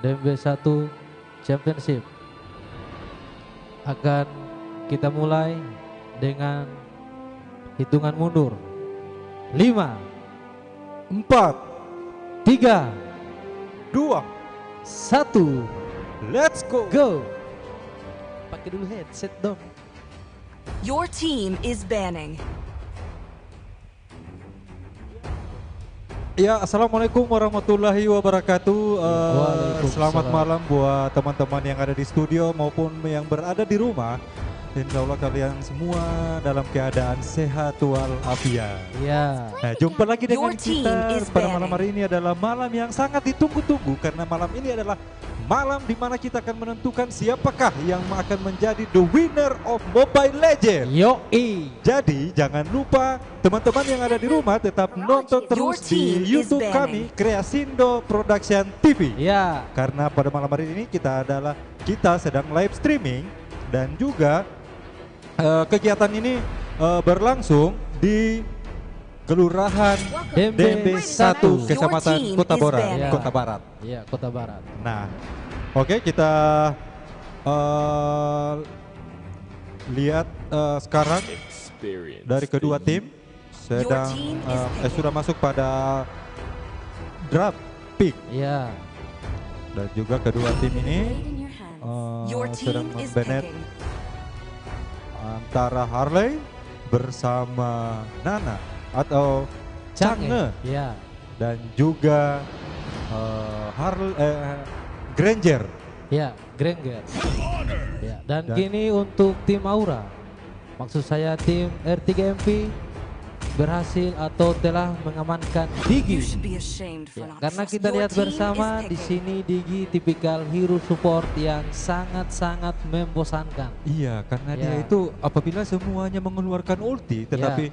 DMB1 Championship. Akan kita mulai dengan hitungan mundur. 5, 4, 3, 2, 1, let's go. go. Pakai dulu headset dong. Your team is banning. Ya, assalamualaikum warahmatullahi wabarakatuh. Waalaikumsalam. Selamat malam buat teman-teman yang ada di studio maupun yang berada di rumah. Insya Allah kalian semua dalam keadaan sehat walafiat. Ya, Nah, jumpa lagi dengan Your team kita is pada malam banning. hari ini adalah malam yang sangat ditunggu-tunggu karena malam ini adalah malam di mana kita akan menentukan siapakah yang akan menjadi the winner of Mobile Legends. yoi. Jadi jangan lupa teman-teman yang ada di rumah tetap nonton terus team di is YouTube kami banning. Kreasindo Production TV. Ya, Karena pada malam hari ini kita sedang live streaming dan juga kegiatan ini berlangsung di Kelurahan DMB1 Your Kecamatan team Kota is Barat, banning. Kota Barat. ya Kota Barat. Nah, oke kita lihat sekarang dari kedua tim sedang team is picking. sudah masuk pada draft pick Ya, dan juga kedua tim ini Your sedang team is membenet picking. antara Harley bersama Nana atau Change ya, dan juga Granger. ya, Granger. Ya, dan Dan- kini untuk tim Aura. Maksud saya tim R3MP berhasil atau telah mengamankan You Digi. should be ashamed for Ya, not karena trusting. kita Your lihat team bersama is di picking. sini Digi tipikal hero support yang sangat-sangat membosankan. Iya, karena dia Ya. itu apabila semuanya mengeluarkan ulti, tetapi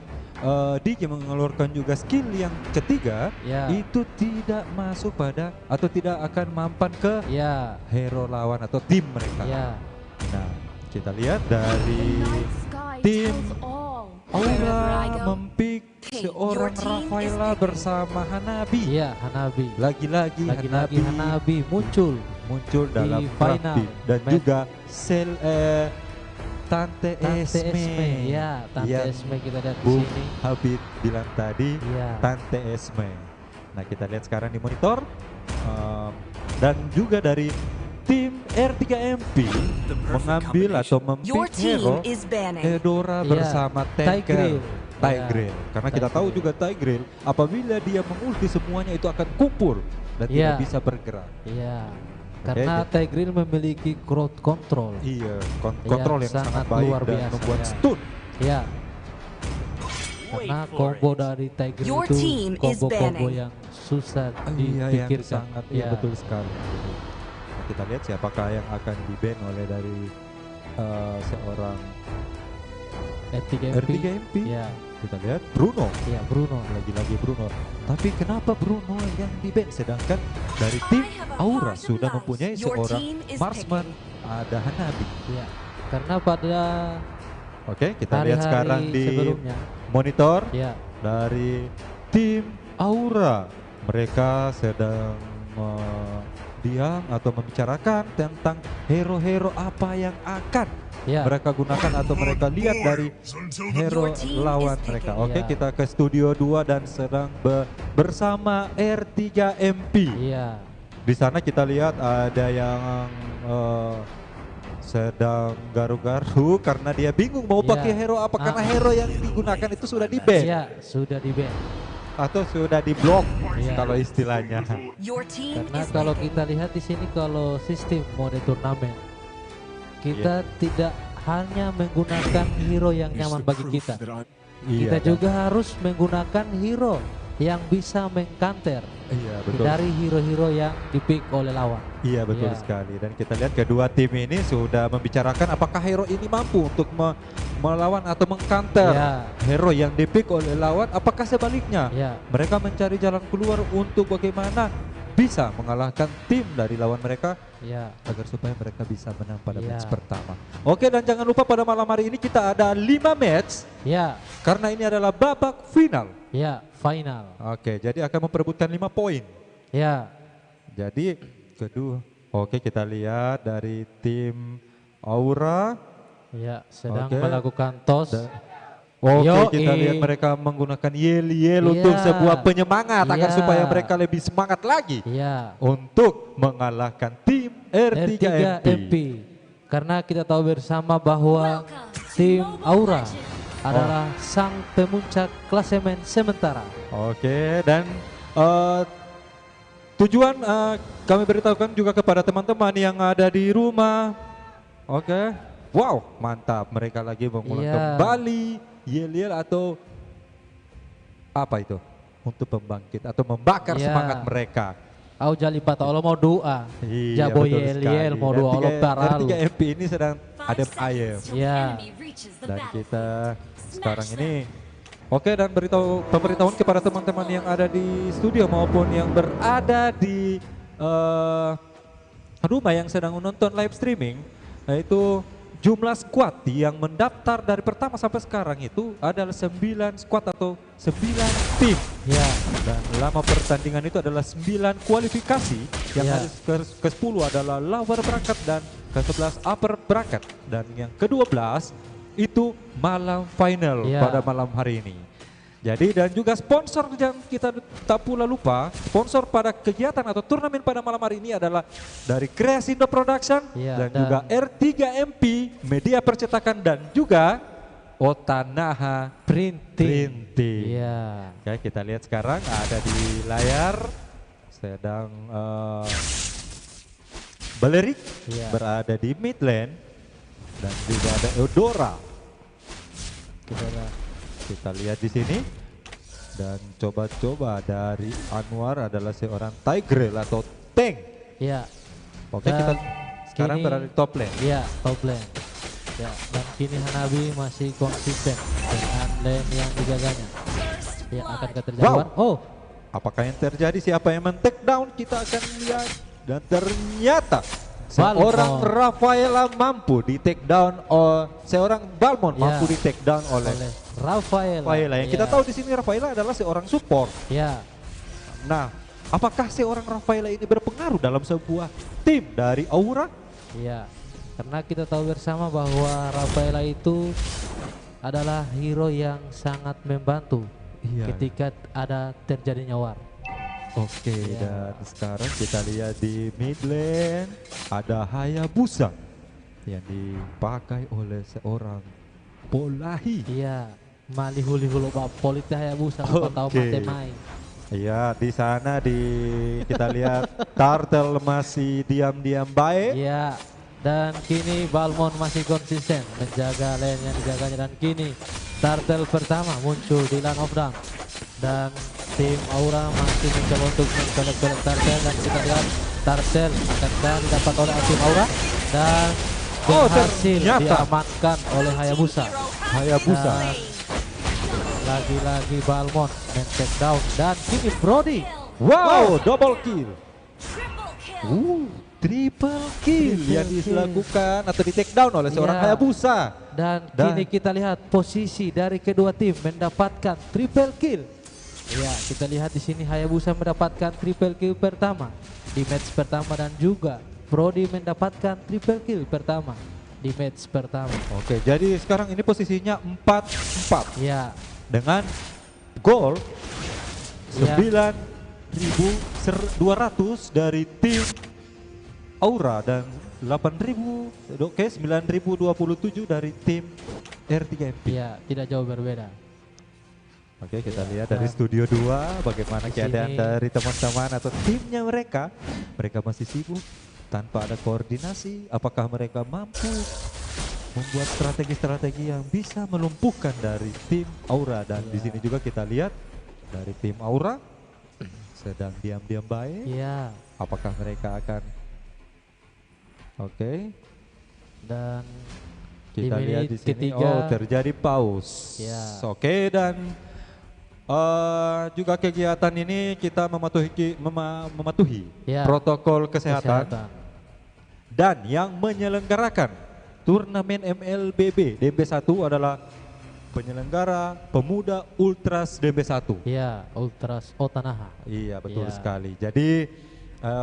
Digi mengeluarkan juga skill yang ketiga, Ya. itu tidak masuk pada atau tidak akan mampan ke Ya, hero lawan atau tim mereka. ya, Nah, kita lihat dari tim Aura mempick seorang your team is Rafaela picking. bersama Hanabi. ya Hanabi. Lagi-lagi Lagi-lagi Hanabi muncul. dalam final draft pick. Dan match. juga Tante Tante Esme. Esme, ya, Tante Yang Esme kita lihat di Bung sini. Habib bilang tadi, Iya. Tante Esme. Nah, kita lihat sekarang di monitor. Dan juga dari tim R3MP mengambil atau Your mempick hero team is banning. Edora Iya, bersama Tigreal. Tigreal. Iya, Karena kita tahu Tigreal. juga Tigreal apabila dia mengulti semuanya itu akan kumpul dan Iya. tidak bisa bergerak. Iya. Karena Tigreal memiliki crowd control. Iya, Iya, kontrol yang sangat sangat baik luar dan biasa, membuat ya. stun. Ya. Karena combo dari Tigreal Your itu team is combo-combo banning. yang susah Iya, yang dipikirkan. sangat Ya. betul sekali. Nah, kita lihat siapakah yang akan di-ban oleh dari seorang R3MP. R3MP. Ya, Kita lihat Bruno. ya Bruno. Lagi-lagi Bruno. Tapi kenapa Bruno yang di-ban sedangkan dari tim Aura sudah mempunyai Your seorang team is marksman, ada Hanabi. Ya. Karena pada Oke, kita lihat hari-hari sekarang di sebelumnya, monitor ya, dari tim Aura. Mereka sedang diam atau membicarakan tentang hero-hero apa yang akan ya, mereka gunakan atau mereka lihat dari hero Your team lawan is mereka. picking. Oke, Ya. kita ke studio 2 dan sedang bersama R3MP. iya, Di sana kita lihat ada yang sedang garu-garu karena dia bingung mau Ya. pakai hero apa karena Ah. hero yang digunakan itu sudah di-ban ya sudah di ban. atau sudah di-block Ya. kalau istilahnya. Your team Karena is kalau picking. kita lihat di sini kalau sistem mode turnamen, kita tidak hanya menggunakan hero yang nyaman bagi kita. Iya, Kita dan- juga harus menggunakan hero yang bisa mengcounter Iya, betul. dari hero-hero yang dipick oleh lawan. Iya, betul Iya. sekali. Dan kita lihat kedua tim ini sudah membicarakan apakah hero ini mampu untuk melawan atau mengcounter Ya. hero yang dipick oleh lawan, apakah sebaliknya Ya, mereka mencari jalan keluar untuk bagaimana bisa mengalahkan tim dari lawan mereka ya, agar supaya mereka bisa menang pada Iya. match pertama. Oke, dan jangan lupa pada malam hari ini kita ada 5 match ya, karena ini adalah babak final. ya, final. Oke, jadi akan memperebutkan 5 poin. Ya, Jadi kedua Oke, kita lihat dari tim Aura. Ya, sedang Oke. melakukan tos. Oke, Yoi. kita lihat mereka menggunakan yel-yel untuk Iya. sebuah penyemangat agar Iya. supaya mereka lebih semangat lagi Ya, untuk mengalahkan tim R3MP. R3MP. Karena kita tahu bersama bahwa tim Aura adalah sang pemuncak klasemen sementara. Oke, dan tujuan kami beritahukan juga kepada teman-teman yang ada di rumah. Oke, wow, mantap. Mereka lagi mengulang Iya. kembali yel-yel atau apa itu? Untuk membangkit atau membakar Iya. semangat mereka. Au jali pata Allah mau doa. Iya, Jabo betul yel sekali. mau doa Allah paralu. R3MP ini sedang adem ayem. Ya, Dan kita sekarang ini oke, dan pemberitahuan kepada teman-teman yang ada di studio maupun yang berada di rumah yang sedang menonton live streaming, yaitu jumlah squad yang mendaftar dari pertama sampai sekarang itu adalah 9 squad atau 9 tim. ya, Dan lama pertandingan itu adalah 9 kualifikasi, yang Ya. harus ke-10 adalah lower bracket dan ke-11 upper bracket, dan yang ke-12 itu malam final Ya. pada malam hari ini. Jadi dan juga sponsor yang kita tak pula lupa, sponsor pada kegiatan atau turnamen pada malam hari ini adalah dari Kreasindo Production Ya, dan dan juga R3MP Media Percetakan dan juga Otanaha printing. Printing. Ya, Oke, kita lihat sekarang ada di layar sedang Balerik Iya. berada di mid lane dan juga ada Eudora. Kita lihat di sini dan coba-coba dari Anwar adalah seorang Tigrel atau tank. ya, Oke, Dan kita sekarang kini- berada di top lane. ya, top lane. Ya, dan kini Hanabi masih konsisten dengan lane yang dijaganya. Ya, akan terjawab. Oh, Apakah yang terjadi? Siapa yang men-take down? Kita akan lihat. Dan ternyata seorang Balmon. Rafaela mampu di take down seorang Balmon Ya. mampu di take down oleh oleh Rafael. Rafaela. Yang kita tahu di sini Rafaela adalah seorang support. Ya, Nah, apakah seorang Rafaela ini berpengaruh dalam sebuah tim dari Aura? ya. Karena kita tahu bersama bahwa Rafaela itu adalah hero yang sangat membantu Iya. ketika ada terjadinya war. Oke, Ya. dan sekarang kita lihat di mid lane ada Hayabusa yang dipakai oleh seorang Polahi. Iya, malihuli-hulu bab politik Hayabusa apa tahu Oke. mate mai. Iya, di sana kita lihat Turtle masih diam-diam baik. Iya, dan kini Balmon masih konsisten menjaga lane yang dijaganya, dan kini Turtle pertama muncul di lane of dunk, dan tim Aura masih mencoba untuk mencolek-colek Turtle, dan kita lihat Turtle akan didapat oleh tim Aura dan berhasil ternyata. diamankan oleh Hayabusa. Hayabusa. Dan lagi-lagi Balmon men-take down, dan kini Brody. Wow, double kill. Triple Triple kill yang kill. dilakukan atau di take down oleh seorang Iya. Hayabusa. Dan Dan- kini kita lihat posisi dari kedua tim mendapatkan triple kill. Ya, kita lihat di sini Hayabusa mendapatkan triple kill pertama di match pertama, dan juga Brody mendapatkan triple kill pertama di match pertama. Oke, jadi sekarang ini posisinya 4-4 Ya, dengan gol Iya. 9.200 dari tim Aura dan 9.027 dari tim R3MP. ya, tidak jauh berbeda. Oke, kita Ya, lihat dari dan studio 2 bagaimana di keadaan sini- dari teman-teman atau timnya mereka. Mereka masih sibuk tanpa ada koordinasi. Apakah mereka mampu membuat strategi-strategi yang bisa melumpuhkan dari tim Aura? Dan di Ya. sini juga kita lihat dari tim Aura sedang diam-diam baik. Ya, Apakah mereka akan Oke, dan kita di lihat menit di sini. ketiga. Oh, terjadi pause. Ya. Oke, dan juga kegiatan ini kita mematuhi Ya. protokol kesehatan, dan yang menyelenggarakan turnamen MLBB DB1 adalah penyelenggara Pemuda Ultras DB1. Ya, Ultras Otanaha. Iya, betul Ya. sekali. Jadi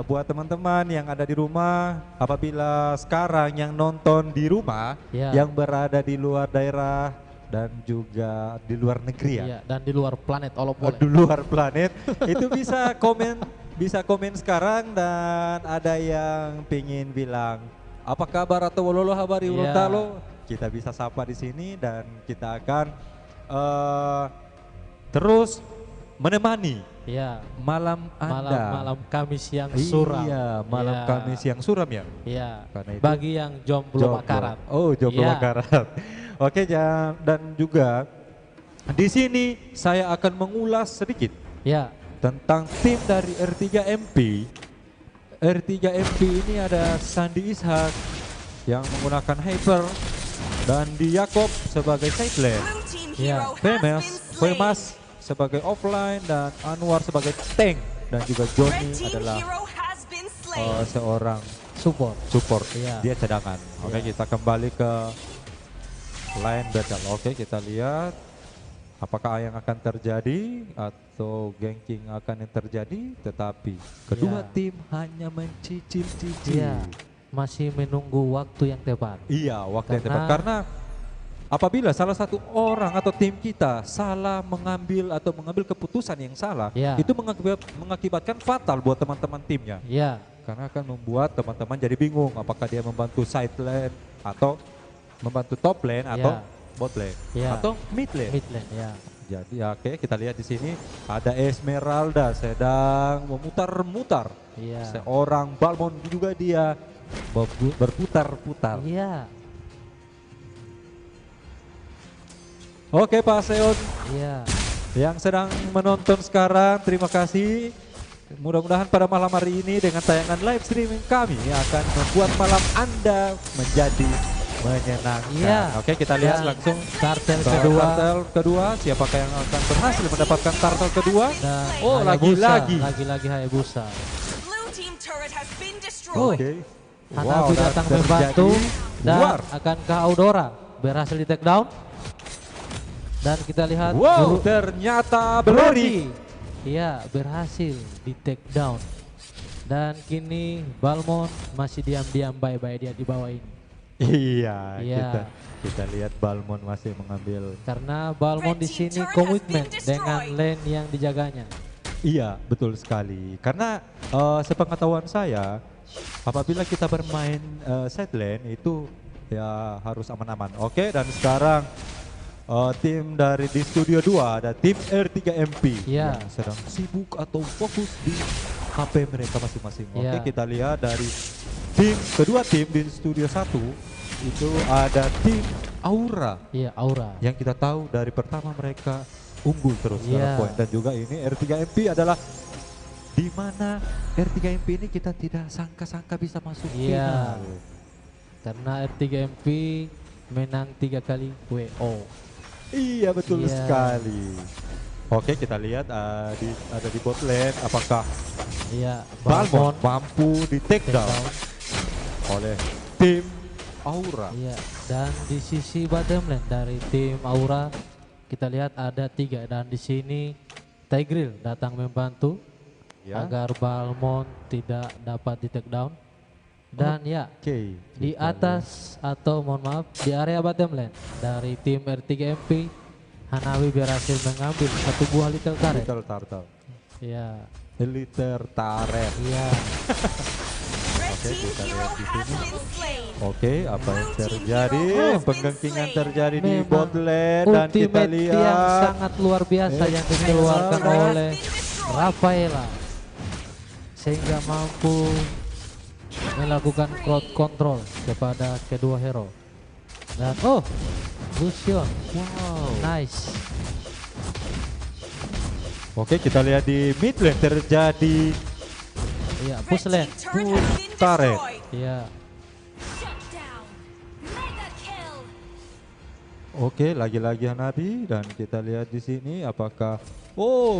buat teman-teman yang ada di rumah, apabila sekarang yang nonton di rumah, Ya. yang berada di luar daerah dan juga di luar negeri ya, Iya, dan di luar planet Allah boleh. di luar planet, itu bisa komen sekarang, dan ada yang pingin bilang apa kabar atau wololo habari Iya. urontalo, kita bisa sapa di sini dan kita akan terus menemani Iya. malam Anda. Malam Kamis yang suram. Iya, malam Iya. Kamis yang suram ya. Iya. Karena itu Bagi yang jomblo jomblo. makarat. Oh, jomblo Iya. makarat. Oke, dan juga di sini saya akan mengulas sedikit Ya. tentang tim dari R3MP. R3MP ini ada Sandi Ishak yang menggunakan Hyper dan Di Yakob sebagai side lane. Blue team Yeah. hero has been Femas slain. sebagai offline dan Anwar sebagai tank, dan juga Red Johnny team adalah hero has been slain. seorang Support. support. Iya. Dia cadangan. Oke, Iya. kita kembali ke line battle. Oke, kita lihat apakah yang akan terjadi atau ganking akan yang terjadi, tetapi kedua Iya. tim hanya mencicil-cicil. Iya. Masih menunggu waktu yang tepat. Iya, waktu yang Karena- tepat. Karena apabila salah satu orang atau tim kita salah mengambil keputusan yang salah, Ya. itu mengakibatkan fatal buat teman-teman timnya. Iya. Karena akan membuat teman-teman jadi bingung apakah dia membantu side lane atau membantu top lane atau bot lane Ya. atau mid lane. Mid lane, ya. Jadi oke, kita lihat di sini ada Esmeralda sedang memutar-mutar. Iya. Seorang Balmon juga dia berputar-putar. Iya. Oke, Pak Seon Iya. yang sedang menonton sekarang, terima kasih. Mudah-mudahan pada malam hari ini dengan tayangan live streaming kami akan membuat malam Anda menjadi menyenangkan. Iya. Oke, kita lihat Dan langsung Turtle ke kedua. turtle kedua. Siapakah yang akan berhasil mendapatkan turtle kedua? Dan Oh, Hayabusa. lagi-lagi. Lagi-lagi Hayabusa. Blue team turret has been Oh. destroyed. Oke. Hanabi dan datang terjadi membantu dan war. akankah Aurora berhasil di take down? Dan kita lihat Wow, ternyata Brody. Iya, berhasil di take down. Dan kini Balmon masih diam-diam bye-bye dia di bawah ini. Iya, Iya. kita lihat Balmon masih mengambil. Karena Balmon di sini Red team turret komitmen has been dengan destroyed. lane yang dijaganya. Iya, betul sekali. Karena sepengetahuan saya, apabila kita bermain side lane itu ya harus aman-aman. Oke, dan sekarang tim dari di Studio 2 ada tim R3MP Iya. yang sedang sibuk atau fokus di HP mereka masing-masing. Oke, Iya. kita lihat dari kedua tim di Studio 1 itu ada tim Aura Iya, Aura. yang kita tahu dari pertama mereka unggul terus Iya. secara poin, dan juga ini R3MP adalah di mana R3MP ini kita tidak sangka-sangka bisa masuk Iya. final. Karena R3MP menang 3 kali WO. Iya, betul Iya. sekali. Oke, kita lihat ada di bot lane apakah Iya, Balmon mampu di take take down down. oleh tim Aura. Iya, dan di sisi bottom lane dari tim Aura kita lihat ada 3, dan di sini Tigreal datang membantu Ya. agar Balmon tidak dapat di take down. Dan ya, Oke. di kita atas atau mohon maaf di area bottom lane dari tim R3MP, Hanabi berhasil mengambil satu buah little lihat turret. Little Turtle. Iya, Little Turret. iya. Red Oke, team kita hero lihat di has sini. been slain. Oke, apa yang Blue team terjadi? hero has been Penggentingan slain. terjadi di Memang bot lane, dan kita ultimate yang lihat sangat luar biasa yang dikeluarkan Esmeralda oleh Rafaela sehingga mampu melakukan crowd control kepada kedua hero. Dan Lucian, wow. nice. Oke, kita lihat di mid lane terjadi Iya, Red push team lane. turret has been Turret. destroyed. Iya, Shut down. Mega kill. Oke, lagi-lagi Hanabi, dan kita lihat di sini apakah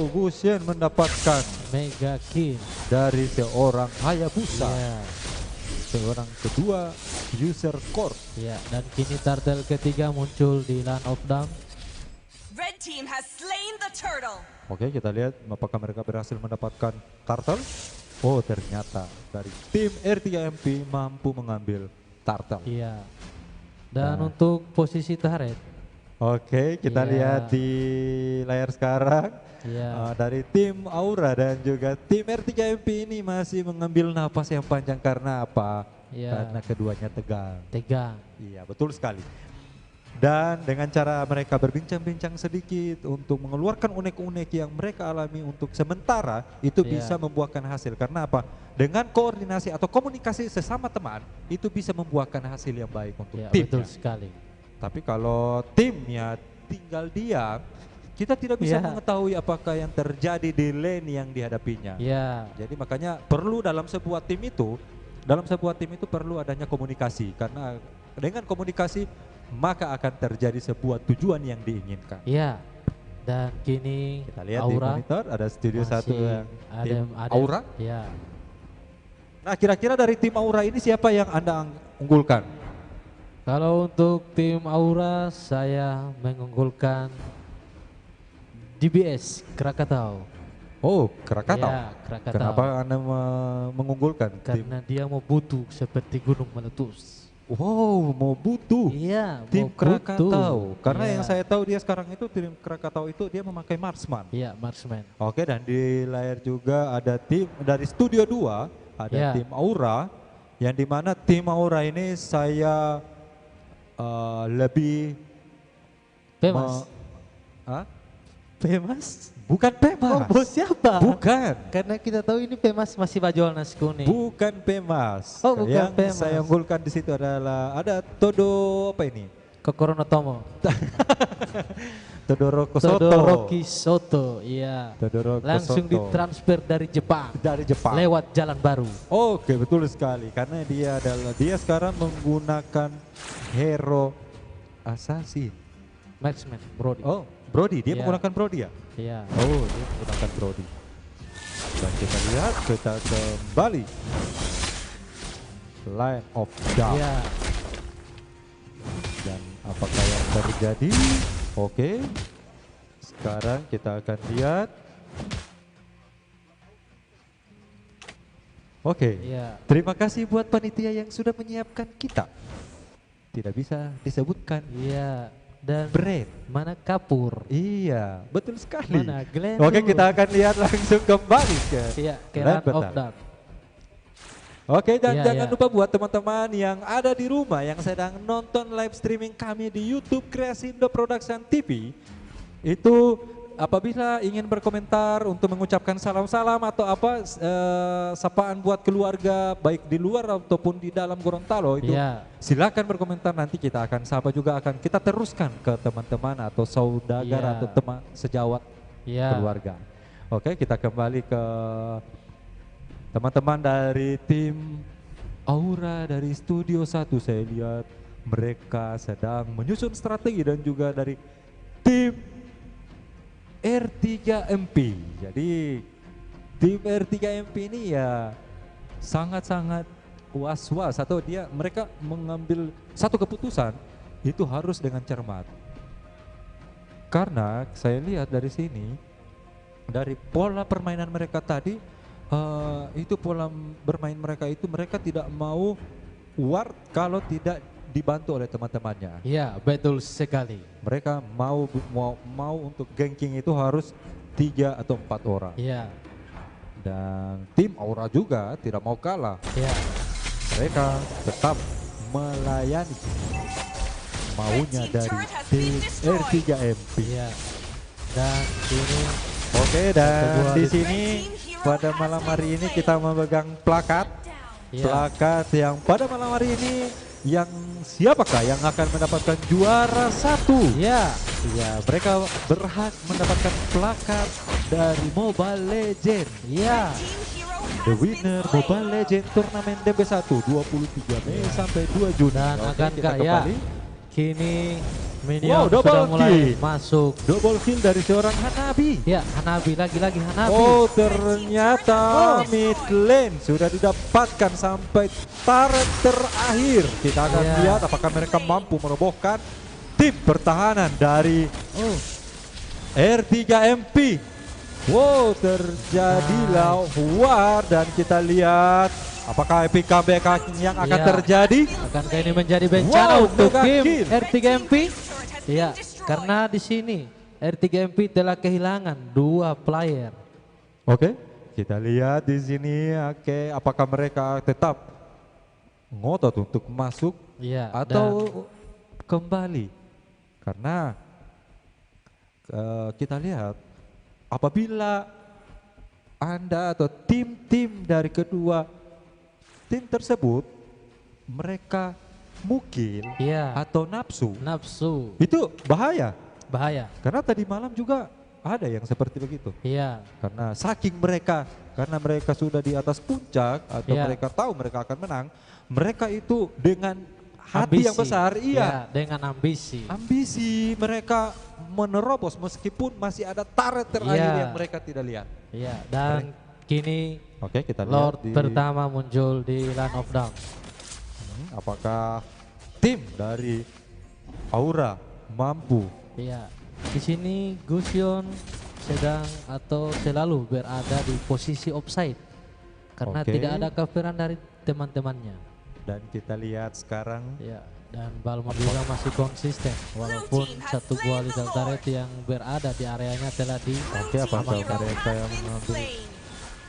Gusion mendapatkan mega kill. dari seorang Hayabusa, Iya, seorang kedua user core. iya. Dan kini turtle ketiga muncul di Land of Dawn. Red team has slain the turtle. Oke, kita lihat apakah mereka berhasil mendapatkan turtle. Oh ternyata dari tim R3MP mampu mengambil turtle. Iya. Dan Nah. untuk posisi turret, Oke, kita Iya. lihat di layar sekarang. iya, Dari tim Aura dan juga tim R3MP ini masih mengambil napas yang panjang karena apa? Iya. Karena keduanya tegang. tegang. Iya, betul sekali. Dan dengan cara mereka berbincang-bincang sedikit untuk mengeluarkan unek-unek yang mereka alami untuk sementara itu Iya. bisa membuahkan hasil. Karena apa? Dengan koordinasi atau komunikasi sesama teman itu bisa membuahkan hasil yang baik untuk Iya, timnya. betul sekali. Tapi kalau timnya tinggal diam, kita tidak bisa Iya. mengetahui apakah yang terjadi di lane yang dihadapinya. Iya, Jadi makanya perlu dalam sebuah tim itu perlu adanya komunikasi karena dengan komunikasi maka akan terjadi sebuah tujuan yang diinginkan. iya. Dan kini Kita lihat di Aura monitor ada studio satu masih yang tim adem. Aura. Iya. Nah, kira-kira dari tim Aura ini siapa yang Anda unggulkan? Kalau untuk tim Aura saya mengunggulkan DBS Krakatau. Oh, Krakatau. Iya, Krakatau. Kenapa Anda mengunggulkan tim? Karena dia mau butuh seperti gunung meletus. Wow, mau butuh. Iya, Tim mau Krakatau. butuh. Karena Iya. yang saya tahu dia sekarang itu tim Krakatau itu dia memakai marksman. Iya, marksman. Oke, dan di layar juga ada tim dari Studio 2, ada Iya. tim Aura, yang dimana tim Aura ini saya lebih Pemas. Hah? Pemas? Bukan Oh, Pemas. bos siapa? Bukan. Karena kita tahu ini Pemas masih baju nasi kuning. Bukan Pemas. Oh, bukan yang Pemas. saya unggulkan di situ adalah ada Todo apa ini? Kokorono Tomo. Todoroki Soto. Todoroki Soto, iya. Todoroki Langsung Soto. ditransfer dari Jepang Dari Jepang. lewat jalan baru. Oke, betul sekali. Karena dia sekarang menggunakan hero assassin. Marksman, Brody. Oh, Brody. Dia Iya. menggunakan Brody ya? Iya. Oh, dia menggunakan Brody. Dan kita lihat, kita kembali. Line of Dark. Iya. Dan apakah yang terjadi? Oke. Sekarang kita akan lihat. Oke. Iya. Terima kasih buat panitia yang sudah menyiapkan kita. Tidak bisa disebutkan Iya. Dan brand. mana Kapur? Iya, betul sekali. Mana Glenn? Oke, kita akan lihat langsung kembali ke Iya, Land Keran of Battle. Dark. Oke, dan Iya, jangan iya. lupa buat teman-teman yang ada di rumah yang sedang nonton live streaming kami di YouTube Kreasindo Production TV, itu apabila ingin berkomentar untuk mengucapkan salam-salam atau apa sapaan buat keluarga baik di luar ataupun di dalam Gorontalo itu Iya. silakan berkomentar, nanti kita akan sapa juga, akan kita teruskan ke teman-teman atau saudagar Iya. atau teman sejawat Iya. keluarga. Oke, kita kembali ke teman-teman dari tim Aura dari Studio 1. Saya lihat mereka sedang menyusun strategi dan juga dari tim R3MP. Jadi tim R3MP ini ya sangat-sangat was-was atau mereka mengambil satu keputusan itu harus dengan cermat. Karena saya lihat dari sini dari pola permainan mereka tadi itu pola bermain mereka itu mereka tidak mau ward kalau tidak dibantu oleh teman-temannya. Iya, betul sekali. Mereka mau untuk ganking itu harus 3 atau 4 orang. Iya. Dan tim Aura juga tidak mau kalah. Iya. Mereka tetap melayani maunya dari tim R3MP. Iya. Dan ini Oke, dan Sebuah di di- sini pada malam hari ini kita memegang plakat. iya. Plakat yang pada malam hari ini yang siapakah yang akan mendapatkan juara 1? Iya. Ya, mereka berhak mendapatkan plakat dari Mobile Legend. Iya. The winner Mobile Legend turnamen DB1 23 Mei sampai 2 Juni. Dan Oke, akan kita kaya. kembali. Kini Wow, Minion double sudah mulai kill. masuk. Double kill dari seorang Hanabi. Ya, Hanabi lagi-lagi Hanabi. Oh, ternyata mid lane sudah didapatkan sampai turret terakhir. Kita akan Iya. lihat apakah mereka mampu merobohkan tim pertahanan dari Oh, R3MP. Wow, terjadilah war dan kita lihat apakah epic comeback yang akan Iya. terjadi. Akankah ini menjadi bencana Wow, untuk mega tim kill. R3MP? Turret has been Iya, destroyed. karena di sini R3MP telah kehilangan 2 player. Oke, kita lihat di sini. Oke, apakah mereka tetap ngotot untuk masuk Iya, atau kembali? Karena kita lihat apabila Anda atau tim-tim dari kedua tim tersebut mereka mukil Iya. atau nafsu, nafsu itu bahaya. bahaya. Karena tadi malam juga ada yang seperti begitu. Iya, Karena saking mereka, karena mereka sudah di atas puncak atau Iya. mereka tahu mereka akan menang, mereka itu dengan hati yang besar, iya, dengan ambisi. ambisi mereka menerobos meskipun masih ada turret terakhir Iya. yang mereka tidak lihat. Iya, dan kini Oke, kita lihat Lord di pertama muncul di Land of Dawn. apakah tim dari Aura mampu. Iya, di sini Gusion sedang atau selalu berada di posisi offside karena Oke. tidak ada coveran dari teman-temannya. Dan kita lihat sekarang Ya, dan Balmon juga masih konsisten walaupun satu buah lethal turret yang berada di areanya telah di Oke, apakah Hero mereka has yang been mengambil. slain.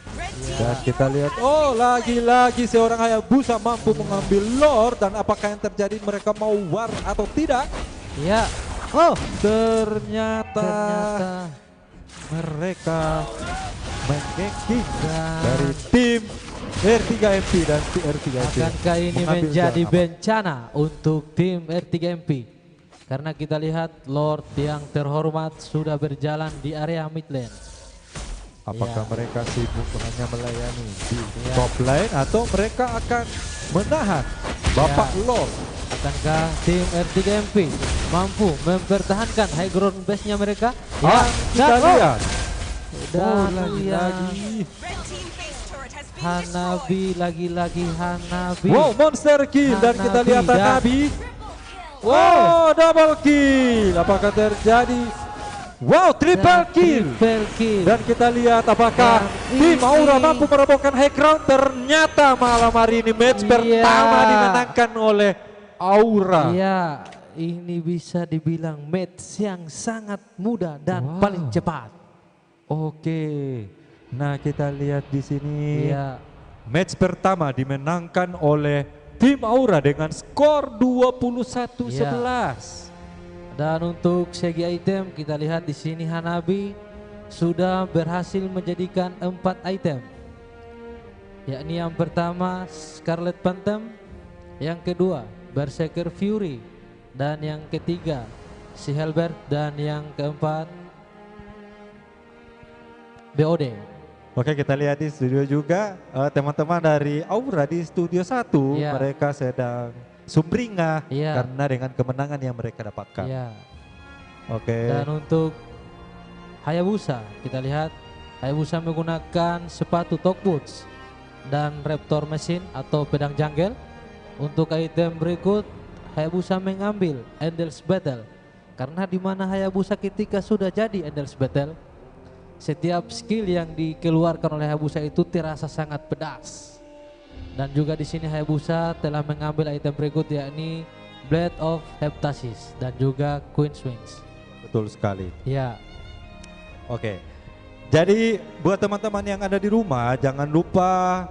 Red team Dan kita lihat, oh lagi-lagi seorang Hayabusa mampu mengambil Lord. Dan apakah yang terjadi, mereka mau war atau tidak? ya Oh, ternyata mereka mengganking Dan dari tim R3MP dan tim R3MP. akankah ini mengambil menjadi jalan aman. bencana untuk tim R3MP? Karena kita lihat Lord yang terhormat sudah berjalan di area mid lane. Apakah Ya. mereka sibuk hanya melayani di Ya. top lane atau mereka akan menahan Bapak Ya. Lord? Akankah tim R3MP mampu mempertahankan high ground base-nya mereka? Kita lihat. Dan Oh, ya, lagi-lagi. Red team base turret has been Hanabi destroyed. lagi-lagi Hanabi. Wow, monster kill dan kita Hanabi lihat dan- Hanabi. Triple kill. Wow, double kill. Apakah terjadi? Wow, triple Dan kill. Triple kill. Dan kita lihat apakah Dan tim Aura ini- mampu merobohkan high ground. Ternyata malam hari ini match Iya. pertama dimenangkan oleh Aura. Ya, ini bisa dibilang match yang sangat mudah dan Wow. paling cepat. Oke. Nah, kita lihat di sini Iya, match pertama dimenangkan oleh tim Aura dengan skor 21-11. dan untuk segi item kita lihat di sini Hanabi sudah berhasil menjadikan 4 item. Yakni yang pertama Scarlet Phantom, yang kedua Berserker Fury, dan yang ketiga si Hellbird, dan yang keempat BOD. Oke, kita lihat di studio juga teman-teman dari Aura di studio 1 Iya. mereka sedang sumringah Iya. karena dengan kemenangan yang mereka dapatkan. Ya. Oke. Dan untuk Hayabusa kita lihat Hayabusa menggunakan sepatu Talk Boots dan Raptor Machine atau pedang jungle. Untuk item berikut Hayabusa mengambil Endel's Battle karena di mana Hayabusa ketika sudah jadi Endel's Battle setiap skill yang dikeluarkan oleh Hayabusa itu terasa sangat pedas. Dan juga di sini Hayabusa telah mengambil item berikut yakni Blade of Heptasis dan juga Queen's Wings. Betul sekali. Ya, Oke. Jadi buat teman-teman yang ada di rumah jangan lupa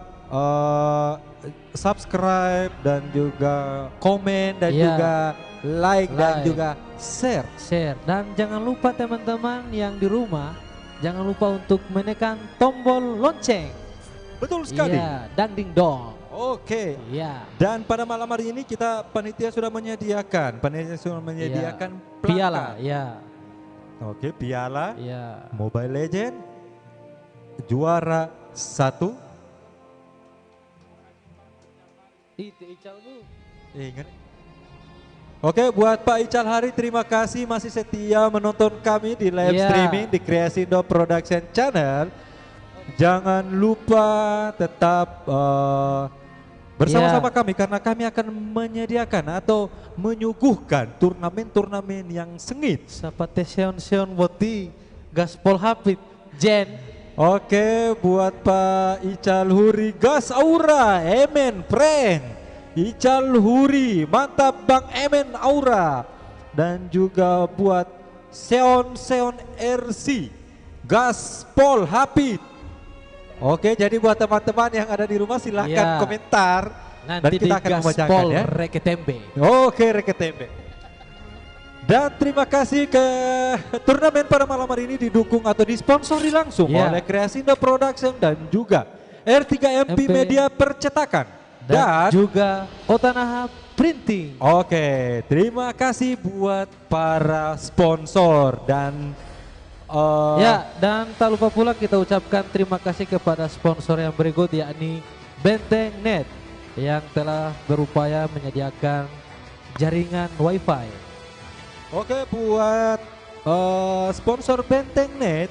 subscribe dan juga komen dan Iya. juga like dan Like. juga share. share dan jangan lupa teman-teman yang di rumah jangan lupa untuk menekan tombol lonceng. Betul sekali. Iya, dang ding dong. Oke. Iya. Dan pada malam hari ini panitia sudah menyediakan Piala, plakat. ya. Oke, piala Ya. Mobile Legend juara 1. Itu Ical Bu. Ingat. Oke, buat Pak Ical Hari terima kasih masih setia menonton kami di live Iya. streaming di Kreasindo Production Channel. Jangan lupa tetap bersama-sama Iya. kami karena kami akan menyediakan atau menyuguhkan turnamen-turnamen yang sengit. Seperti Seon Boti, Gaspol Hapit, Jen. Oke, buat Pak Ical Huri, gas Aura, Emen, Prank. Ical Huri, mantap Bang Emen Aura. Dan juga buat Seon RC, gas Paul Hapid. Oke, jadi buat teman-teman yang ada di rumah silahkan Ya. komentar. Dan Nanti kita akan di membacakan Gaspol ya. Reketembe. Oke, Reketembe. Dan terima kasih ke turnamen pada malam hari ini didukung atau disponsori langsung Ya. oleh Kreasindo Production dan juga R3MP MP. Media Percetakan. Dan Dan juga Otanaha Printing. oke, terima kasih buat para sponsor dan Ya, dan tak lupa pula kita ucapkan terima kasih kepada sponsor yang berikut, yakni Benteng Net yang telah berupaya menyediakan jaringan WiFi. oke, buat sponsor Benteng Net,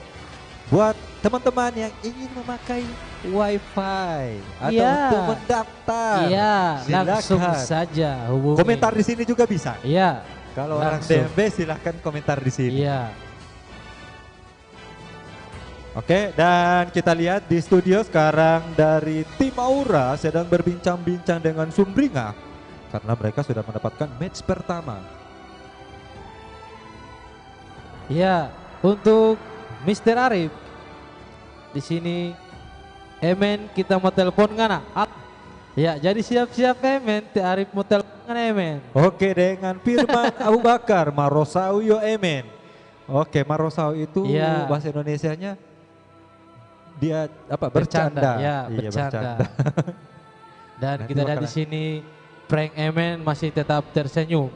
buat teman-teman yang ingin memakai WiFi atau Iya. untuk mendaftar, Iya, langsung silakan. saja hubungi. Komentar di sini juga bisa. Iya. Kalau orang langsung. DMB silahkan komentar di sini. Iya. Oke, dan kita lihat di studio sekarang dari tim Aura sedang berbincang-bincang dengan Sumringah karena mereka sudah mendapatkan match pertama. Iya, untuk Mr. Arif di sini Emen kita mau telepon ngana. Ya, jadi siap-siap Emen, Arif mau telepon ngana Emen. Oke, dengan Firman Abu Bakar, Marosau yo Emen. Oke, Marosau itu Iya. bahasa Indonesianya dia apa? Bercanda, Bercanda. ya, Iya, bercanda. Dan Nanti kita lihat di bakalan- sini prank Emen masih tetap tersenyum.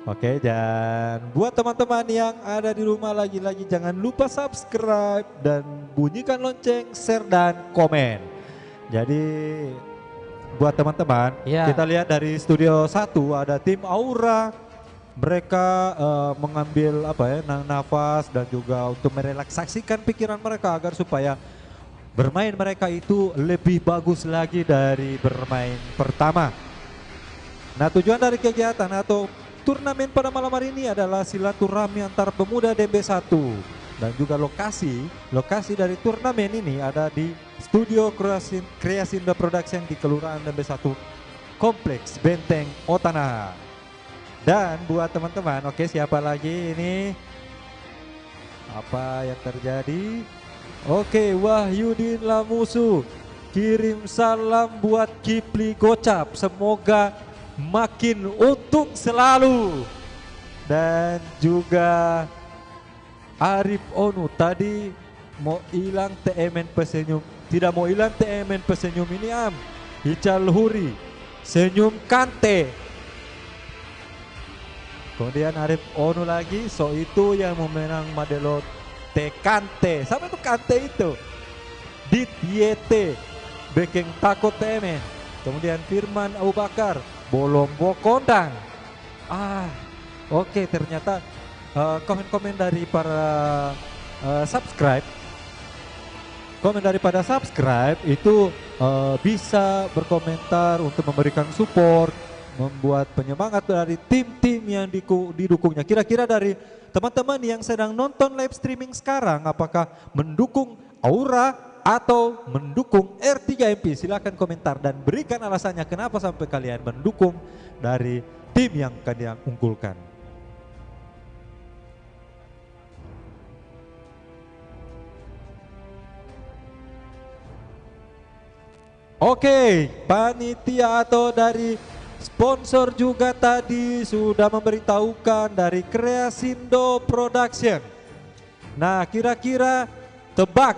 Oke, dan buat teman-teman yang ada di rumah lagi-lagi jangan lupa subscribe dan bunyikan lonceng, share dan komen. Jadi buat teman-teman, Ya. kita lihat dari studio 1 ada tim Aura. Mereka mengambil apa ya, nafas dan juga untuk merelaksasikan pikiran mereka agar supaya bermain mereka itu lebih bagus lagi dari bermain pertama. Nah, tujuan dari kegiatan atau turnamen pada malam hari ini adalah silaturahmi antar pemuda DB1 dan juga lokasi dari turnamen ini ada di Studio Kreasindo Production di Kelurahan DB1 Kompleks Benteng Otanaha. Dan buat teman-teman, oke, siapa lagi ini? Apa yang terjadi? Oke, Wahyudin Lamusu kirim salam buat Kipli Gocap, semoga makin untung selalu. Dan juga Arif Onu tadi mau hilang TMN pesenyum, tidak mau hilang TMN pesenyum ini Ical Huri senyum kante. Kemudian Arif Onu lagi, so itu yang memenang Madelo Kante. Siapa itu Kante itu? Dit YT Bekeng Tako TMN. Kemudian Firman Abu Bakar Bolombo Kondang. Oke, ternyata komen-komen dari para subscribe. Komen daripada subscribe itu bisa berkomentar untuk memberikan support, membuat penyemangat dari tim-tim yang didukungnya. Kira-kira dari teman-teman yang sedang nonton live streaming sekarang, apakah mendukung Aura atau mendukung R3MP? Silahkan komentar dan berikan alasannya kenapa sampai kalian mendukung dari tim yang kalian unggulkan. Oke, panitia atau dari sponsor juga tadi sudah memberitahukan dari Kreasindo Production. Nah, kira-kira tebak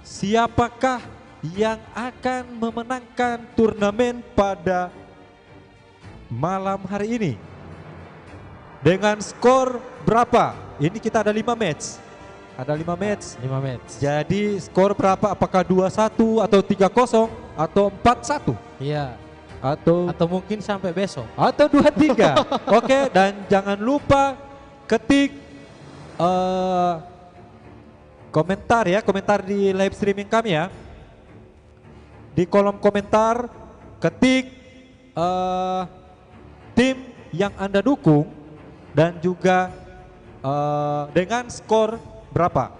siapakah yang akan memenangkan turnamen pada malam hari ini? Dengan skor berapa? Ini kita ada 5 match. Ada 5 match. 5 match. Jadi skor berapa? Apakah 2-1 atau 3-0 atau 4-1? Iya. Atau Mungkin sampai besok. atau 2-3. Oke, dan jangan lupa ketik komentar ya, komentar di live streaming kami ya. Di kolom komentar ketik tim yang Anda dukung dan juga dengan skor berapa.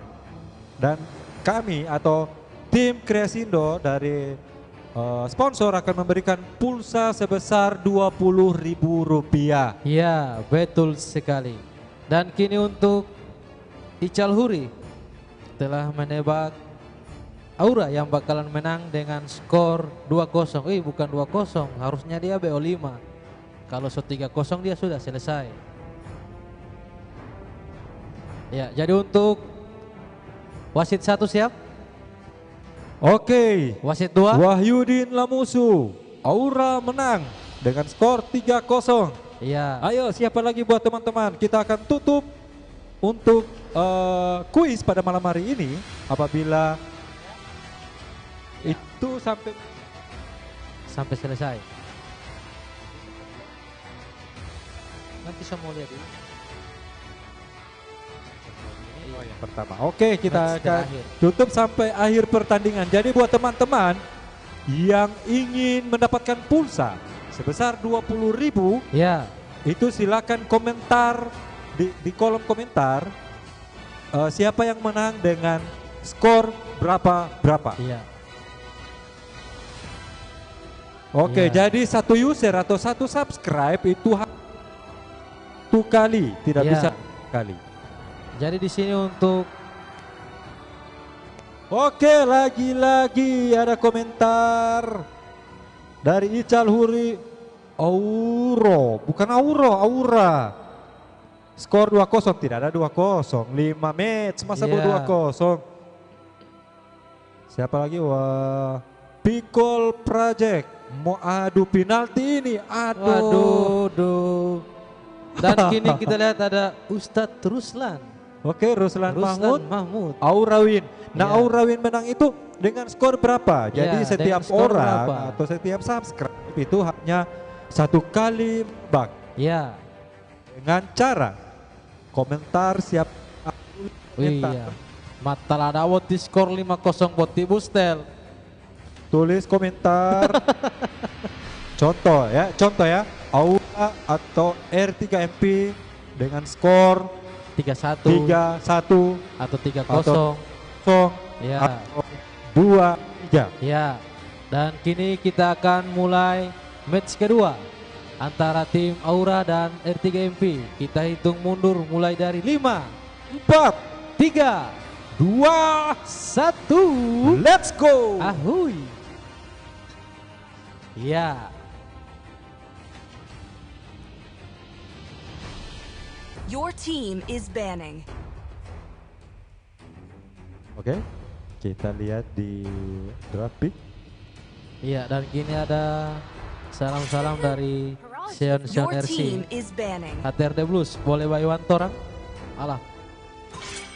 Dan kami atau tim Kreasindo dari sponsor akan memberikan pulsa sebesar Rp20.000. Ya, betul sekali. Dan kini untuk Ical Huri telah menebak Aura yang bakalan menang dengan skor 2-0. Bukan 2-0, harusnya dia BO5. Kalau so 3-0 dia sudah selesai. Ya, jadi untuk wasit 1 siap? Oke, Wasit 2? Wahyudin Lamusu, Aura menang dengan skor 3-0. Iya. Ayo, siapa lagi buat teman-teman? Kita akan tutup untuk kuis pada malam hari ini apabila itu Sampai selesai. Nanti saya mau lihat ini. Oh, yang pertama. Oke, kita Match akan terakhir. tutup sampai akhir pertandingan. Jadi buat teman-teman yang ingin mendapatkan pulsa sebesar 20.000, Ya, itu silakan komentar di kolom komentar siapa yang menang dengan skor berapa. iya. Oke, Iya. jadi satu user atau satu subscribe itu satu kali, tidak Iya. bisa kali. Jadi di sini untuk Oke, lagi-lagi ada komentar dari Ical Huri. Aura. Skor 2-0, tidak ada 2-0. 5 match, masa Iya. 2-0. Siapa lagi? Wah, Pikol Project. Mau adu penalti ini. Aduh. Dan kini kita lihat ada Ustadz Ruslan. Oke, Ruslan Mahmud. Aura win. Nah, Iya. Aura win menang itu dengan skor berapa? Jadi Iya, setiap dengan skor orang berapa? atau setiap subscribe itu hanya satu kali bak Ya. dengan cara komentar siap Iya. Matal ada di skor 5-0 buat di Bustel. tulis komentar. Contoh ya, Aura atau R3MP dengan skor 3-1 3-1 atau 3-0. Ya. atau 2-3. Ya. Dan kini kita akan mulai match kedua antara tim Aura dan R3MP. Kita hitung mundur mulai dari 5, 4, 3, 2, 1. let's go. Ahui. Ya. Your team is banning. Oke, kita lihat di grafik. Iya, dan kini ada salam-salam dari Sion Your RC. team is banning. HTRD Blues, boleh Baywan Torang? Alah.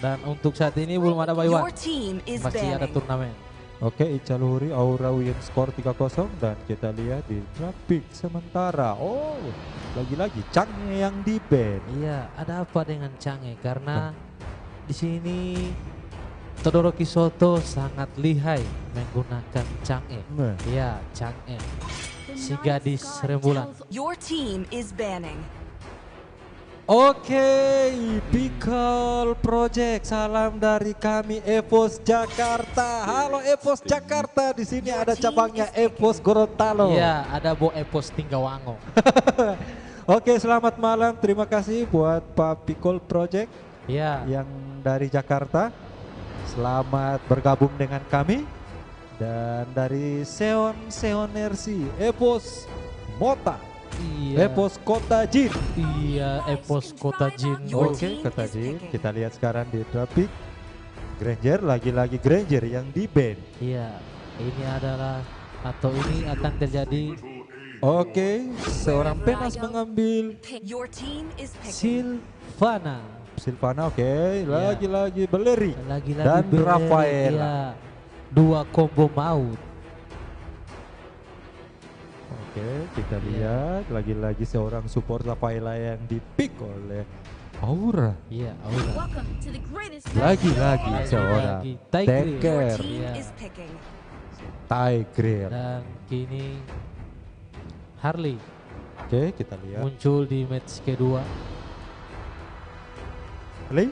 Dan untuk saat ini belum ada Baywan. Your team is Masih ada banning. turnamen. Oke, Ical Huri Aura win skor 3-0 dan kita lihat di grafik sementara. Oh, lagi-lagi Change yang di ban. Iya, ada apa dengan Change? Karena di sini Todoroki Soto sangat lihai menggunakan Change. Nah, Iya, Change. Si gadis rembulan. Your team is banning. oke, Pikol Project, salam dari kami EVOS Jakarta. Halo EVOS Jakarta, di sini ada cabangnya EVOS Gorontalo. Iya, ada Bo Epos Tinggawango. Oke, selamat malam. Terima kasih buat Pak Pikol Project Iya. yang dari Jakarta. Selamat bergabung dengan kami. Dan dari Seon RC, EVOS Mota, Iya. EVOS Kota Jin. Iya, Epos Kota Jin. Your Oke, team Kota is Jin. picking. Kita lihat sekarang di grafik. Granger, lagi-lagi Granger yang di ban. Iya, ini adalah atau ini akan terjadi Oke, seorang penas mengambil Your team is picking. Silvana. Oke, lagi-lagi Beleri Lagi-lagi dan Beleri, Rafaela. iya. Dua combo maut. Oke, kita lihat lagi-lagi seorang support Rafaela yang dipick oleh Aura. Iya, Aura. Welcome to the greatest Lagi-lagi Lagi-lagi seorang Tiger. Your Taker team Iya. is picking. Tiger. Dan kini Harley Oke, kita lihat. muncul di match kedua. Harley?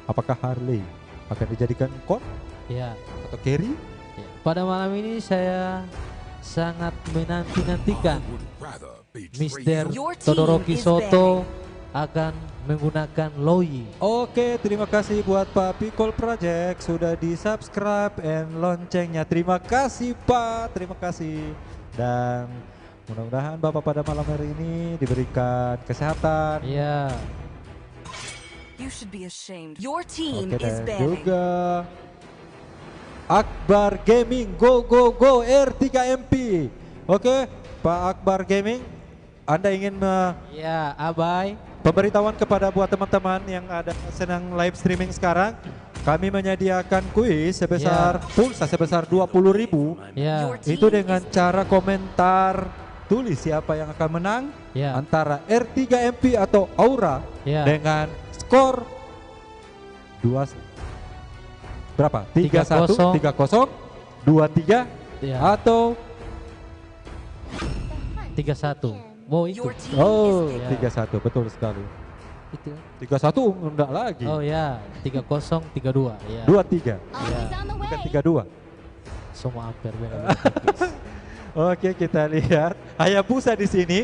Apakah Harley? akan dijadikan core Ya. atau carry. Ya. Pada malam ini saya sangat menanti-nantikan Mr. Your team Todoroki is Soto akan menggunakan Loi. Oke, terima kasih buat Pak Pikol Project sudah di subscribe and loncengnya. Terima kasih Pak, terima kasih. Dan mudah-mudahan Bapak pada malam hari ini diberikan kesehatan. Ya. You should be ashamed. Your team Oke, is dan banning. juga Akbar Gaming go R3MP. Oke, Pak Akbar Gaming, Anda ingin Ya, Abai. pemberitahuan kepada buat teman-teman yang ada sedang live streaming sekarang, kami menyediakan kuis sebesar pulsa sebesar 20.000. Ya. Your team Itu dengan is cara komentar tulis siapa yang akan menang Ya. antara R3MP atau Aura Ya. dengan skor 2 berapa? 3-1, 3-0, 2-3 Ya. atau 3-1. Oh itu. Your team oh is Ya. 3-1, betul sekali. Itu. 3-1 enggak lagi. Oh ya, 3-0, 3-2. Ya. 2-3, Always on the bukan way. 3-2. Semua hampir beda-beda tipis. Oke, kita lihat Hayabusa di sini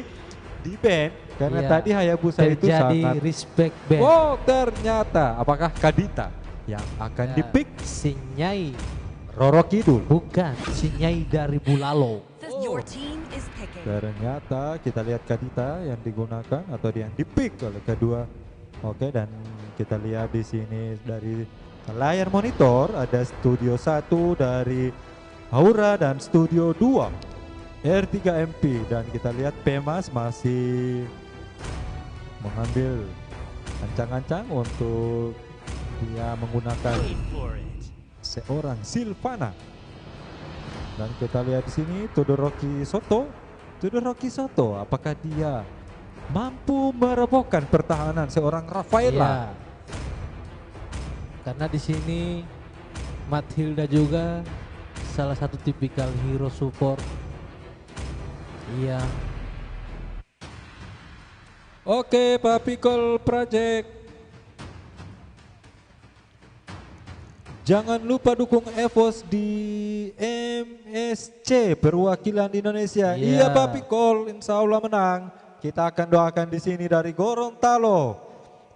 di band karena Iya. tadi Hayabusa itu Terjadi sangat. respect band. Oh, ternyata apakah Kadita yang akan Ya, dipick si Nyai, Roro Kidul? bukan si Nyai dari Bulalo. Your team is picking. Ternyata kita lihat Kadita yang digunakan atau yang dipick oleh kedua. Oke, dan kita lihat di sini dari layar monitor ada Studio 1 dari Aura dan Studio 2 R3MP, dan kita lihat Pemas masih mengambil ancang-ancang untuk dia menggunakan seorang Silvana. Dan kita lihat di sini Todoroki Soto. Todoroki Soto, apakah dia mampu merobohkan pertahanan seorang Rafaela? Ya. Karena di sini Mathilda juga salah satu tipikal hero support yang Oke, Pak Pikol Project. Jangan lupa dukung EVOS di MSC perwakilan di Indonesia. Iya. Iya, Pak Pikol, insya Allah menang. Kita akan doakan di sini dari Gorontalo.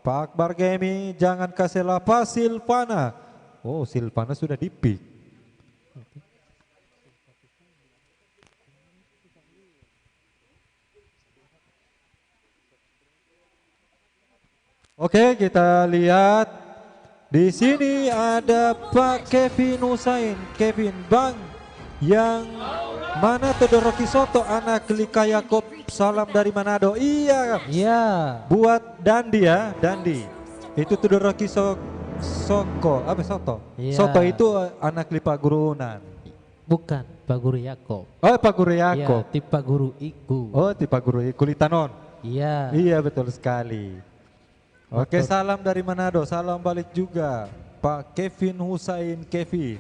Pak Akbar Gaming, jangan kasih lapas Silvana. Oh, Silvana sudah dipick. Oke, kita lihat di sini ada Pak Kevin Husain, Kevin Bang, yang mana Todoroki Soto, anak Lika Yakob, salam dari Manado. Iya, ya buat Dandi ya, Dandi. Itu Todoroki Soko, apa Soto? Iya. Soto itu anak Lipa Gurunan. bukan Pak Guru Yakob. Oh, Pak Guru Ya, Yakob. tipe Guru Iku. Oh, Tipa Guru Kulitanon. Iya. Iya, betul sekali. Oke, Betul. salam dari Manado, salam balik juga Pak Kevin Husain Kevin.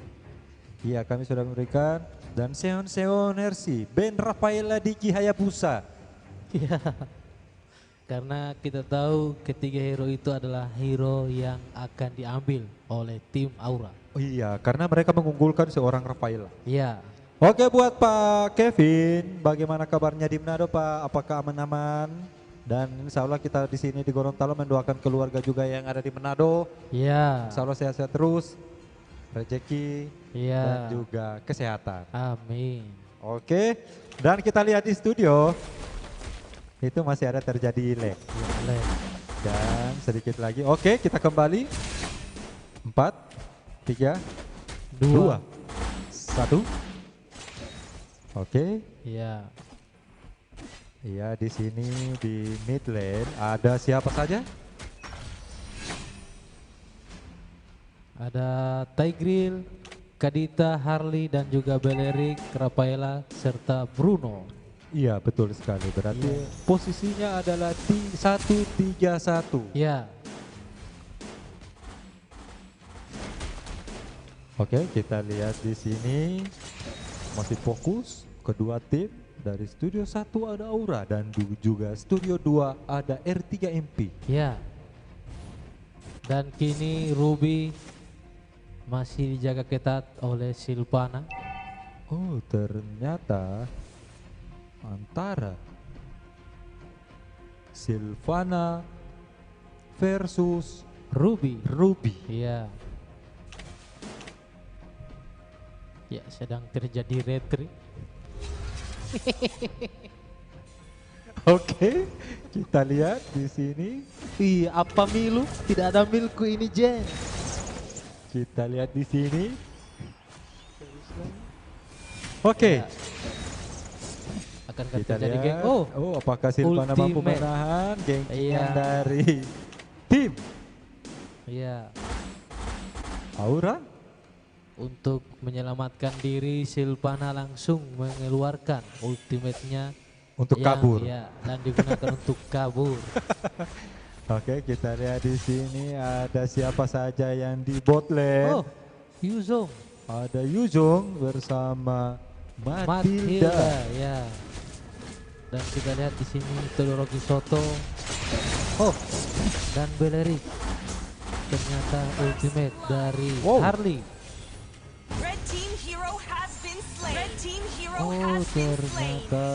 Iya, kami sudah memberikan. Dan Seon Hersi, Ben Rafaela Diki Hayabusa. Iya. Karena kita tahu ketiga hero itu adalah hero yang akan diambil oleh tim Aura. Oh iya, karena mereka mengunggulkan seorang Rafaela. Iya. Oke, buat Pak Kevin, bagaimana kabarnya di Manado Pak? Apakah aman-aman? Dan insya Allah kita di sini di Gorontalo mendoakan keluarga juga yang ada di Manado. Iya. Insya Allah sehat-sehat terus, rezeki Iya. dan juga kesehatan. Amin. Oke, dan kita lihat di studio itu masih ada terjadi lag. Boleh. Dan sedikit lagi, oke kita kembali. 4, 3, 2, 1. Oke, Iya. iya di sini di mid lane ada siapa saja? Ada Tigreal, Kadita, Harley dan juga Belerik, Rafaela serta Bruno. Iya betul sekali, berarti Iya. posisinya adalah 1-3-1. Ya. Oke, kita lihat di sini masih fokus kedua tim. Dari Studio 1 ada Aura dan juga Studio 2 ada R3MP. Ya. Dan kini Ruby masih dijaga ketat oleh Silvana. Oh, ternyata antara Silvana versus Ruby. Ruby. Iya. Ya, sedang terjadi retri. Oke, kita lihat di sini. Iya, apa Milu? Tidak ada milku ini, Jen. Kita lihat di sini. Oke, Ya. Akankah kita terjadi lihat. geng? Oh, Apakah Silvana mampu Ultimate. menahan gengkingan Iya. dari tim iya. Aura? Untuk menyelamatkan diri, Silvana langsung mengeluarkan ultimate-nya Untuk yang- kabur. ya, dan digunakan untuk kabur. Oke, kita lihat di sini ada siapa saja yang di bot lane. Oh, Yuzong, Ada Yuzong bersama Matilda, Matilda. ya. Dan kita lihat di sini Todoroki Soto. Oh, dan Beleric. Ternyata ultimate dari Wow. Harley. Red team hero has been slain. Red team hero Oh, has been slain. ternyata.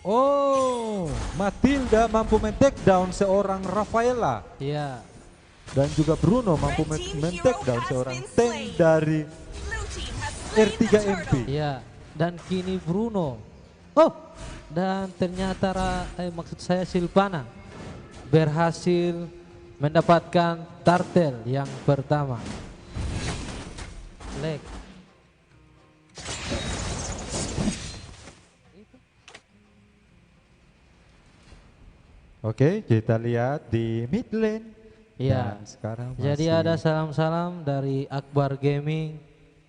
Oh, Matilda mampu men-take down seorang Rafaela. Ya, Dan juga Bruno mampu Red team men-take hero down has seorang been tank slain. dari Blue team has slain the R3MP. turtle. ya. Dan kini Bruno. Oh, dan ternyata maksud saya Silvana berhasil mendapatkan turtle yang pertama. Leg. Oke, kita lihat di mid lane. Iya. Dan sekarang Jadi masih- ada salam-salam dari Akbar Gaming.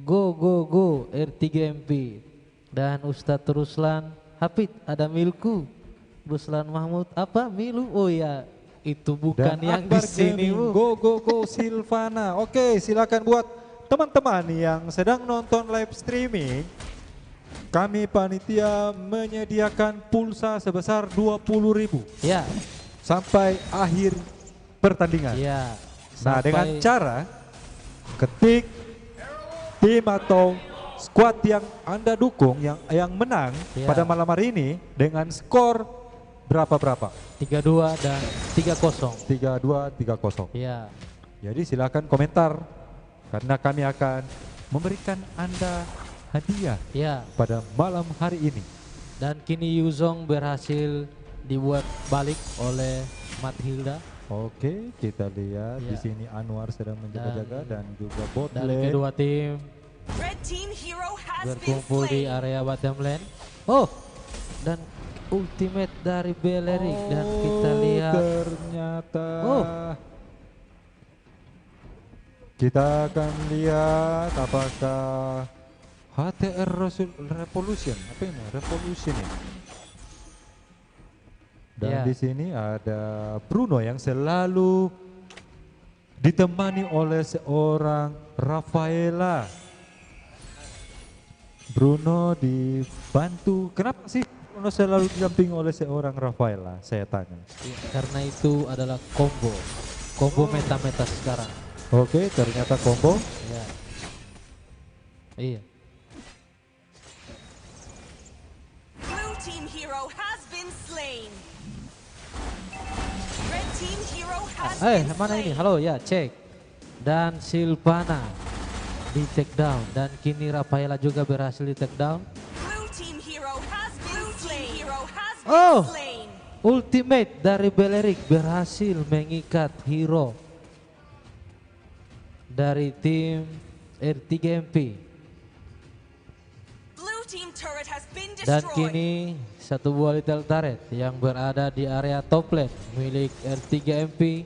Go go go R3MP. Dan Ustadz Ruslan Hafid, ada Milku. Ruslan Mahmud apa Milu? Oh ya, itu bukan dan yang di Akbar sini, Gaming. Bu. Go Silvana. Oke, silakan buat teman-teman yang sedang nonton live streaming. Kami panitia menyediakan pulsa sebesar 20.000 Ya, sampai akhir pertandingan. ya. Nah, Sampai- dengan cara ketik tim atau squad yang Anda dukung yang menang Ya. pada malam hari ini dengan skor berapa? 3-2 dan 3-0. 3-2, 3-0. Ya, Jadi silakan komentar karena kami akan memberikan Anda hadiah ya. pada malam hari ini. Dan kini Yuzong berhasil dibuat balik oleh Matilda. Oke, kita lihat di Ya. sini Anwar sedang menjaga-jaga dan juga bot Dan lane. kedua tim Red team hero has been berkumpul di slain. area bottom lane. Oh, dan ultimate dari Beleric dan kita lihat Ternyata Oh. kita akan lihat apakah HTR Revolution apa ini? Revolution ya. Dan Ya. di sini ada Bruno yang selalu ditemani oleh seorang Rafaela. Bruno dibantu. Kenapa sih Bruno selalu didampingi oleh seorang Rafaela? Saya tanya. ya, karena itu adalah combo meta-meta sekarang. Oke, ternyata combo. Ya. Iya. Blue team hero has been slain. Red team hero has been Mana slain. ini? Halo ya, cek. Dan Silvana di take down dan kini Rafaela juga berhasil di take down. Blue team hero has been slain. Hero has been Oh. slain. Ultimate dari Beleric berhasil mengikat hero dari tim R3MP. Blue team turret has been Dan destroyed. kini satu buah little turret yang berada di area top lane milik R3MP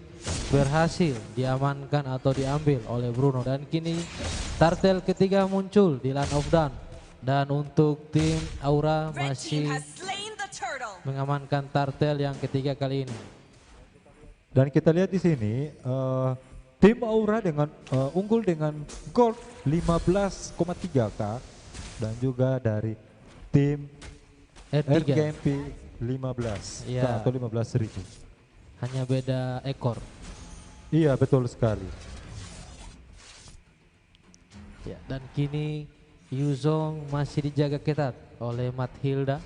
berhasil diamankan atau diambil oleh Bruno. Dan kini turtle ketiga muncul di Land of Dawn. Dan untuk tim Aura Red team masih has slain the turtle. mengamankan turtle yang ketiga kali ini. Dan kita lihat di sini tim Aura dengan unggul dengan gold 15,3k dan juga dari tim R3 RGMP 15 Iya. atau 15.000. hanya beda ekor. Iya, betul sekali. Ya, dan kini Yuzong masih dijaga ketat oleh Mathilda.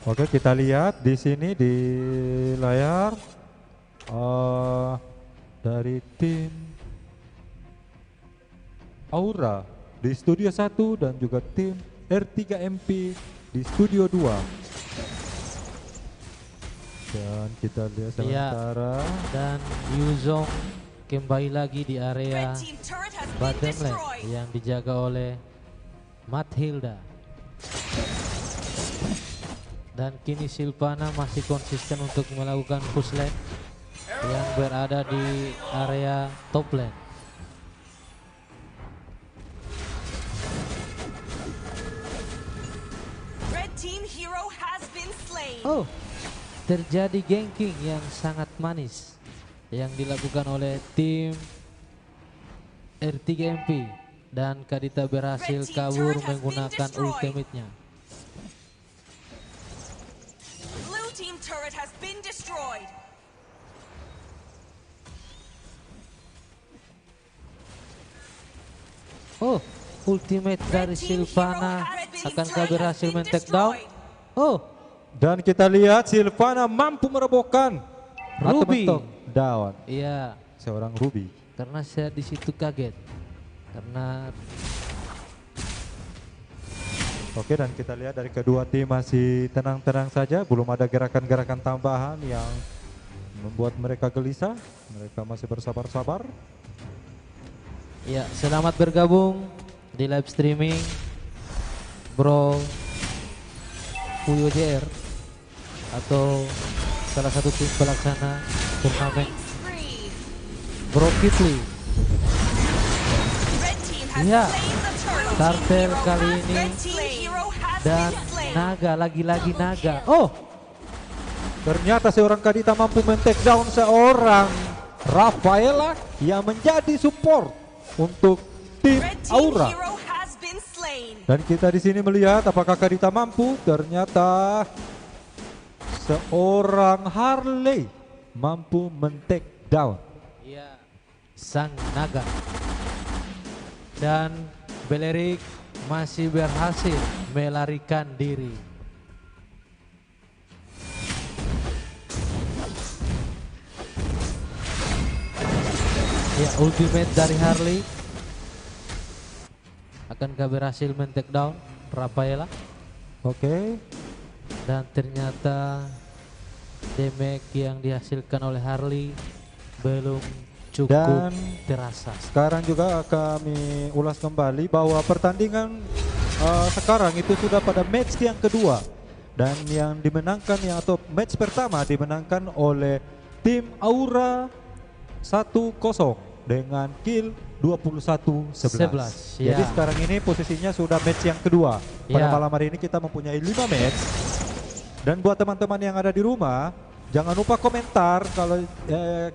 Oke, kita lihat di sini di layar dari tim Aura di studio 1 dan juga tim R3MP di studio 2. Dan kita lihat sementara Dan Yuzong kembali lagi di area Red team turret has been bottom lane destroyed. yang dijaga oleh Mathilda. Dan kini Sylvana masih konsisten untuk melakukan push lane yang berada di area top lane. Red team hero has been slain. Oh, terjadi ganking yang sangat manis yang dilakukan oleh tim R3MP dan Kadita berhasil Red team kabur turret has been menggunakan destroyed. ultimate-nya. Blue team turret has been destroyed. Oh, ultimate dari Red team Sylvana hero has been akankah slain, berhasil has been men-take down? destroyed. Oh, dan kita lihat Sylvana mampu merobohkan atau Ruby. mentok down iya, seorang Ruby. karena saya di situ kaget karena Oke, dan kita lihat dari kedua tim masih tenang-tenang saja, belum ada gerakan-gerakan tambahan yang membuat mereka gelisah. Mereka masih bersabar-sabar. ya, selamat bergabung di live streaming Bro Puyo JR atau salah satu tim pelaksana turnamen Spree. Bro Kifli. Red team has Iya. slain the turtle. Kartel Hero kali has- ini Red team hero has Dan been slain. naga, lagi-lagi naga. Oh, Ternyata seorang Kadita mampu men-take down seorang Rafaela yang menjadi support untuk tim Red team Aura. hero has been slain. Dan kita di sini melihat apakah Kadita mampu. Ternyata seorang Harley mampu men-take down. iya, sang naga. Dan Belerik masih berhasil melarikan diri. Ya, ultimate dari Harley. Akankah berhasil men-take down Rafaela? Oke. Dan ternyata damage yang dihasilkan oleh Harley belum cukup Dan terasa. sekarang juga kami ulas kembali bahwa pertandingan sekarang itu sudah pada match yang kedua. Dan yang dimenangkan atau match pertama dimenangkan oleh tim Aura 1-0 dengan kill 21-11. 11, ya. Jadi sekarang ini posisinya sudah match yang kedua. Pada Ya. malam hari ini kita mempunyai 5 match. Dan buat teman-teman yang ada di rumah, jangan lupa komentar kalau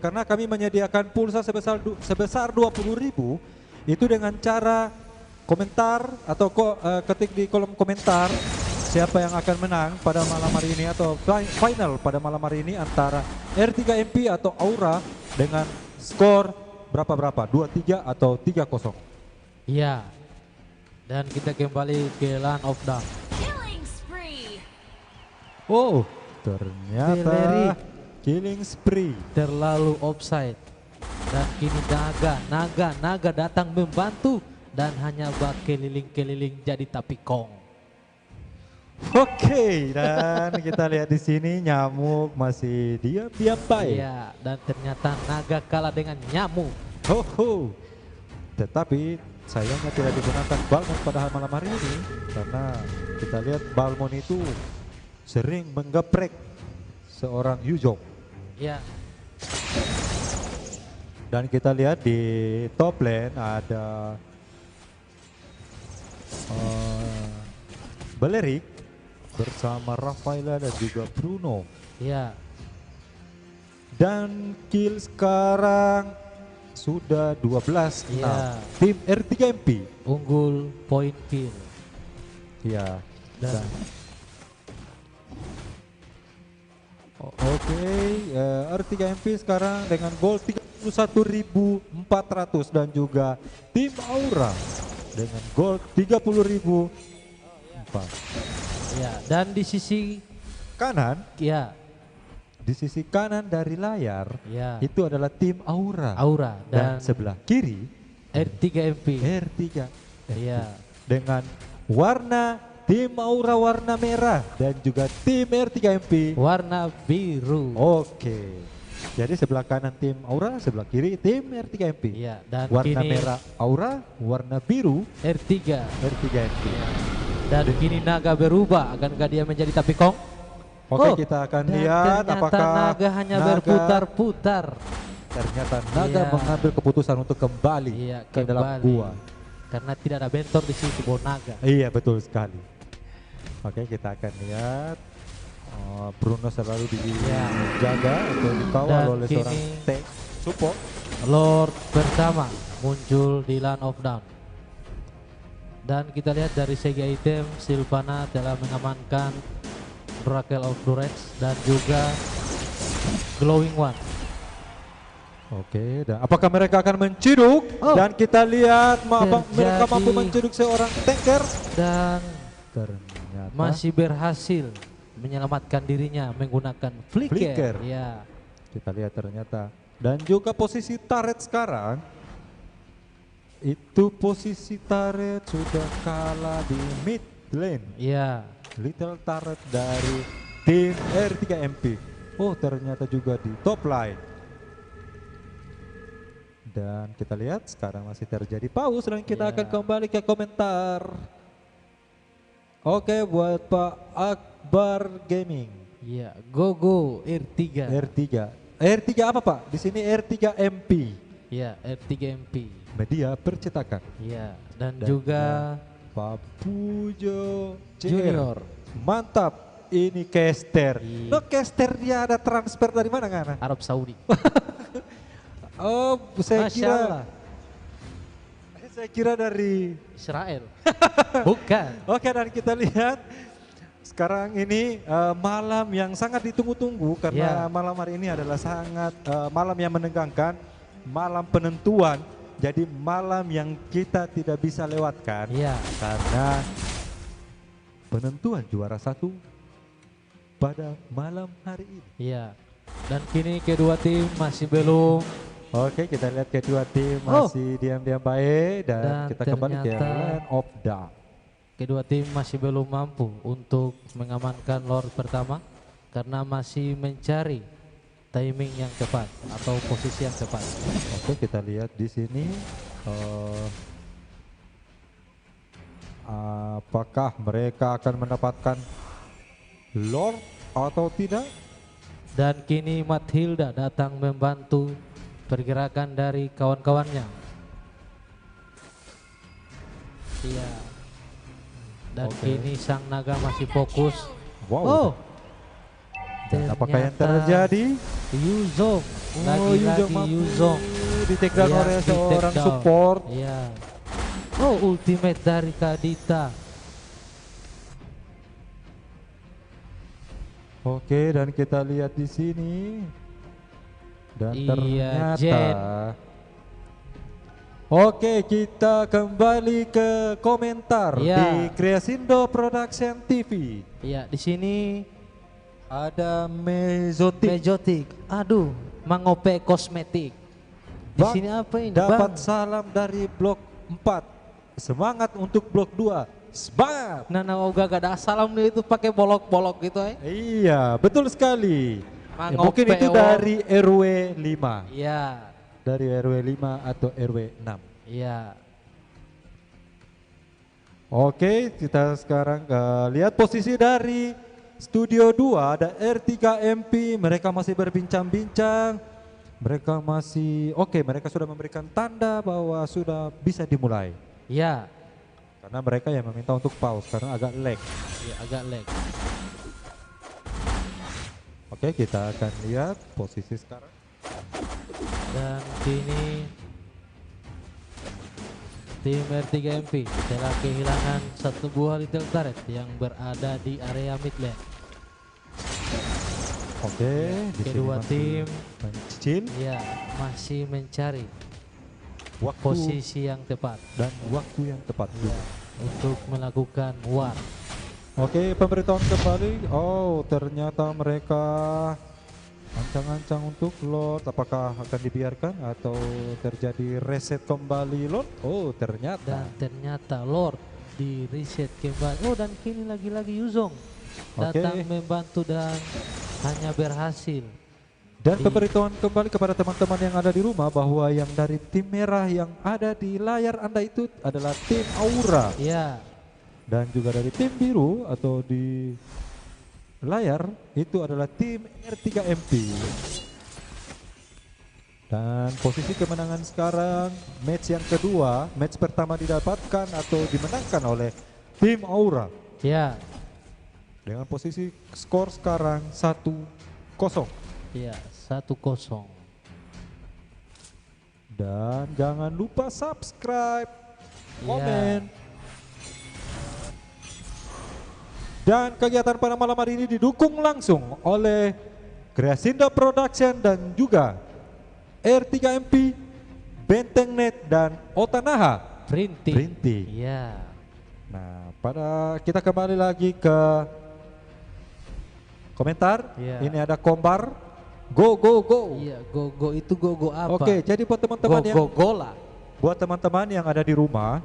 karena kami menyediakan pulsa sebesar 20.000 itu dengan cara komentar atau ketik di kolom komentar siapa yang akan menang pada malam hari ini atau final pada malam hari ini antara R3MP atau Aura dengan skor berapa 2-3 atau 3-0. Iya. Dan kita kembali ke Land of Dark. Killing spree. Oh, ternyata Belerik. killing spree. Terlalu offside. Dan kini naga datang membantu dan hanya bak keliling-keliling jadi tapikong. Oke, dan kita lihat di sini nyamuk masih diam-diam baik. Iya, dan ternyata naga kalah dengan nyamuk. Ho. Tetapi sayangnya tidak digunakan Balmon pada malam hari ini karena kita lihat Balmon itu sering menggeprek seorang Yuzong. Iya. Dan kita lihat di top lane ada Belerik bersama Rafaela dan juga Bruno. Iya. Dan kill sekarang sudah 12-6. Iya. Tim R3MP. Unggul poin kill. Ya. Dan Oke, R3MP sekarang dengan gol 31.400 dan juga tim Aura dengan gol 30.004. Ya, dan di sisi Kanan, ya, di sisi kanan dari layar ya, itu adalah tim Aura. Aura Dan dan sebelah kiri R3MP. R3 Ya, dengan warna tim Aura warna merah dan juga tim R3MP warna biru. Oke. Jadi sebelah kanan tim Aura, sebelah kiri tim R3MP. Ya, dan Warna kini merah Aura, warna biru R3. R3MP. Dan kini naga berubah, akankah dia menjadi tapikong? Oke, Oh, kita akan dan lihat ternyata apakah naga hanya berputar-putar. Ternyata naga Iya. mengambil keputusan untuk kembali Iya, ke dalam kembali. gua. Karena tidak ada bentor di situ, bawah naga. Iya, betul sekali. Oke, kita akan lihat. Bruno selalu dijaga atau dikawal Dan oleh seorang kini- tank support. Lord pertama muncul di Land of Dawn. Dan kita lihat dari segi item, Sylvana telah mengamankan Oracle of Duress dan juga Glowing One. Oke, dan apakah mereka akan menciduk? Oh. Dan kita lihat mereka Terjadi. mampu menciduk seorang tanker. Dan Ternyata masih berhasil menyelamatkan dirinya menggunakan flicker. Flicker. Ya, kita lihat ternyata. Dan juga posisi turret sekarang. Itu posisi turret sudah kalah di mid lane. ya. Little turret dari tim R3MP. Oh, ternyata juga di top line. Dan kita lihat sekarang masih terjadi pause dan kita Ya. akan kembali ke komentar. Oke, buat Pak Akbar Gaming. Ya, go R3. R3. R3 apa Pak? Di sini R3MP. Ya, R3MP. Media percetakan. Ya, dan Dan juga Pak Pujo JR. Junior. Mantap. Ini caster. Iya. Lo caster dia ada transfer dari mana Ngana? Arab Saudi. Oh, saya Masya kira Allah. saya kira dari Israel. Bukan. Oke, dan kita lihat sekarang ini malam yang sangat ditunggu-tunggu karena Ya. malam hari ini adalah sangat malam yang menegangkan, malam penentuan. Jadi malam yang kita tidak bisa lewatkan Ya, karena penentuan juara satu pada malam hari ini. ya. Dan kini kedua tim masih belum. Oke, kita lihat kedua tim Oh. masih diam-diam baik dan Dan kita kembali ke ternyata- Land of Dawn. Kedua tim masih belum mampu untuk mengamankan Lord pertama karena masih mencari timing yang tepat atau posisi yang tepat. Oke, kita lihat di sini apakah mereka akan mendapatkan Lord atau tidak? Dan kini Mathilda datang membantu pergerakan dari kawan-kawannya. Iya. Dan Oke. kini sang naga masih fokus. Wow. Oh, Dan apakah yang ternyata terjadi? Yuzong, Yuzong lagi-lagi mampu Yuzong di take down yang oleh di seorang take down. support. Iya. Oh, ultimate dari Kadita. Oke, dan kita lihat di sini. Dan Iya, ternyata Jen. Oke, kita kembali ke komentar Iya. di Kreasindo Production TV. Iya, di sini Ada Mezotik. Mejotik. Aduh, Mangope Kosmetik. Di Bang, sini apa ini, dapat Bang? salam dari blok 4. Semangat untuk blok 2. Semangat. Nana Oga gak ada salam nih itu pakai bolok-bolok gitu Iya, betul sekali. Ya, Mangope mungkin itu Ewol. dari RW 5. Iya, Dari RW 5 atau RW 6. iya. Oke, kita sekarang lihat posisi dari Studio 2 ada R3MP, mereka masih berbincang-bincang. Mereka masih mereka sudah memberikan tanda bahwa sudah bisa dimulai. Iya, Karena mereka yang meminta untuk pause karena agak lag. iya agak lag. Oke, kita akan lihat posisi sekarang. Dan kini tim R3MP telah kehilangan satu buah little turret yang berada di area mid lane. Oke, di sini Kedua masih tim mencicil ya masih mencari waktu posisi yang tepat dan waktu yang tepat. ya, untuk melakukan war. Oke, pemberitahuan kembali. Oh, ternyata mereka ancang-ancang untuk Lord. Apakah akan dibiarkan atau terjadi reset kembali Lord? Oh, ternyata. Dan ternyata Lord di reset kembali. Oh, dan kini lagi-lagi Yuzong datang membantu dan hanya berhasil. Dan Di- pemberitahuan kembali kepada teman-teman yang ada di rumah bahwa yang dari tim merah yang ada di layar Anda itu adalah tim Aura. Ya, Dan juga dari tim biru atau di layar itu adalah tim R3MP. Dan posisi kemenangan sekarang match yang kedua, match pertama didapatkan atau dimenangkan oleh tim Aura ya, dengan posisi skor sekarang 1-0. ya, 1-0. Dan jangan lupa subscribe, komen. Dan kegiatan pada malam hari ini didukung langsung oleh Kreasindo Production dan juga R3MP, Bentengnet dan Otanaha Printing. Printing. Ya, Nah, pada kita kembali lagi ke komentar. Iya. Ini ada Kombar. Go go go. iya, go itu go apa? Oke, jadi buat teman-teman yang Gola. buat teman-teman yang ada di rumah,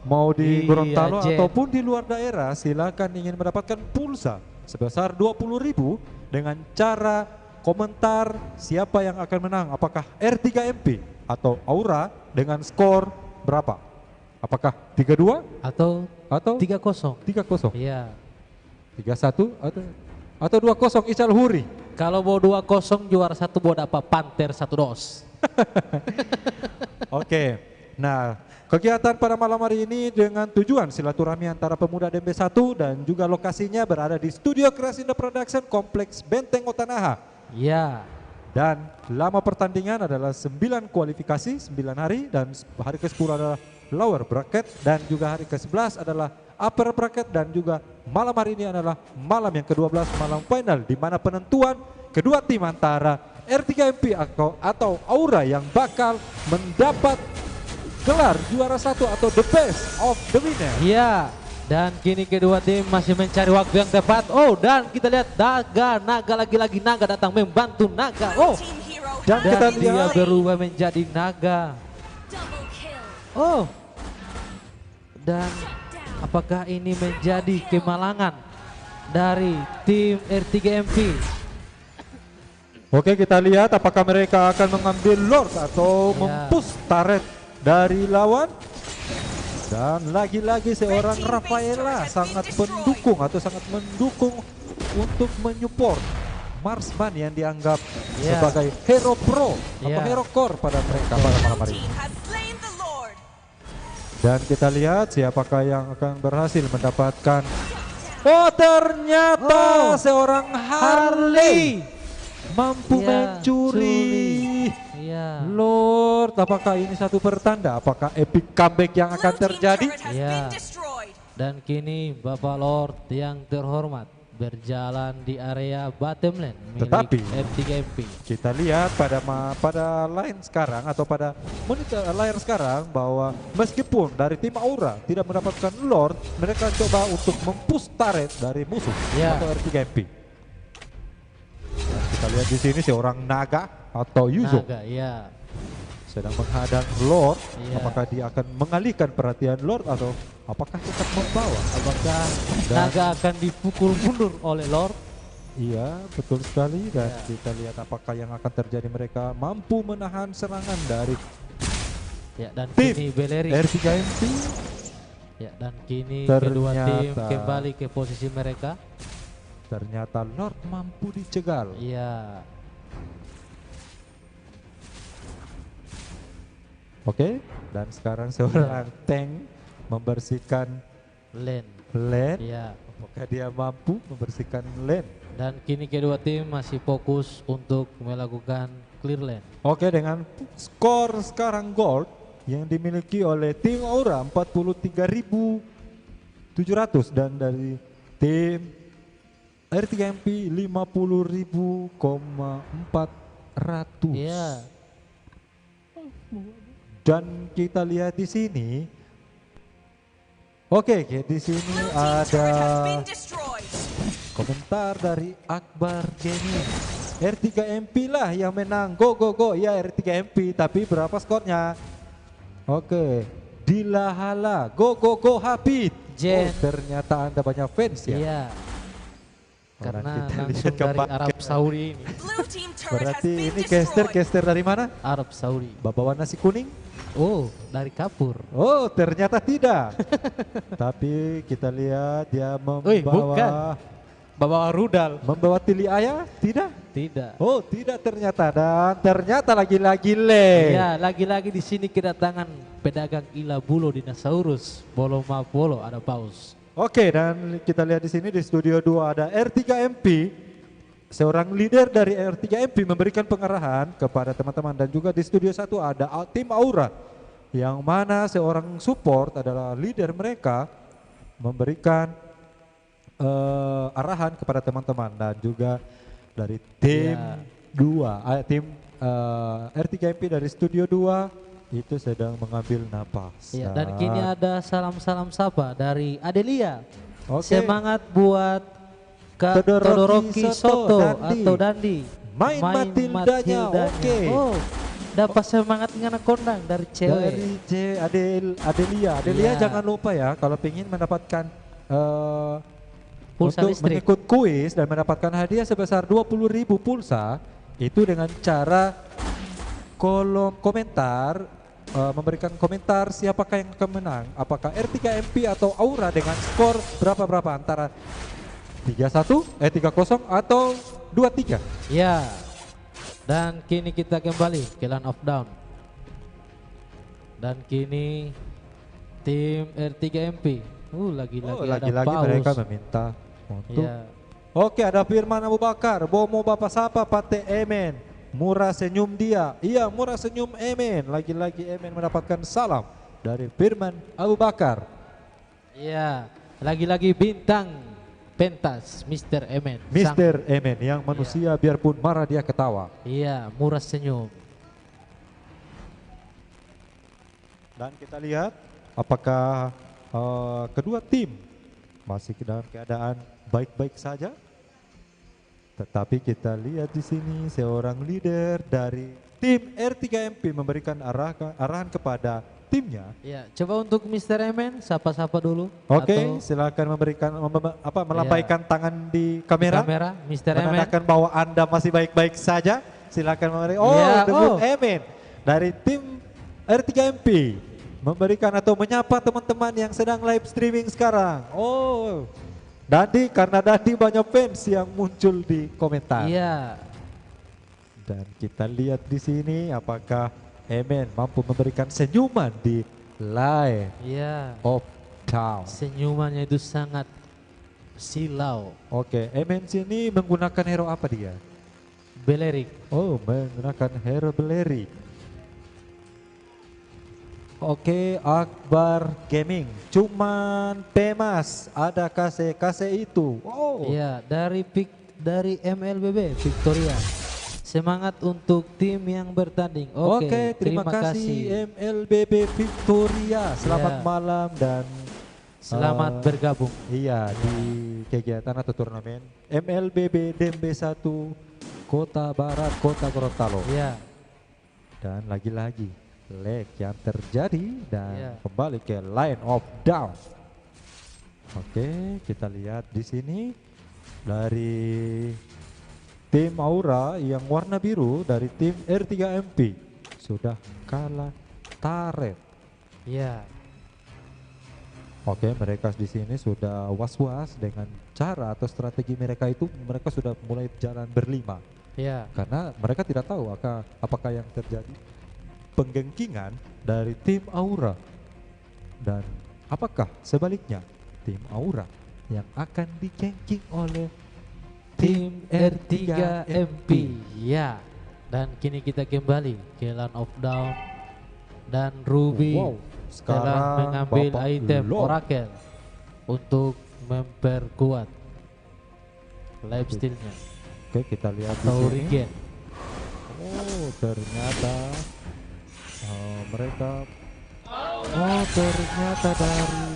mau di Iya, Gorontalo Jen. ataupun di luar daerah, silakan ingin mendapatkan pulsa sebesar 20.000 dengan cara komentar siapa yang akan menang, apakah R3MP atau Aura dengan skor berapa? Apakah 3-2 Atau atau 3-0. 3-0, Iya. 3-1 atau 2-0 Ical Huri? Kalau mau 2-0 juara satu buat apa? Panther 1-2. Oke, nah kegiatan pada malam hari ini dengan tujuan silaturahmi antara pemuda DMB1 dan juga lokasinya berada di Studio Kreasindo Production Kompleks Benteng Otanaha. Ya, Dan lama pertandingan adalah 9 kualifikasi, 9 hari, dan hari ke-10 adalah lower bracket, dan juga hari ke-11 adalah upper bracket, dan juga malam hari ini adalah malam yang ke-12, malam final, di mana penentuan kedua tim antara R3MP atau Aura yang bakal mendapat gelar juara satu atau the best of the winner. iya. Dan kini kedua tim masih mencari waktu yang tepat. Oh, dan kita lihat Naga lagi-lagi Naga datang membantu Naga. Oh, Team hero Dan has kita dan been dia lihat- slain. berubah menjadi Naga. Double kill. Oh, dan apakah ini menjadi kemalangan dari tim R3MP? Oke, kita lihat apakah mereka akan mengambil Lord atau Ya. mempush turret dari lawan. Dan lagi-lagi seorang Rafaela sangat mendukung atau sangat mendukung untuk menyupport Marsman yang dianggap Ya. sebagai hero pro atau Ya. hero core pada mereka pada malam hari Team ini. has slain the Lord. Dan kita lihat siapakah yang akan berhasil mendapatkan. Oh, ternyata Oh, seorang Harley mampu Ya, mencuri Iya. Lord. Apakah ini satu pertanda? Apakah epic comeback yang akan Blue team terjadi? turret has Ya. been destroyed. Dan kini Bapak Lord yang terhormat berjalan di area bottom lane milik Tetapi R3MP. kita lihat pada line sekarang atau pada monitor layar sekarang bahwa meskipun dari tim Aura tidak mendapatkan Lord, mereka coba untuk mempush turret dari musuh Ya. atau R3MP. Dan kita lihat di sini seorang Naga atau Yuzo Naga, ya. sedang menghadang Lord. Iya. Apakah dia akan mengalihkan perhatian Lord atau apakah tetap membawa? Apakah Dan- Naga akan dipukul mundur oleh Lord? Iya, betul sekali. Dan Ya. kita lihat apakah yang akan terjadi. Mereka mampu menahan serangan dari Ya, dan tim kini Beleri. R3MP. Ya, dan kini kedua tim Ternyata- kembali ke posisi mereka. Ternyata Lord mampu dicegal. Iya. Oke, dan sekarang seorang tank membersihkan Lane. lane. Iya. Apakah dia mampu membersihkan lane? Dan kini kedua tim masih fokus untuk melakukan clear lane. Oke, dengan skor sekarang gold yang dimiliki oleh tim Aura 43.700 dan dari tim R3MP 50.400. Iya. Dan kita lihat di sini. Oke, di sini Blue team's turret has ada been destroyed. komentar dari Akbar Gaming. R3MP lah yang menang. Go go go. Ya R3MP, tapi berapa skornya? Oke. Dilahala. Go go go Habib. Jen. Oh, ternyata Anda banyak fans ya. Iya. Orang Karena kita langsung lihat dari gambar. Arab Saudi ini. Blue team turret has Berarti been ini destroyed. caster dari mana? Arab Saudi. Bawa nasi kuning? Oh, dari Kapur. Oh, ternyata tidak. Tapi kita lihat dia Wih, bukan. Bawa rudal. membawa tili ayah? Tidak. Tidak. Oh, tidak ternyata, dan ternyata lagi-lagi le. Ya, lagi-lagi di sini kedatangan pedagang Ila Bulo Dinosaurus. Bolo Mapolo ada paus. Oke, dan kita lihat di sini di studio 2 ada R3MP. Seorang leader dari R3MP memberikan pengarahan kepada teman-teman, dan juga di studio 1 ada tim Aura yang mana seorang support adalah leader mereka memberikan arahan kepada teman-teman, dan juga dari tim Ya. 2 tim R3MP dari studio 2 itu sedang mengambil napas. Ya, dan kini ada salam-salam sapa dari Adelia. Oke. Semangat buat Kak Todoroki Todoroki Soto, Soto Dandi. atau Dandi. Main Matildanya, oke. Oh, dapat semangat dengan kondang dari cewek. Dari Adelia. Iya. Jangan lupa ya, kalau ingin mendapatkan Pulsa untuk listrik. mengikut kuis dan mendapatkan hadiah sebesar 20.000 pulsa, itu dengan cara kolom komentar memberikan komentar siapakah yang akan menang, apakah R3MP atau Aura dengan skor berapa antara 3-1, 3-0 atau 2-3. Ya. Dan kini kita kembali ke Land of Down. Dan kini tim R3MP. Lagi-lagi ada paus. Mereka meminta untuk. Ya. Oke, ada Firman Abu Bakar, Bomo Bapak Sapa Pate Emen. Murah senyum dia. Iya, murah senyum Emen. Lagi-lagi Emen mendapatkan salam dari Firman Abu Bakar. Iya. Lagi-lagi bintang pentas Mr. Emen. Mr. Emen yang manusia biarpun marah dia ketawa. Iya, murah senyum. Dan kita lihat apakah kedua tim masih dalam keadaan baik-baik saja. Tetapi kita lihat di sini seorang leader dari tim R3MP memberikan arahan kepada timnya. Ya, coba untuk Mr. Emen sapa-sapa dulu. Oke, Atau silakan memberikan melambaikan tangan di kamera, kamera Mr. Emen. menandakan bahwa Anda masih baik-baik saja. Silakan memberi. Oh, Ya, debut oh. Emen dari tim R3MP memberikan atau menyapa teman-teman yang sedang live streaming sekarang. Oh, Dandi, karena Dandi banyak fans yang muncul di komentar. Iya. Dan kita lihat di sini apakah Emen mampu memberikan senyuman di Line Iya. of Down. Senyumannya itu sangat silau. Oke, Emen sini menggunakan hero apa dia? Belerik. Oh, menggunakan hero Beleri. Oke, Akbar Gaming. Cuman Pemas ada kase itu. Wow. Iya, dari MLBB Victoria. Semangat untuk tim yang bertanding. Oke, terima kasih MLBB Victoria. Selamat Ya. malam dan Selamat bergabung. iya di kegiatan atau turnamen MLBB Dembe 1 Kota Barat Kota Gorontalo. Iya. Dan lagi-lagi lag yang terjadi dan Iya. kembali ke Line of Down. Oke, kita lihat di sini dari tim Aura yang warna biru dari tim R3MP sudah kalah taret. Iya. Oke, mereka di sini sudah was-was dengan cara atau strategi mereka itu. Mereka sudah mulai jalan berlima Iya. karena mereka tidak tahu apakah yang terjadi penggengkingan dari tim Aura dan apakah sebaliknya tim Aura yang akan digengking oleh Tim R3MP. Ya. Dan kini kita kembali ke Land of Down dan Ruby Wow, telah sekarang mengambil Bapak item Lord. Oracle untuk memperkuat. lifesteal-nya. Oke, kita lihat di Atau sini. regen. Oh, ternyata mereka. Oh, ternyata dari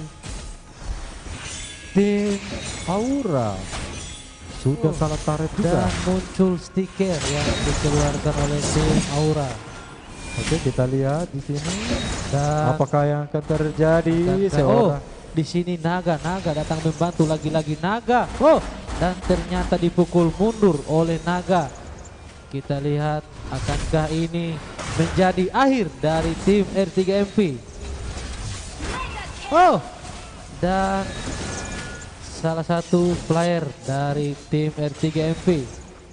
tim Aura sudah salah tarik juga. Dan muncul stiker yang dikeluarkan oleh tim Aura. Oke, kita lihat di sini. Dan Apakah yang akan terjadi? oh, Seorang di sini Naga datang membantu lagi-lagi Naga. Oh, dan ternyata dipukul mundur oleh Naga. Kita lihat akankah ini menjadi akhir dari tim R3MP. Oh, dan salah satu player dari tim R3MP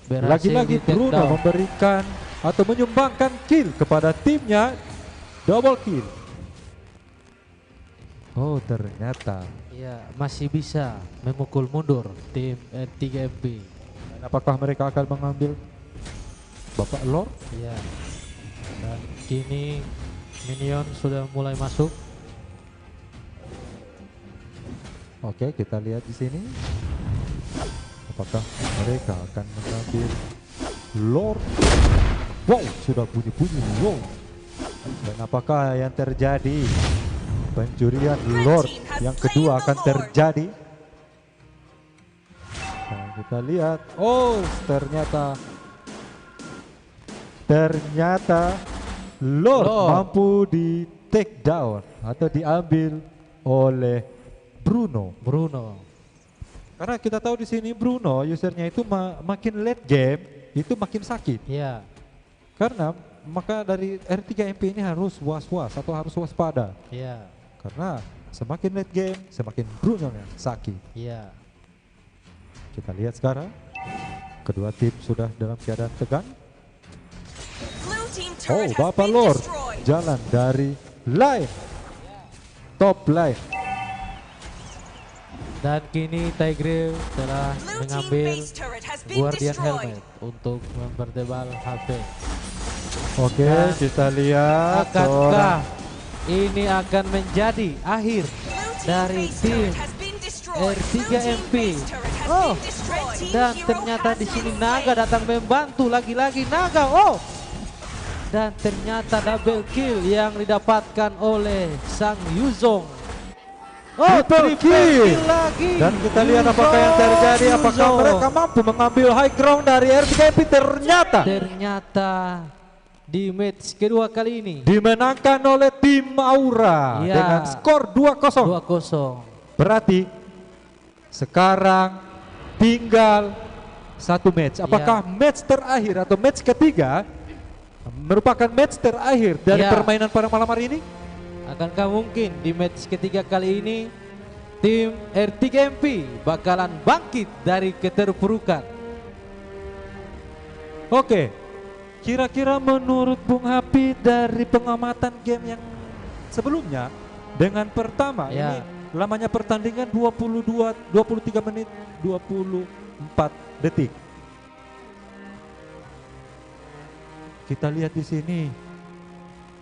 berhasil lagi-lagi di-take Bruno down. memberikan atau menyumbangkan kill kepada timnya, double kill. Oh, ternyata. Ya, masih bisa memukul mundur tim R3MP. Dan apakah mereka akan mengambil Bapak Lord? Ya. Dan kini minion sudah mulai masuk. Oke, kita lihat di sini. Apakah mereka akan mengambil Lord? Wow, sudah bunyi-bunyi Lord. Dan apakah yang terjadi? Pencurian Lord yang kedua akan terjadi. Nah, kita lihat. Oh, ternyata Lord mampu di take down atau diambil oleh Bruno. Karena kita tahu di sini Bruno usernya itu makin late game itu makin sakit. Ya, Karena maka dari R3MP ini harus was-was atau harus waspada. ya, Karena semakin late game semakin Bruno yang sakit. ya. Kita lihat sekarang kedua tim sudah dalam keadaan tegang. Blue team Oh, turret has Bapak been Lord destroyed. jalan dari line top line. Dan kini Tigreal telah Blue team mengambil base turret has been Guardian destroyed. Helmet untuk mempertebal HP. Oke, Dan kita lihat akankah ini akan menjadi akhir Blue team dari base tim turret has been destroyed. Blue team R3MP? base turret has Oh, been destroyed. Team dan hero ternyata has di sini been Naga slain. datang membantu lagi-lagi Naga. Oh, dan ternyata double kill yang didapatkan oleh Sang Yuzong. Oh, Triple triple kill. lagi. Dan kita lihat apakah yang terjadi. Apakah Yuzong. mereka mampu mengambil high ground dari R3MP? Ternyata di match kedua kali ini dimenangkan oleh tim Aura Ya. dengan skor 2-0. 2-0. Berarti sekarang tinggal satu match. Apakah match terakhir atau match ketiga merupakan match terakhir dari Ya. permainan pada malam hari ini? Akankah mungkin di match ketiga kali ini tim R3MP bakalan bangkit dari keterpurukan? Oke, kira-kira menurut Bung Hapi dari pengamatan game yang sebelumnya dengan pertama Ya. ini lamanya pertandingan 23 menit 24 detik. Kita lihat di sini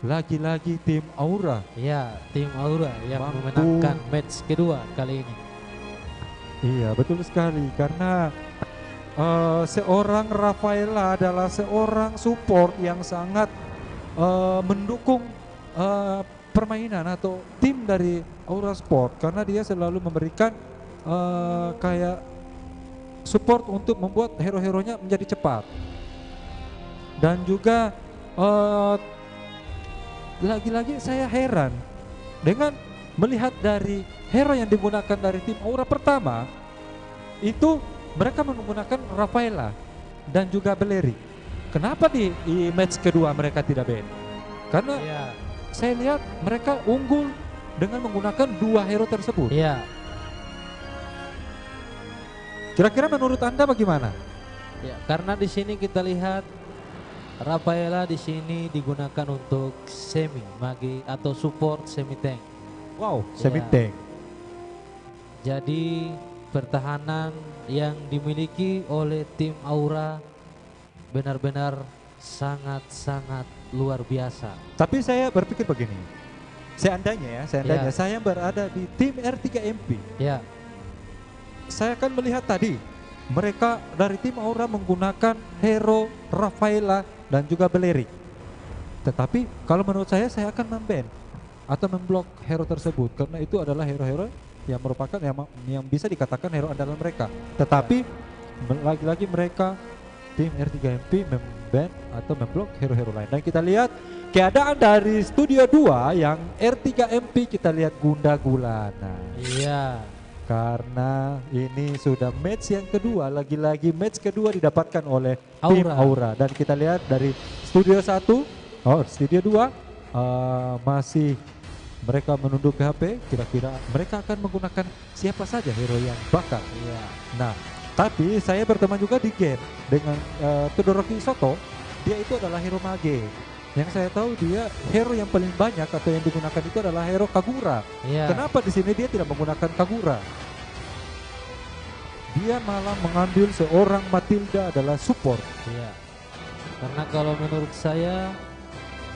lagi-lagi tim Aura. Ya, tim Aura yang Mampu. memenangkan match kedua kali ini. Iya, betul sekali karena seorang Rafaela adalah seorang support yang sangat mendukung permainan atau tim dari Aura Sport karena dia selalu memberikan kayak support untuk membuat hero-heronya menjadi cepat. Dan juga lagi-lagi saya heran dengan melihat dari hero yang digunakan dari tim Aura pertama itu mereka menggunakan Rafaela dan juga Beleri. Kenapa di match kedua mereka tidak ban? Karena Ya, saya lihat mereka unggul dengan menggunakan dua hero tersebut. ya. Kira-kira menurut Anda bagaimana? Ya, karena di sini kita lihat Rafaela di sini digunakan untuk semi magi atau support semi tank. Wow, Ya. semi tank. Jadi pertahanan yang dimiliki oleh tim Aura benar-benar sangat-sangat luar biasa. Tapi saya berpikir begini. Seandainya Ya. saya berada di tim R3MP, Ya, saya akan melihat tadi mereka dari tim Aura menggunakan hero Rafaela dan juga Belerik. Tetapi kalau menurut saya akan memban atau memblok hero tersebut karena itu adalah hero-hero yang merupakan yang bisa dikatakan hero andalan mereka. Tetapi lagi-lagi mereka tim R3MP memban atau memblok hero-hero lain. Dan kita lihat keadaan dari studio 2 yang R3MP, kita lihat Gunda Gulana. Iya. Karena ini sudah match yang kedua, lagi-lagi match kedua didapatkan oleh tim Aura. Dan kita lihat dari studio 1, studio 2 masih mereka menunduk ke HP, kira-kira mereka akan menggunakan siapa saja hero yang bakal. Iya. Nah, tapi saya berteman juga di game dengan Todoroki Soto, dia itu adalah hero mage. Yang saya tahu dia hero yang paling banyak atau yang digunakan itu adalah hero Kagura. Iya. Kenapa di sini dia tidak menggunakan Kagura? Dia malah mengambil seorang Matilda adalah support. Iya. Karena kalau menurut saya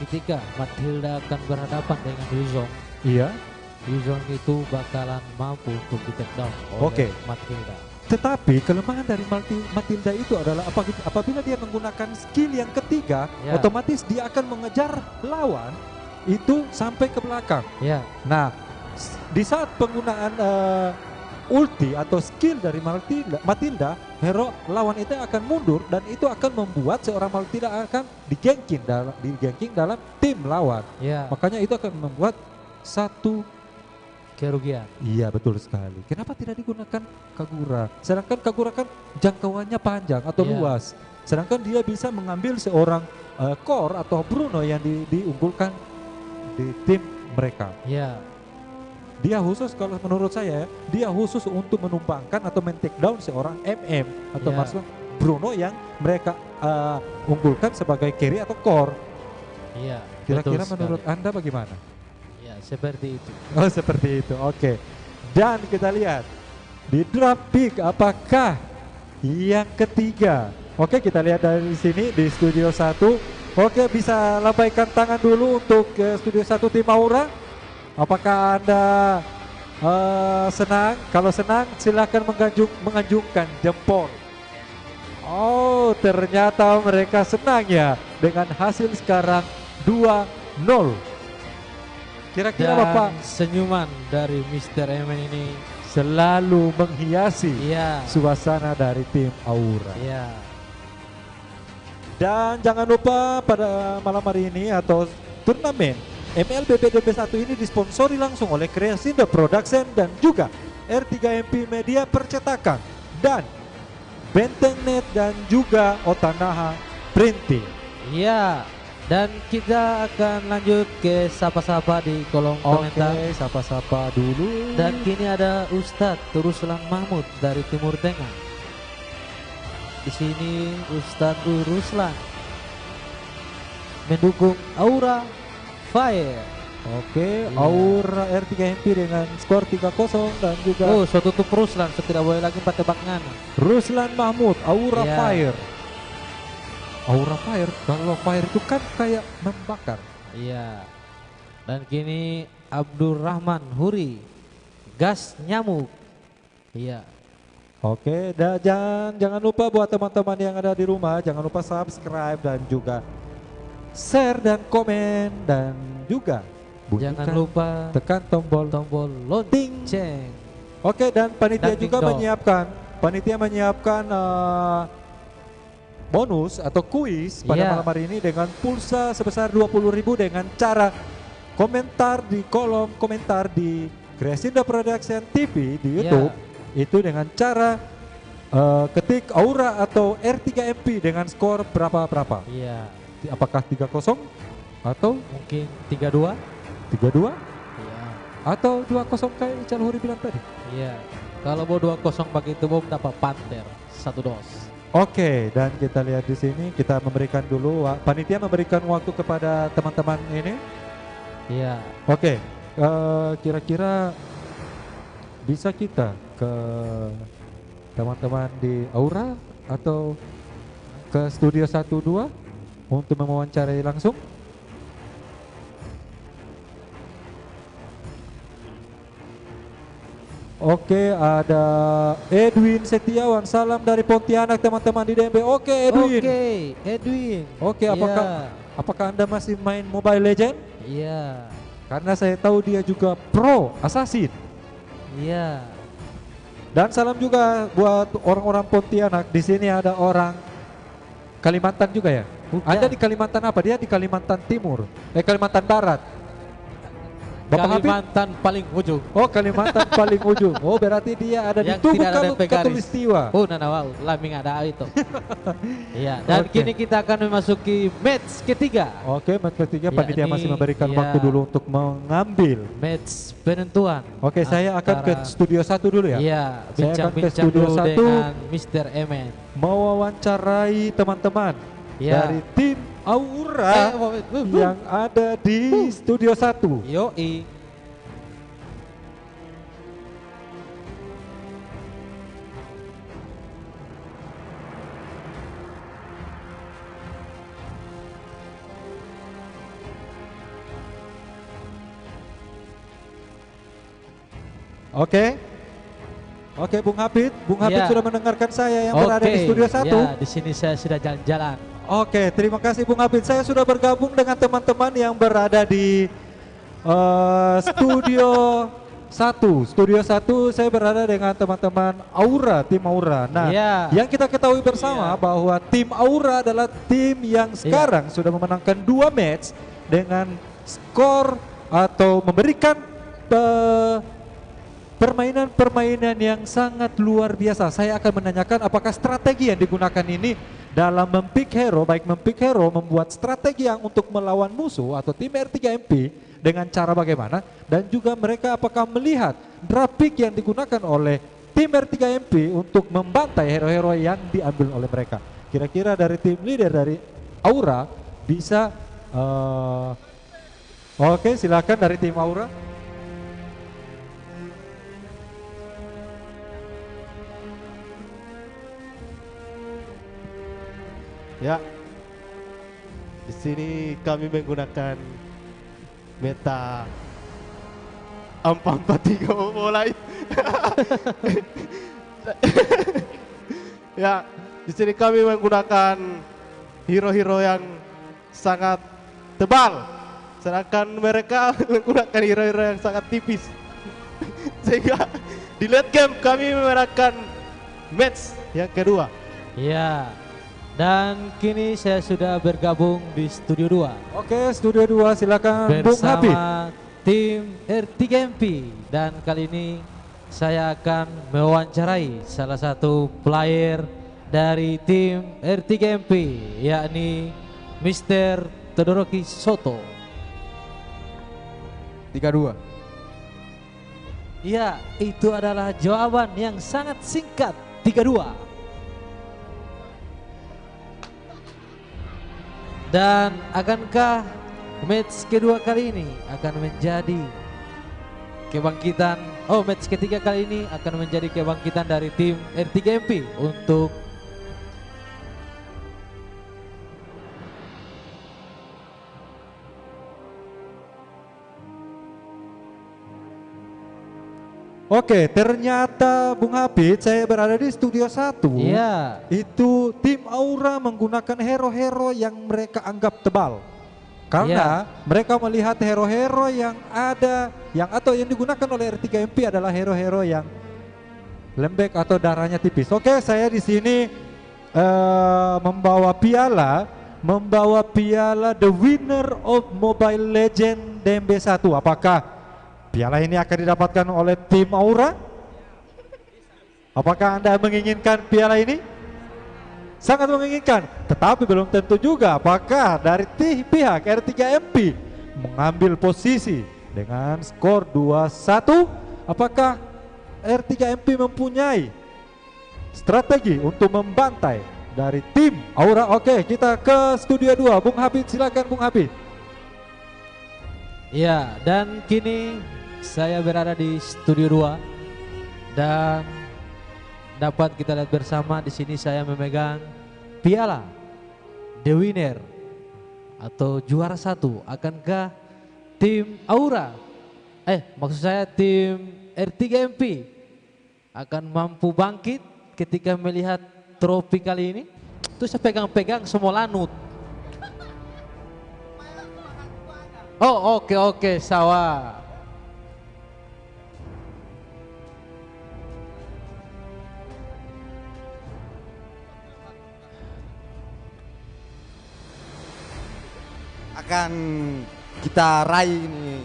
ketika Matilda akan berhadapan dengan Yuzong, Iya. Yuzong itu bakalan mampu untuk di take down oleh Matilda. Tetapi kelemahan dari Matilda itu adalah apabila dia menggunakan skill yang ketiga, Ya. otomatis dia akan mengejar lawan itu sampai ke belakang. Ya, Nah, di saat penggunaan ulti atau skill dari Matilda, hero lawan itu akan mundur dan itu akan membuat seorang Matilda akan digengking dalam tim lawan. ya, Makanya itu akan membuat satu. kerugian. Iya, betul sekali. Kenapa tidak digunakan Kagura? Sedangkan Kagura kan jangkauannya panjang atau Iya. luas. Sedangkan dia bisa mengambil seorang core atau Bruno yang diunggulkan di tim mereka. Ya, Dia khusus, kalau menurut saya, dia khusus untuk menumbangkan atau men-take down seorang MM atau Iya. maksud Bruno yang mereka unggulkan sebagai carry atau core. iya. Kira-kira betul menurut sekali. Anda bagaimana? Ya, seperti itu. Oh, seperti itu. Oke. Dan kita lihat di draft pick apakah yang ketiga. Oke, kita lihat dari sini di studio 1. Oke, bisa lambaikan tangan dulu untuk studio 1 tim Aura. Apakah Anda senang? Kalau senang silakan menganjungkan jempol. Oh, ternyata mereka senang ya dengan hasil sekarang 2-0. Kira-kira Dan Bapak senyuman dari Mr. Emen ini, selalu menghiasi iya, suasana dari tim Aura. iya, Dan jangan lupa pada malam hari ini atau turnamen MLBB 1 ini disponsori langsung oleh Creasindo Production dan juga R3MP Media Percetakan dan Bentengnet dan juga Otanaha Printing. iya. Dan kita akan lanjut ke sapa-sapa di kolom komentar. Oke, sapa-sapa dulu. Dan kini ada Ustadz Ruslan Mahmud dari Timur Tengah. Di sini Ustadz Ruslan mendukung Aura Fire. Oke, Iya. Aura R3MP dengan skor 3-0 dan juga Oh, so tutup Ruslan, so tidak boleh lagi empat tebakan. Ruslan Mahmud, Aura Iya. Fire. Aura Fire, kalau Fire itu kan kayak membakar. Iya. Dan kini Abdurrahman Huri, gas nyamuk. Iya. Oke, dan jangan lupa buat teman-teman yang ada di rumah, jangan lupa subscribe dan juga share dan komen dan juga bunyikan, Jangan lupa tekan tombol. tombol lonceng. Oke, dan panitia Dan juga ding dong. menyiapkan bonus atau kuis pada Iya. malam hari ini dengan pulsa sebesar 20.000 dengan cara komentar di kolom komentar di Creasindo Production TV di Iya. YouTube itu dengan cara ketik Aura atau R3MP dengan skor berapa. Iya. Apakah 3-0 atau Mungkin 3-2. 3-2 Iya. atau 2-0 kayak Ican Huri bilang tadi. Iya. Kalau mau 2-0 pakai itu bom dapat Panther 1 dos. Oke, dan kita lihat di sini kita memberikan dulu panitia memberikan waktu kepada teman-teman ini. Iya. Oke, kira-kira bisa kita ke teman-teman di Aura atau ke studio 1-2 untuk mewawancarai langsung? Oke, ada Edwin Setiawan. Salam dari Pontianak teman-teman di DMB. Oke, Edwin. Oke, Edwin. Oke, apakah Anda masih main Mobile Legend? Iya. Karena saya tahu dia juga pro assassin. Iya. Dan salam juga buat orang-orang Pontianak. Di sini ada orang Kalimantan juga ya? Bukan. Ada di Kalimantan apa? Dia di Kalimantan Timur. Kalimantan Barat. Bapak Habib? Kalimantan paling ujung. Oh, Kalimantan paling ujung. Oh, berarti dia ada di Yang tubuh tidak ada DP garis. Katulistiwa. Oh, wow, laming ada itu. Iya, dan Oke. kini kita akan memasuki match ketiga. Oke, match ketiga panitia Yakni, masih memberikan ya, waktu dulu untuk mengambil. Match penentuan. Oke, saya akan ke antara- studio 1 dulu ya. Iya, Saya akan ke bincang-bincang studio dulu 1 dengan Mr. Emen. mewawancarai teman-teman Ya. dari tim Aura yang ada di studio 1. Yoi. Oke. Oke, Bung Habib Ya. sudah mendengarkan saya yang berada di studio 1. Ya, di sini saya sudah jalan-jalan. Oke, terima kasih Bung Habib. Saya sudah bergabung dengan teman-teman yang berada di studio 1. Studio 1 saya berada dengan teman-teman Aura, tim Aura. Nah, Ya. yang kita ketahui bersama bahwa tim Aura adalah tim yang sekarang sudah memenangkan 2 match dengan skor atau memberikan permainan-permainan yang sangat luar biasa. Saya akan menanyakan apakah strategi yang digunakan ini dalam mempick hero, baik mempick hero, membuat strategi yang untuk melawan musuh atau tim R3MP dengan cara bagaimana, dan juga mereka apakah melihat draft pick yang digunakan oleh tim R3MP untuk membantai hero-hero yang diambil oleh mereka. Kira-kira dari tim leader dari Aura bisa oke, silakan dari tim Aura. Ya, di sini kami menggunakan meta 4-4-3 mulai. Ya, di sini kami menggunakan hero-hero yang sangat tebal, sedangkan mereka menggunakan hero-hero yang sangat tipis. Sehingga di late game kami memenangkan match yang kedua. Ya. Dan kini saya sudah bergabung di studio 2 Oke, studio 2 silakan Bung Habib. bersama tim R3MP, dan kali ini saya akan mewawancarai salah satu player dari tim R3MP, yakni Mr. Todoroki Soto. 32. Ya, itu adalah jawaban yang sangat singkat, 32. Dan akankah match kedua kali ini akan menjadi kebangkitan, match ketiga kali ini akan menjadi kebangkitan dari tim R3MP untuk Oke, ternyata Bung Habib, saya berada di studio 1. Iya. Itu tim Aura menggunakan hero-hero yang mereka anggap tebal. Karena mereka melihat hero-hero yang ada yang digunakan oleh R3MP adalah hero-hero yang lembek atau darahnya tipis. Oke, saya di sini membawa piala The Winner of Mobile Legend DMB1. Apakah piala ini akan didapatkan oleh tim Aura? Apakah Anda menginginkan piala ini? Sangat menginginkan, tetapi belum tentu juga apakah dari pihak R3MP mengambil posisi dengan skor 2-1. Apakah R3MP mempunyai strategi untuk membantai dari tim Aura? Oke, kita ke studio 2. Bung Habib, silakan Bung Habib. Ya, dan kini saya berada di studio 2 dan dapat kita lihat bersama di sini saya memegang piala The Winner atau juara 1. Akankah tim Aura, maksud saya tim R3MP akan mampu bangkit ketika melihat trofi kali ini? Terus saya pegang-pegang semua lanut. Oh oke sawah. Akan kita raih ini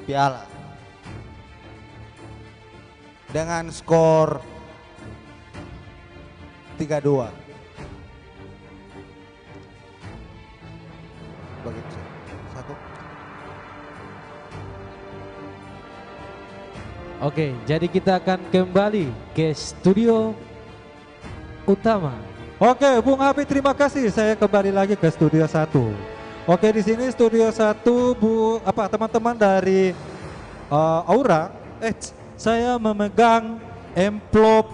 piala dengan skor 3-2. Begitu. Satu. Oke, jadi kita akan kembali ke studio utama. Oke, Bung Habi, terima kasih. Saya kembali lagi ke studio 1. Oke, di sini studio 1 teman-teman dari Aura. Saya memegang amplop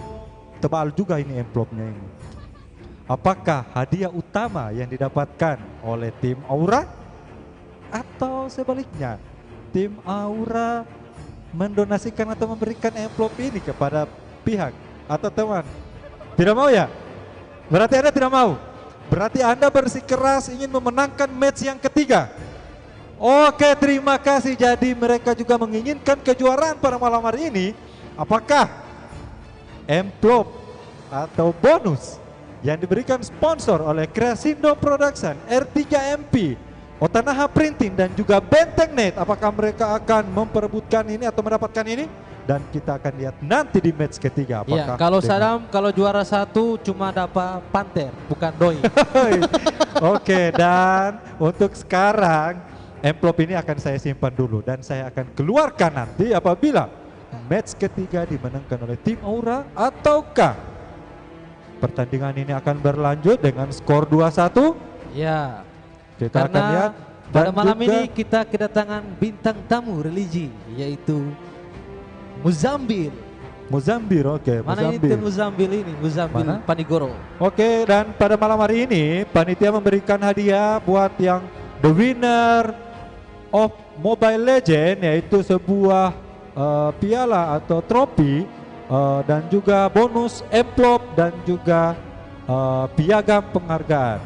tebal juga ini amplopnya ini. Apakah hadiah utama yang didapatkan oleh tim Aura atau sebaliknya tim Aura mendonasikan atau memberikan amplop ini kepada pihak atau teman? Tidak mau ya? Berarti Anda tidak mau. Berarti Anda bersikeras ingin memenangkan match yang ketiga. Oke, terima kasih. Jadi mereka juga menginginkan kejuaraan pada malam hari ini. Apakah amplop atau bonus yang diberikan sponsor oleh Crescendo Production, R3MP, Otanaha Printing dan juga Benteng.net, apakah mereka akan memperebutkan ini atau mendapatkan ini? Dan kita akan lihat nanti di match ketiga. Ya, kalau Sadam, kalau juara 1 cuma dapat panter, bukan doi. Oke, dan untuk sekarang amplop ini akan saya simpan dulu dan saya akan keluarkan nanti apabila match ketiga dimenangkan oleh tim Aura ataukah pertandingan ini akan berlanjut dengan skor 2-1. Ya, Kita akan lihat. pada Dan malam juga- ini kita kedatangan bintang tamu religi yaitu Muzambil. Muzambil, oke. Mana ini tim Muzambil ini? Muzambil Mana? Panigoro. Oke, dan pada malam hari ini panitia memberikan hadiah buat yang the winner of Mobile Legend, yaitu sebuah piala atau trofi dan juga bonus amplop dan juga piagam penghargaan.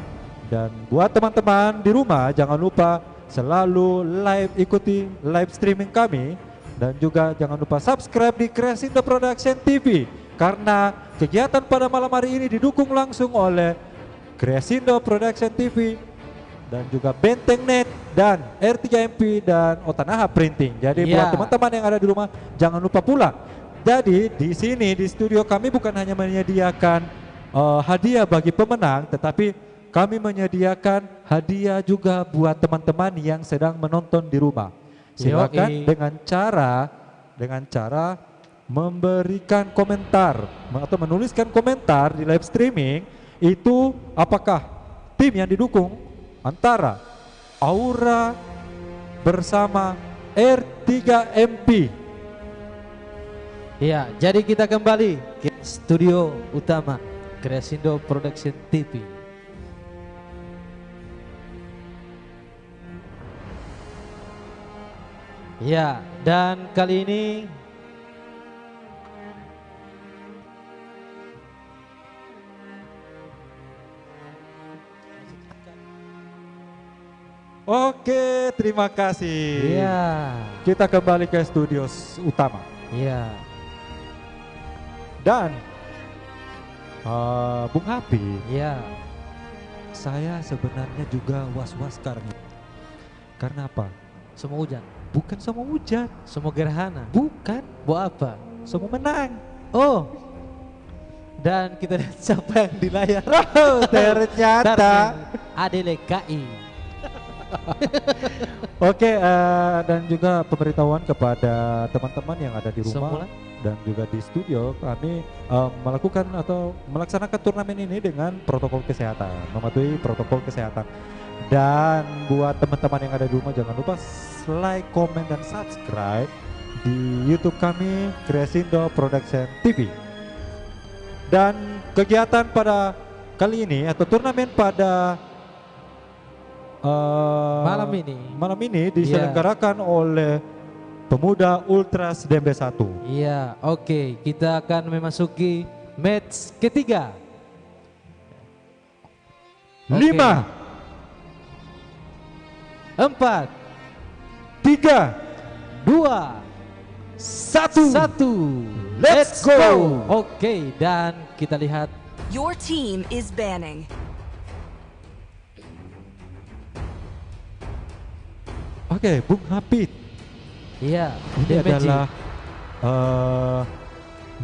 Dan buat teman-teman di rumah jangan lupa selalu ikuti live streaming kami. Dan juga jangan lupa subscribe di Crescendo Production TV karena kegiatan pada malam hari ini didukung langsung oleh Crescendo Production TV dan juga Benteng.net dan R3MP dan Otanaha Printing. Jadi Ya. buat teman-teman yang ada di rumah jangan lupa pula. Jadi di sini di studio kami bukan hanya menyediakan hadiah bagi pemenang, tetapi kami menyediakan hadiah juga buat teman-teman yang sedang menonton di rumah. Silakan dengan cara memberikan komentar atau menuliskan komentar di live streaming itu apakah tim yang didukung antara Aura bersama R3MP. Ya, jadi kita kembali ke studio utama Crescendo Production TV. Ya, dan kali ini Oke, terima kasih. ya, Kita kembali ke studio utama. ya, Dan Bung Habi, ya. saya sebenarnya juga was-was sekarang. Karena apa? Semua hujan, Bukan semua hujan, semua gerhana. bukan Buat apa? semua menang. Oh, dan kita lihat siapa yang di layar. Ternyata. ADLKI. Oke, dan juga pemberitahuan kepada teman-teman yang ada di rumah Semula. dan juga di studio, kami melakukan atau melaksanakan turnamen ini dengan protokol kesehatan, mematuhi protokol kesehatan. Dan buat teman-teman yang ada di rumah jangan lupa like, comment, dan subscribe di YouTube kami Crescendo Production TV. Dan kegiatan pada kali ini atau turnamen pada Malam ini. diselenggarakan oleh Pemuda Ultras Dembe 1. Iya, oke. Kita akan memasuki match ketiga. 5, 4, 3, 2, 1. 1. Let's go. Oke, dan kita lihat. Your team is banning. Oke, Bung Hapit. Iya, Ini damage. adalah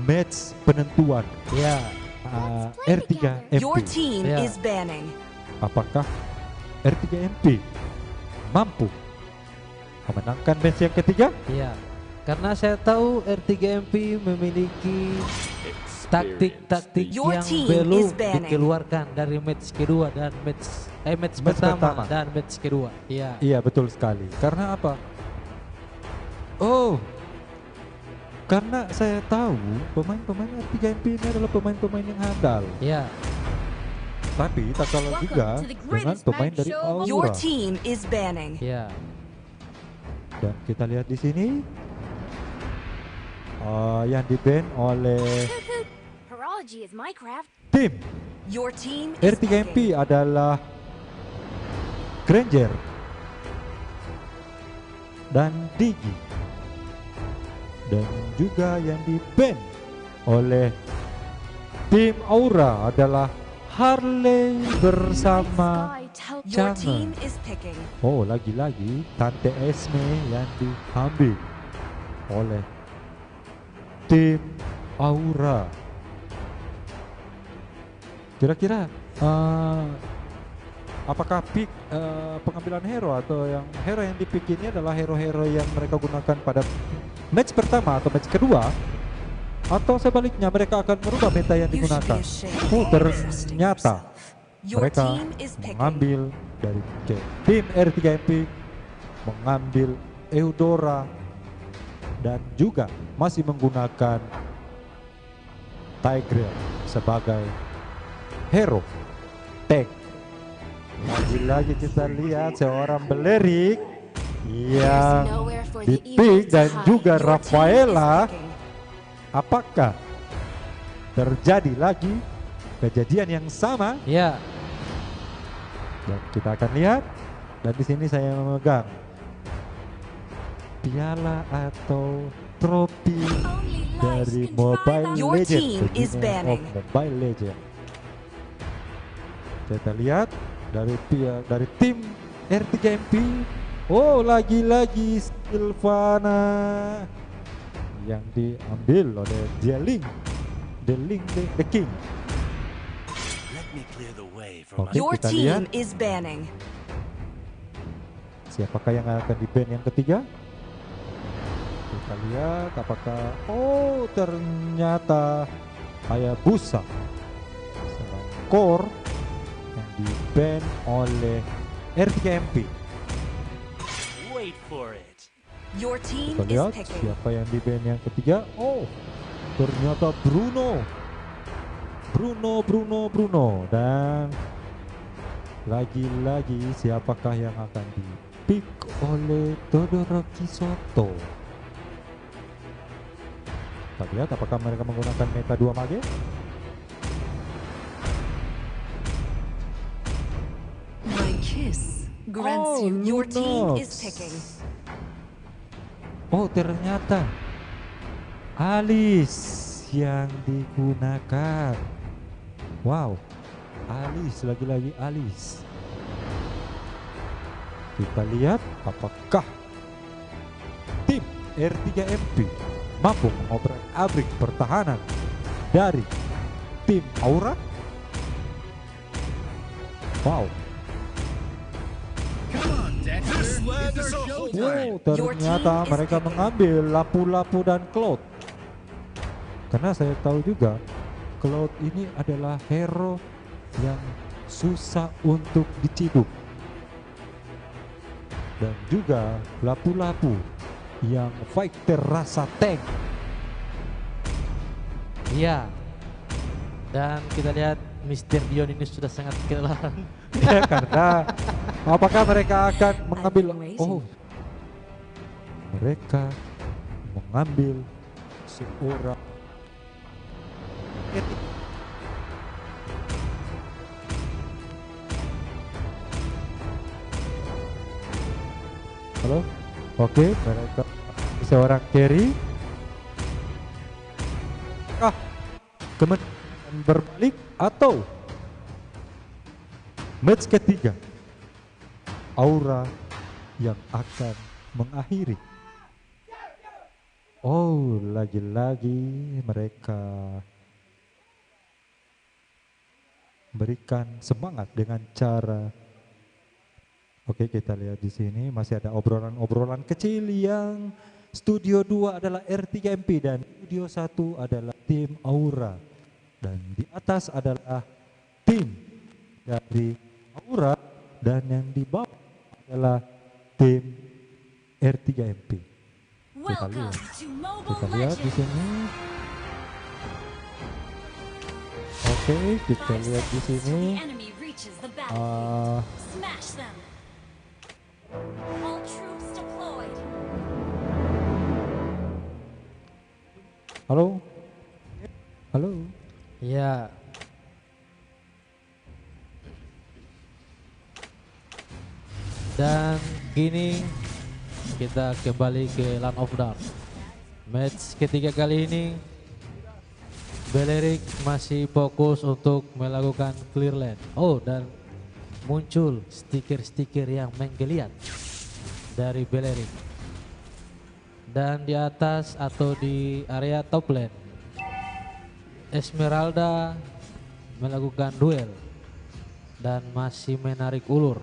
match penentuan Iya, R3MP. Your team Yeah. is banning. Apakah R3MP mampu memenangkan match yang ketiga? iya. Karena saya tahu R3MP memiliki taktik-taktik Your yang team belum is banning. dikeluarkan dari match kedua dan match Match pertama pertama. dan match kedua. Iya. Iya, betul sekali. Karena apa? Oh, karena saya tahu pemain-pemain R3MP ini adalah pemain-pemain yang handal. Iya. Tapi tak kalah Welcome juga to the dengan greatest pemain match dari show of Your Aura. team is banning. Iya. Dan kita lihat di sini yang di-ban oleh Horology is my craft. tim Your team is R3MP picking. adalah Granger dan Digi. Dan juga yang di-ban oleh tim Aura adalah Harley bersama Sky tell Your Jangan. team is picking. oh lagi-lagi Tante Esme yang diambil oleh tim Aura. Kira-kira apakah pick pengambilan hero atau yang hero yang dipick ini adalah hero-hero yang mereka gunakan pada match pertama atau match kedua, atau sebaliknya mereka akan merubah meta yang You should digunakan? be ashamed Oh, of trusting ternyata yourself. Your mereka team is picking. mengambil dari tim R3MP, mengambil Eudora, dan juga masih menggunakan Tigreal sebagai hero tank. Lagi-lagi kita lihat seorang Belerik yang nowhere for the dipick evil to dan hide. juga Your team is Rafaela. picking. Apakah terjadi lagi kejadian yang sama? Iya. Dan kita akan lihat. Dan di sini saya memegang piala atau trofi Only lies dari can Mobile drive Your Legends, team The is Winner banning. of Mobile Legends. Kita lihat dari tim R3MP. Oh, lagi-lagi Sylvana yang diambil oleh The King. Let me clear the way for Oke, my Your kita lihat team is banning. siapakah yang akan di-ban yang ketiga. Kita lihat apakah ternyata Hayabusa seorang core yang di-ban oleh R3MP. wait for it. Your team Kita is lihat picking. siapa yang di-ban yang ketiga. Oh, ternyata Bruno. Dan lagi-lagi siapakah yang akan di-pick oleh Todoroki Soto. Kita lihat apakah mereka menggunakan meta 2 mage. My kiss grants Oh, you. Your team Lunox. is picking. Oh, ternyata Alice yang digunakan. Wow, Alice, lagi-lagi Alice. Kita lihat apakah tim R3MP mampu mengobrak-abrik pertahanan dari tim Aura. Wow. Wow, ternyata team is mereka picking. mengambil Lapu-Lapu dan Cloud. Karena saya tahu juga Cloud ini adalah hero yang susah untuk diciduk. Dan juga Lapu-Lapu yang fighter rasa tank. Iya. Dan kita lihat Mr. Dion ini sudah sangat kelelahan. Ya, karena apakah mereka akan mengambil? I've been waiting. Oh, mereka mengambil seorang halo, oke, mereka seorang carry. Kemudian berbalik atau match ketiga Aura yang akan mengakhiri. Oh, lagi-lagi mereka berikan semangat dengan cara. Oke, kita lihat di sini masih ada obrolan-obrolan kecil yang studio 2 adalah R3MP dan studio 1 adalah tim Aura. Dan di atas adalah tim dari Aura dan yang di bawah adalah tim R3MP. Kita lihat, di sini. Oke, kita lihat di sini. Halo, halo. Ya. Dan kini kita kembali ke Land of Dark. Match ketiga kali ini Balearic masih fokus untuk melakukan clear lane. Oh, dan muncul stiker-stiker yang menggeliat dari Balearic. Dan di atas atau di area top lane Esmeralda melakukan duel dan masih menarik ulur.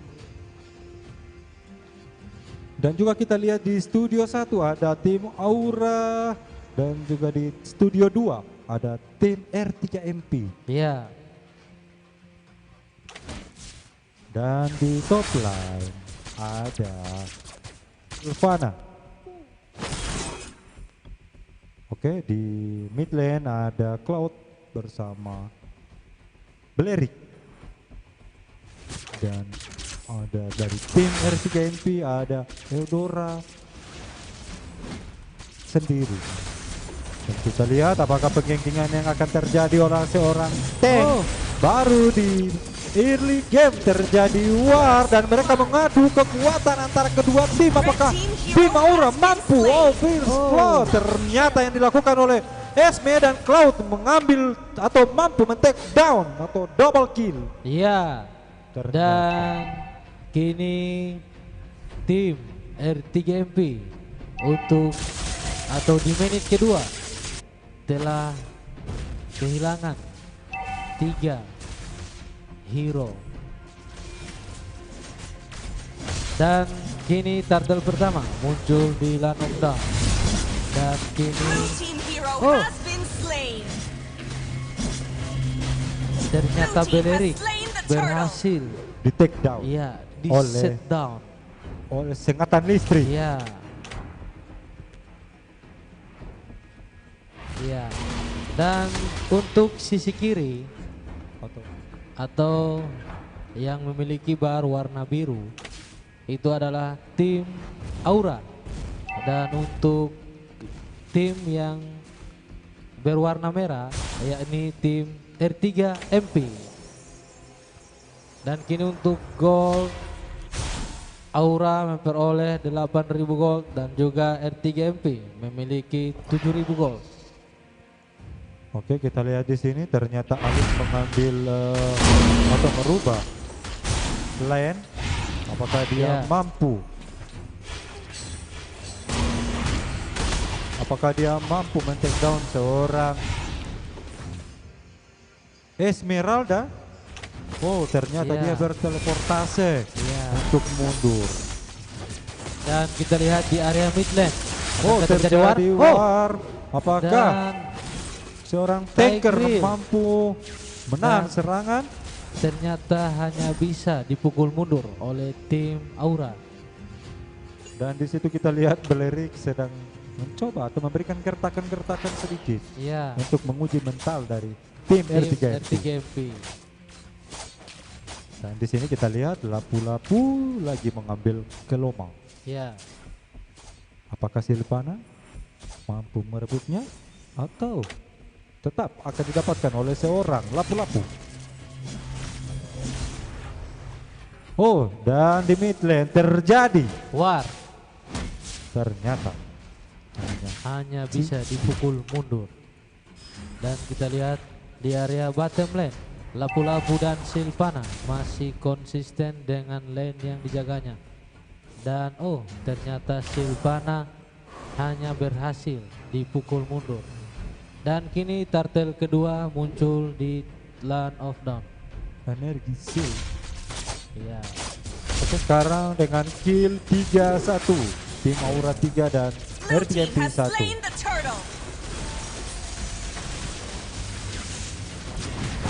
Dan juga kita lihat di studio 1 ada tim Aura dan juga di studio 2 ada tim R3MP. Iya. Dan di top line ada Silvana. Oke, di mid lane ada Cloud bersama Balearic. Dan ada dari tim R3MP ada Eudora sendiri. Dan kita lihat apakah penggenggingan yang akan terjadi oleh seorang tank. Baru di early game terjadi war dan mereka mengadu kekuatan antara kedua tim. Apakah tim Aura mampu? Oh, Fierce Claw. Ternyata yang dilakukan oleh Esme dan Cloud mengambil atau mampu men-take down atau double kill. Iya. Dan kini tim R3MP untuk atau di menit kedua telah kehilangan 3 hero. Dan kini turtle pertama muncul di Land of Dark. Dan kini Blue team hero Oh. has been slain. ternyata Blue team has Balearic slain the turtle. berhasil Di take down iya di Oleh- set down. oleh sengatan listrik. Iya. Iya. Dan untuk sisi kiri atau yang memiliki bar warna biru itu adalah tim Aura. Dan untuk tim yang berwarna merah yakni tim R3MP. Dan kini untuk gold Aura memperoleh 8.000 gold dan juga R3MP memiliki 7.000 gold. Oke, kita lihat di sini ternyata Alif mengambil atau merubah lane. Apakah dia Ya. mampu? Apakah dia mampu men-take down seorang Esmeralda? Oh, ternyata Ya. dia berteleportase Ya. untuk mundur. Dan kita lihat di area mid lane. Oh, Apakah terjadi war? Oh, war. Apakah dan seorang tanker Tigreal. mampu menahan Dan- serangan? ternyata hanya bisa dipukul mundur oleh tim Aura. Dan di situ kita lihat Balearic sedang mencoba atau memberikan gertakan-gertakan sedikit Iya. untuk menguji mental dari tim Tim R3MP. R3MP. Dan di sini kita lihat lapu-lapu lagi mengambil kelomang. Ya. Apakah Silvana mampu merebutnya atau tetap akan didapatkan oleh seorang lapu-lapu. Oh, dan di mid lane terjadi War ternyata hanya bisa dipukul mundur. Dan kita lihat di area bottom lane, Lapu-Lapu dan Sylvana masih konsisten dengan lane yang dijaganya. Dan oh, ternyata Sylvana hanya berhasil dipukul mundur. Dan kini turtle kedua muncul di Land of Dawn. energi shield. Iya. Oke, sekarang dengan kill 3-1 tim Aura 3 dan Blue team RTMP has 1. slain the turtle.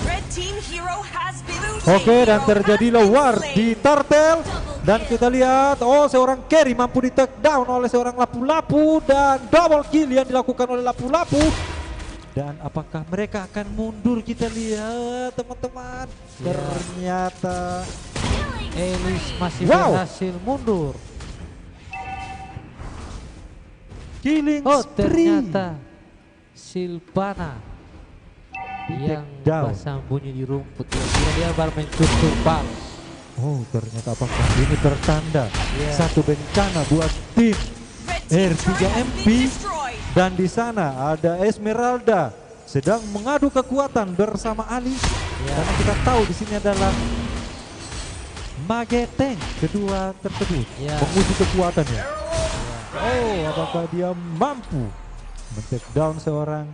Red team hero has been Oke, dan terjadilah war di turtle. Dan kita lihat, oh seorang carry mampu di take down oleh seorang Lapu-Lapu. Dan double kill yang dilakukan oleh Lapu-Lapu. Dan apakah mereka akan mundur? Kita lihat teman-teman. Ya. Ternyata Elis masih Wow. berhasil mundur. killing Oh, spree. ternyata Sylvana yang take down. bersembunyi di rumput. Kira dia bermain tutupan. Oh, ternyata apakah ini pertanda Ya. satu bencana buat tim R3MP. Dan di sana ada Esmeralda sedang mengadu kekuatan bersama Ali. Ya. Karena kita tahu di sini adalah Mage Tank kedua tersebut Ya. menguji kekuatannya. Oh, apakah dia mampu men-take down seorang?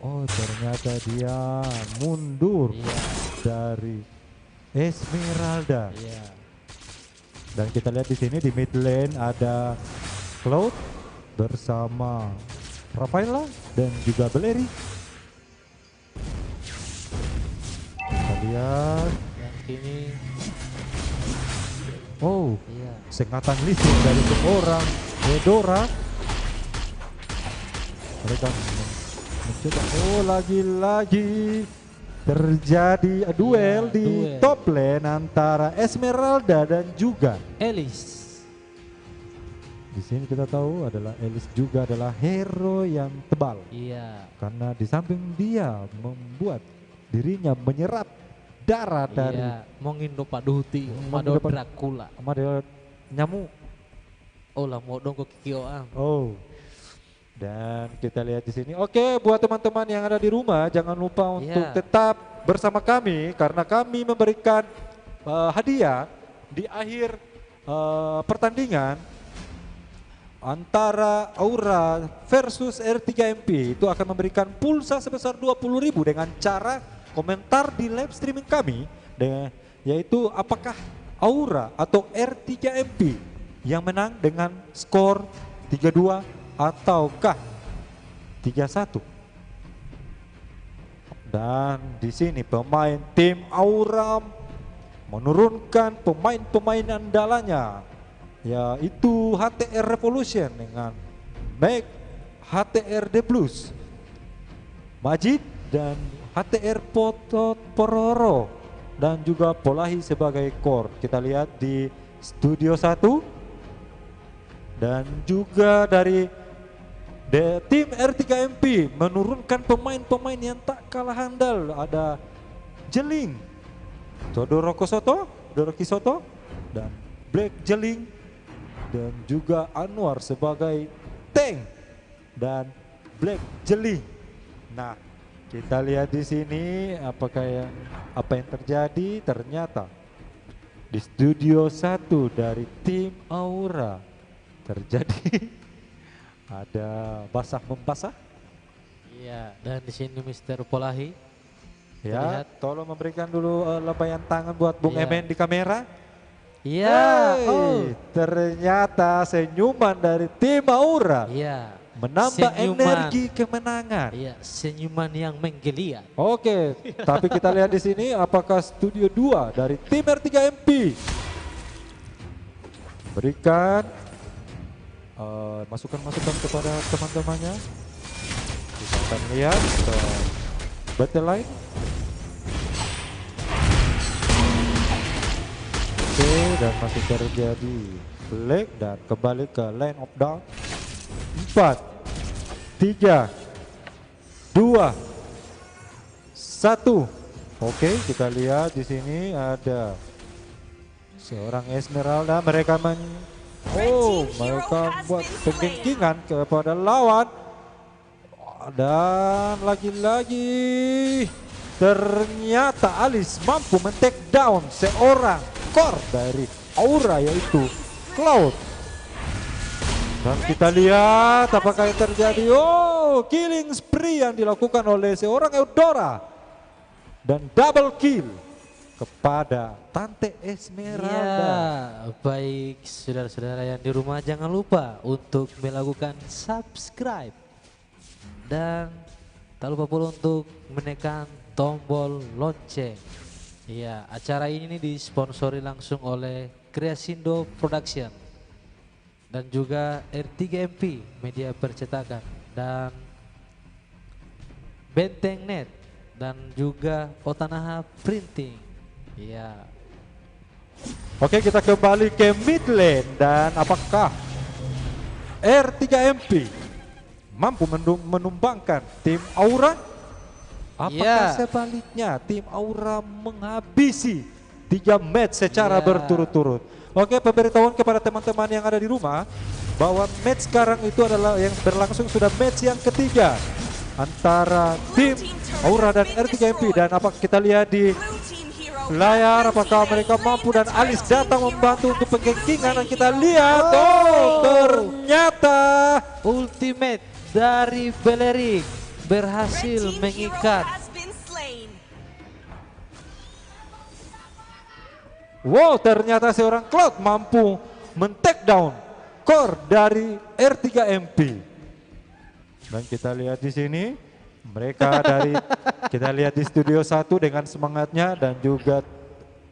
Oh, ternyata dia mundur Iya, dari Esmeralda. iya. Dan kita lihat di sini di mid lane ada Cloud bersama Rafaela dan juga Beleri. Kita lihat, Dan kini, oh, iya. sengatan listrik dari seorang Edora. Mereka mencoba, oh lagi-lagi terjadi duel Iya, di duel. top lane antara Esmeralda dan juga Elis. di sini kita tahu adalah Elis juga adalah hero yang tebal Iya. karena di samping dia membuat dirinya menyerap darah dari Iya, mau ngindo Pak Duti, Mau Mado ngindo Pak- Dracula. model nyamuk. Oh lah, mau dong ke kioang. Oh. Dan kita lihat di sini. Oke, buat teman-teman yang ada di rumah jangan lupa untuk Iya. tetap bersama kami karena kami memberikan hadiah di akhir pertandingan antara Aura versus R3MP. Itu akan memberikan pulsa sebesar 20.000 dengan cara komentar di live streaming kami yaitu apakah Aura atau R3MP yang menang dengan skor 3-2 ataukah 3-1. Dan di sini pemain tim Aura menurunkan pemain-pemain andalanya yaitu HTR Revolution dengan Meg HTR The Blues, Majid dan HTR Potot Pororo dan juga Polahi sebagai core. Kita lihat di studio 1 dan juga dari tim R3MP menurunkan pemain-pemain yang tak kalah handal. Ada Jeling, Todoroki Soto dan Black Jeling dan juga Anwar sebagai tank dan Black Jeling. Nah, kita lihat di sini apa yang terjadi. Ternyata di studio 1 dari tim Aura terjadi ada basah membasah. Iya, dan di sini Mr. Polahi. Ya, Lihat. tolong memberikan dulu lambaian tangan buat Bung Iya. Emen di kamera. Iya. Hey, Oh. ternyata senyuman dari tim Aura Iya. menambah Senyuman. energi kemenangan. Iya, senyuman yang menggeliat. Oke, tapi kita lihat di sini apakah studio 2 dari tim R3MP berikan masukan-masukan kepada teman-temannya. Kita akan lihat ke battle line. Oke, dan masih terjadi flag dan kembali ke line of down. 4, 3, 2, 1. Oke, kita lihat di sini ada seorang Esmeralda. Mereka mereka buat penggenkingan kepada lawan. Dan lagi-lagi ternyata Alice mampu men-take down seorang core dari Aura, yaitu Cloud. Dan kita lihat apakah yang terjadi. Oh, killing spree yang dilakukan oleh seorang Eudora. Dan double kill kepada Tante Esmeralda. Ya, baik saudara-saudara yang di rumah, jangan lupa untuk melakukan subscribe. Dan tak lupa pula untuk menekan tombol lonceng. Ya, acara ini disponsori langsung oleh Kreasindo Production dan juga R3MP Media Percetakan dan Benteng Net dan juga Otanaha Printing. Ya. Oke, kita kembali ke mid lane. Dan apakah R3MP mampu menumbangkan tim Aura? Apakah sebaliknya tim Aura menghabisi 3 match secara berturut-turut? Oke, pemberitahuan kepada teman-teman yang ada di rumah bahwa match sekarang itu adalah yang berlangsung sudah match yang ketiga antara tim Aura dan R3MP. Dan apa kita lihat di layar, apakah mereka mampu, dan Alice datang membantu untuk penggenkingan. Dan kita lihat, ternyata ultimate dari Beleric berhasil mengikat. Wow, ternyata seorang Cloud mampu men-take down core dari R3MP. Dan kita lihat di sini mereka dari kita lihat di studio 1 dengan semangatnya, dan juga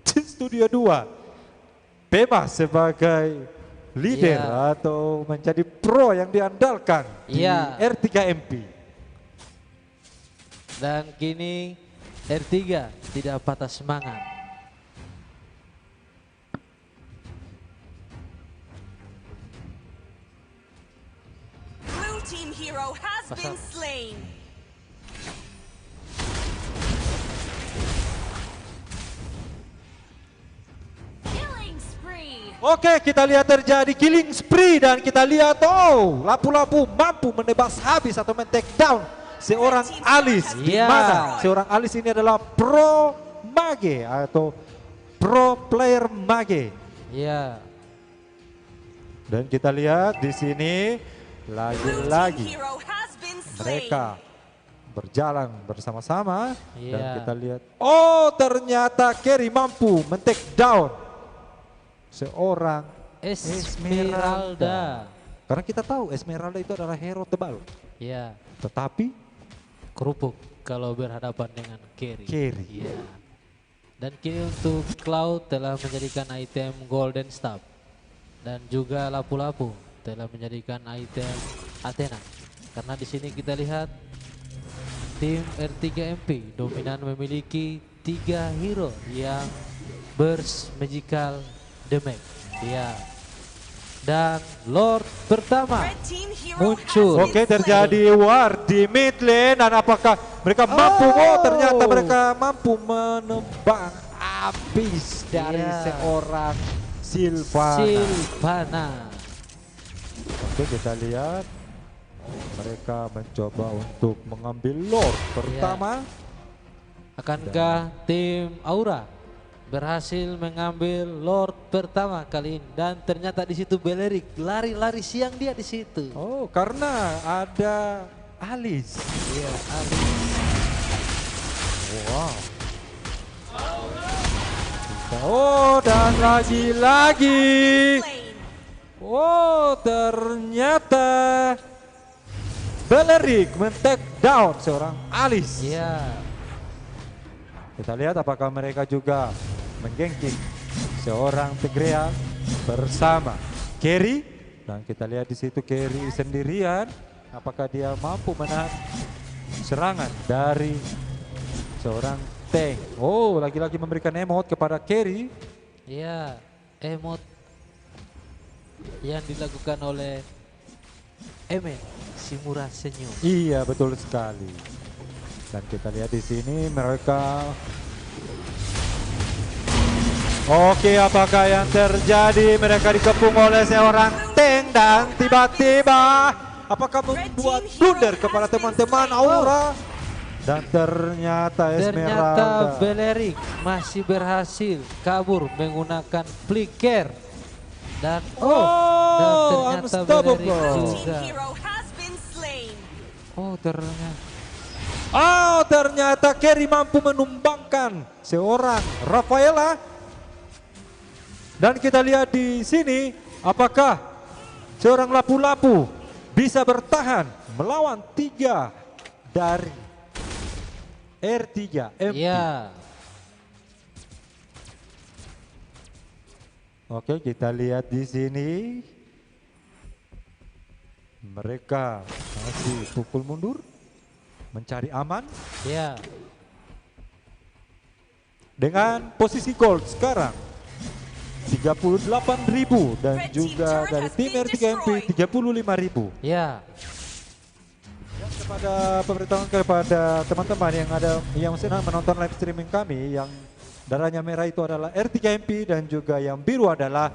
di studio 2 bebas sebagai leader atau menjadi pro yang diandalkan di R3MP. Dan kini R3 tidak patah semangat. Blue team hero has been slain. Killing spree. Oke, kita lihat terjadi killing spree, dan kita lihat lapu-lapu mampu menebas habis atau men-take down seorang Alice. Di mana seorang Alice ini adalah pro mage atau pro player mage. Iya. Dan kita lihat di sini lagi-lagi mereka berjalan bersama-sama. Dan kita lihat, ternyata Carry mampu men-take down seorang Esmeralda. Karena kita tahu Esmeralda itu adalah hero tebal. Iya. Tetapi kerupuk kalau berhadapan dengan Carry. Iya. Dan kini untuk Cloud telah menjadikan item Golden Staff. Dan juga lapu-lapu telah menjadikan item Athena. Karena di sini kita lihat tim R3MP dominan memiliki 3 hero yang burst magical damage. Ya. Dan Lord pertama muncul. Oke, terjadi war di mid lane, dan apakah mereka mampu? Ternyata mereka mampu menembak habis dari seorang Sylvana. Oke, kita lihat mereka mencoba untuk mengambil Lord pertama. Akankah tim Aura berhasil mengambil Lord pertama kali ini? Dan ternyata di situ Beleric lari-lari siang dia di situ. Oh, karena ada Alice. Iya, Alice. Wow. Dan lagi-lagi. Ternyata Beleric men-take down seorang Alice. Iya. Kita lihat apakah mereka juga menggengking seorang Tigrea bersama Carry. Dan kita lihat di situ Carry sendirian. Apakah dia mampu menahan serangan dari seorang tank? Lagi-lagi memberikan emote kepada Carry. Iya, emote yang dilakukan oleh Emen si murah senyum. Iya, betul sekali. Dan kita lihat di sini mereka. Oke, apakah yang terjadi? Mereka dikepung oleh seorang tank dan tiba-tiba apakah membuat blunder kepada teman-teman Aura? Dan ternyata Esmeralda. Ternyata Beleric masih berhasil kabur menggunakan flicker. Dan dan ternyata unstoppable. Beleric Blue team juga. hero has been slain. Ternyata Kerry mampu menumbangkan seorang Rafaela. Dan kita lihat di sini apakah seorang lapu-lapu bisa bertahan melawan 3 dari R3 MP. Ya, Oke, kita lihat di sini mereka masih pukul mundur, mencari aman ya. dengan posisi gold sekarang 38.000 dan juga dari tim R3MP 35.000. Ya, Kepada pemberitahuan kepada teman-teman yang sedang menonton live streaming kami, yang darahnya merah itu adalah R3MP dan juga yang biru adalah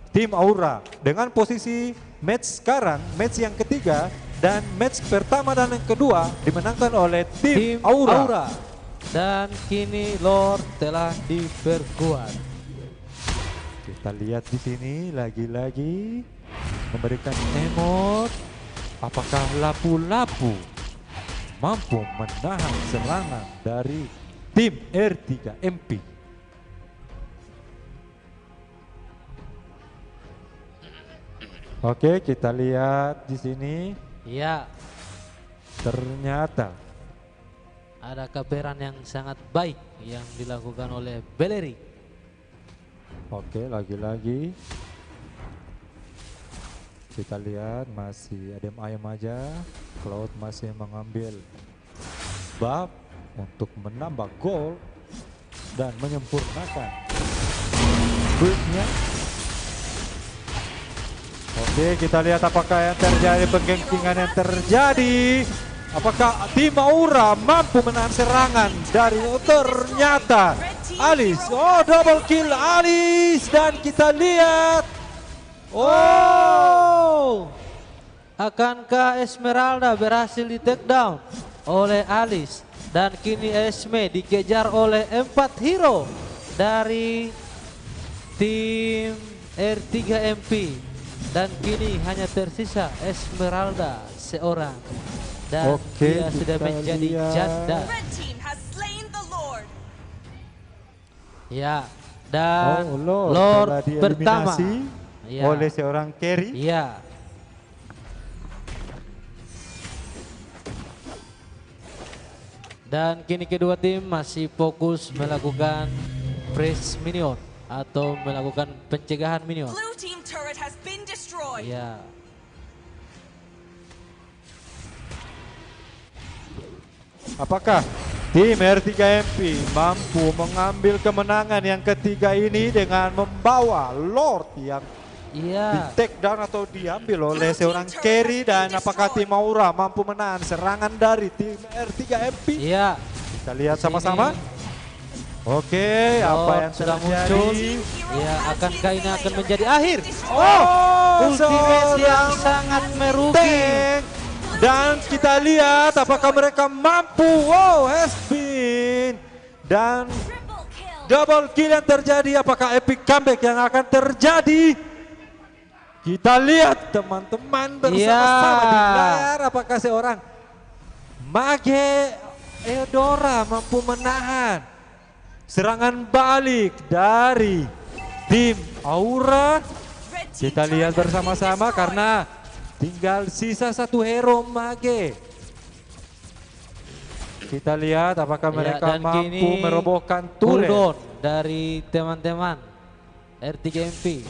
tim Aura. Dengan posisi match sekarang, match yang ketiga dan match pertama dan yang kedua dimenangkan oleh tim Aura. Dan kini Lord telah diperkuat. Kita lihat di sini lagi-lagi memberikan emot. Apakah lapu-lapu mampu menahan serangan dari tim R3MP? Oke, kita lihat di sini Ya, ternyata ada kabaran yang sangat baik yang dilakukan oleh Beleric. oke, lagi-lagi kita lihat masih adem ayem aja. Cloud masih mengambil buff untuk menambah gol dan menyempurnakan build-nya. Oke, kita lihat apakah yang terjadi, penggengsingan yang terjadi. Apakah tim Aura mampu menahan serangan dari ternyata Alice. Double kill Alice dan kita lihat. Akankah Esmeralda berhasil di take down oleh Alice? Dan kini Esme dikejar oleh 4 hero dari tim R3MP. Dan kini hanya tersisa Esmeralda seorang. Dan Oke, dia sudah kita menjadi lihat. janda. Red team has slain the Lord. Ya, dan Lord Lord telah pertama. dieliminasi Ya. oleh seorang carry. Iya. Dan kini kedua tim masih fokus melakukan freeze minion atau melakukan pencegahan minion. Blue team turret has been destroyed. Ya. Apakah tim R3MP mampu mengambil kemenangan yang ketiga ini dengan membawa Lord yang di Iya. take down atau diambil oleh seorang carry, dan apakah tim Aura mampu menahan serangan dari tim R3MP? Iya. Kita lihat sama-sama. Oke, apa Lord yang sudah terjadi? muncul. Ya, akankah ini akan menjadi akhir? Oh, Ultimate yang seorang sangat merugi. tank. Dan kita lihat apakah mereka mampu. Wow, Hespin. Dan Triple kill. double kill yang terjadi. Apakah epic comeback yang akan terjadi? Kita lihat teman-teman bersama-sama di layar. Apakah seorang Mage Eudora mampu menahan serangan balik dari tim Aura? Red team Kita lihat turret has been bersama-sama destroyed. karena tinggal sisa satu hero Mage. Kita lihat apakah Ya, mereka dan mampu kini merobohkan turret. cooldown dari teman-teman R3MP.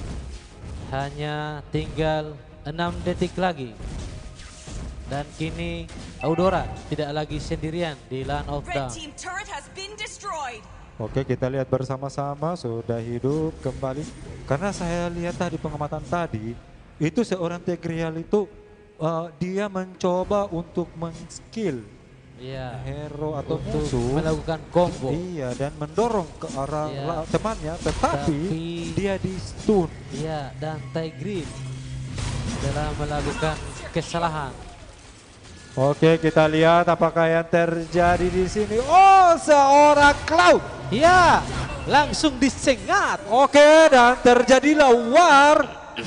Hanya tinggal 6 detik lagi. Dan kini Audora tidak lagi sendirian di Land of Red Dawn. team turret has been destroyed. Oke, kita lihat bersama-sama sudah hidup kembali. Karena saya lihat tadi pengamatan tadi, itu seorang Tegrial itu dia mencoba untuk men-skill Iya. hero atau Untuk musuh. melakukan combo. Iya, dan mendorong ke arah Iya. temannya, tetapi Tapi- dia di stun. Iya, dan Tigreal dalam melakukan kesalahan. Oke, kita lihat apakah yang terjadi di sini. Oh, seorang Cloud. Iya, langsung disengat. Oke, dan terjadilah war.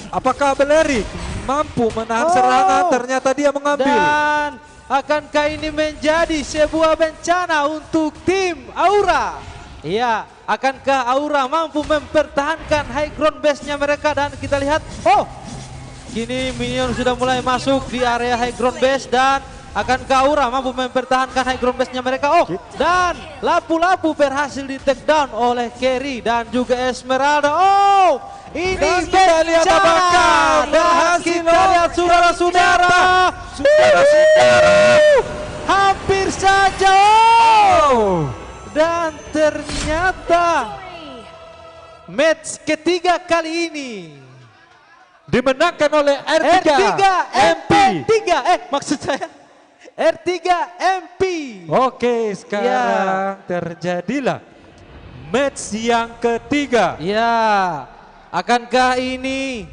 Apakah Belerik mampu menahan serangan? Ternyata dia mengambil. Dan akankah ini menjadi sebuah bencana untuk tim Aura? Iya, akankah Aura mampu mempertahankan high ground base-nya mereka? Dan kita lihat, oh, kini minion sudah mulai masuk di area high ground base dan akankah Aura mampu mempertahankan high ground base-nya mereka? Oh, dan lapu-lapu berhasil di take down oleh Carry dan juga Esmeralda. Oh, ini Dan kita lihat bencana. apakah Dan berhasil. kita lihat saudara-saudara. Saudara-saudara. Hampir saja. Oh. Dan ternyata match ketiga kali ini Dimenangkan oleh R3, R3 MP. MP3 maksud saya R3 MP. Oke, sekarang terjadilah match yang ketiga. Ya, akankah ini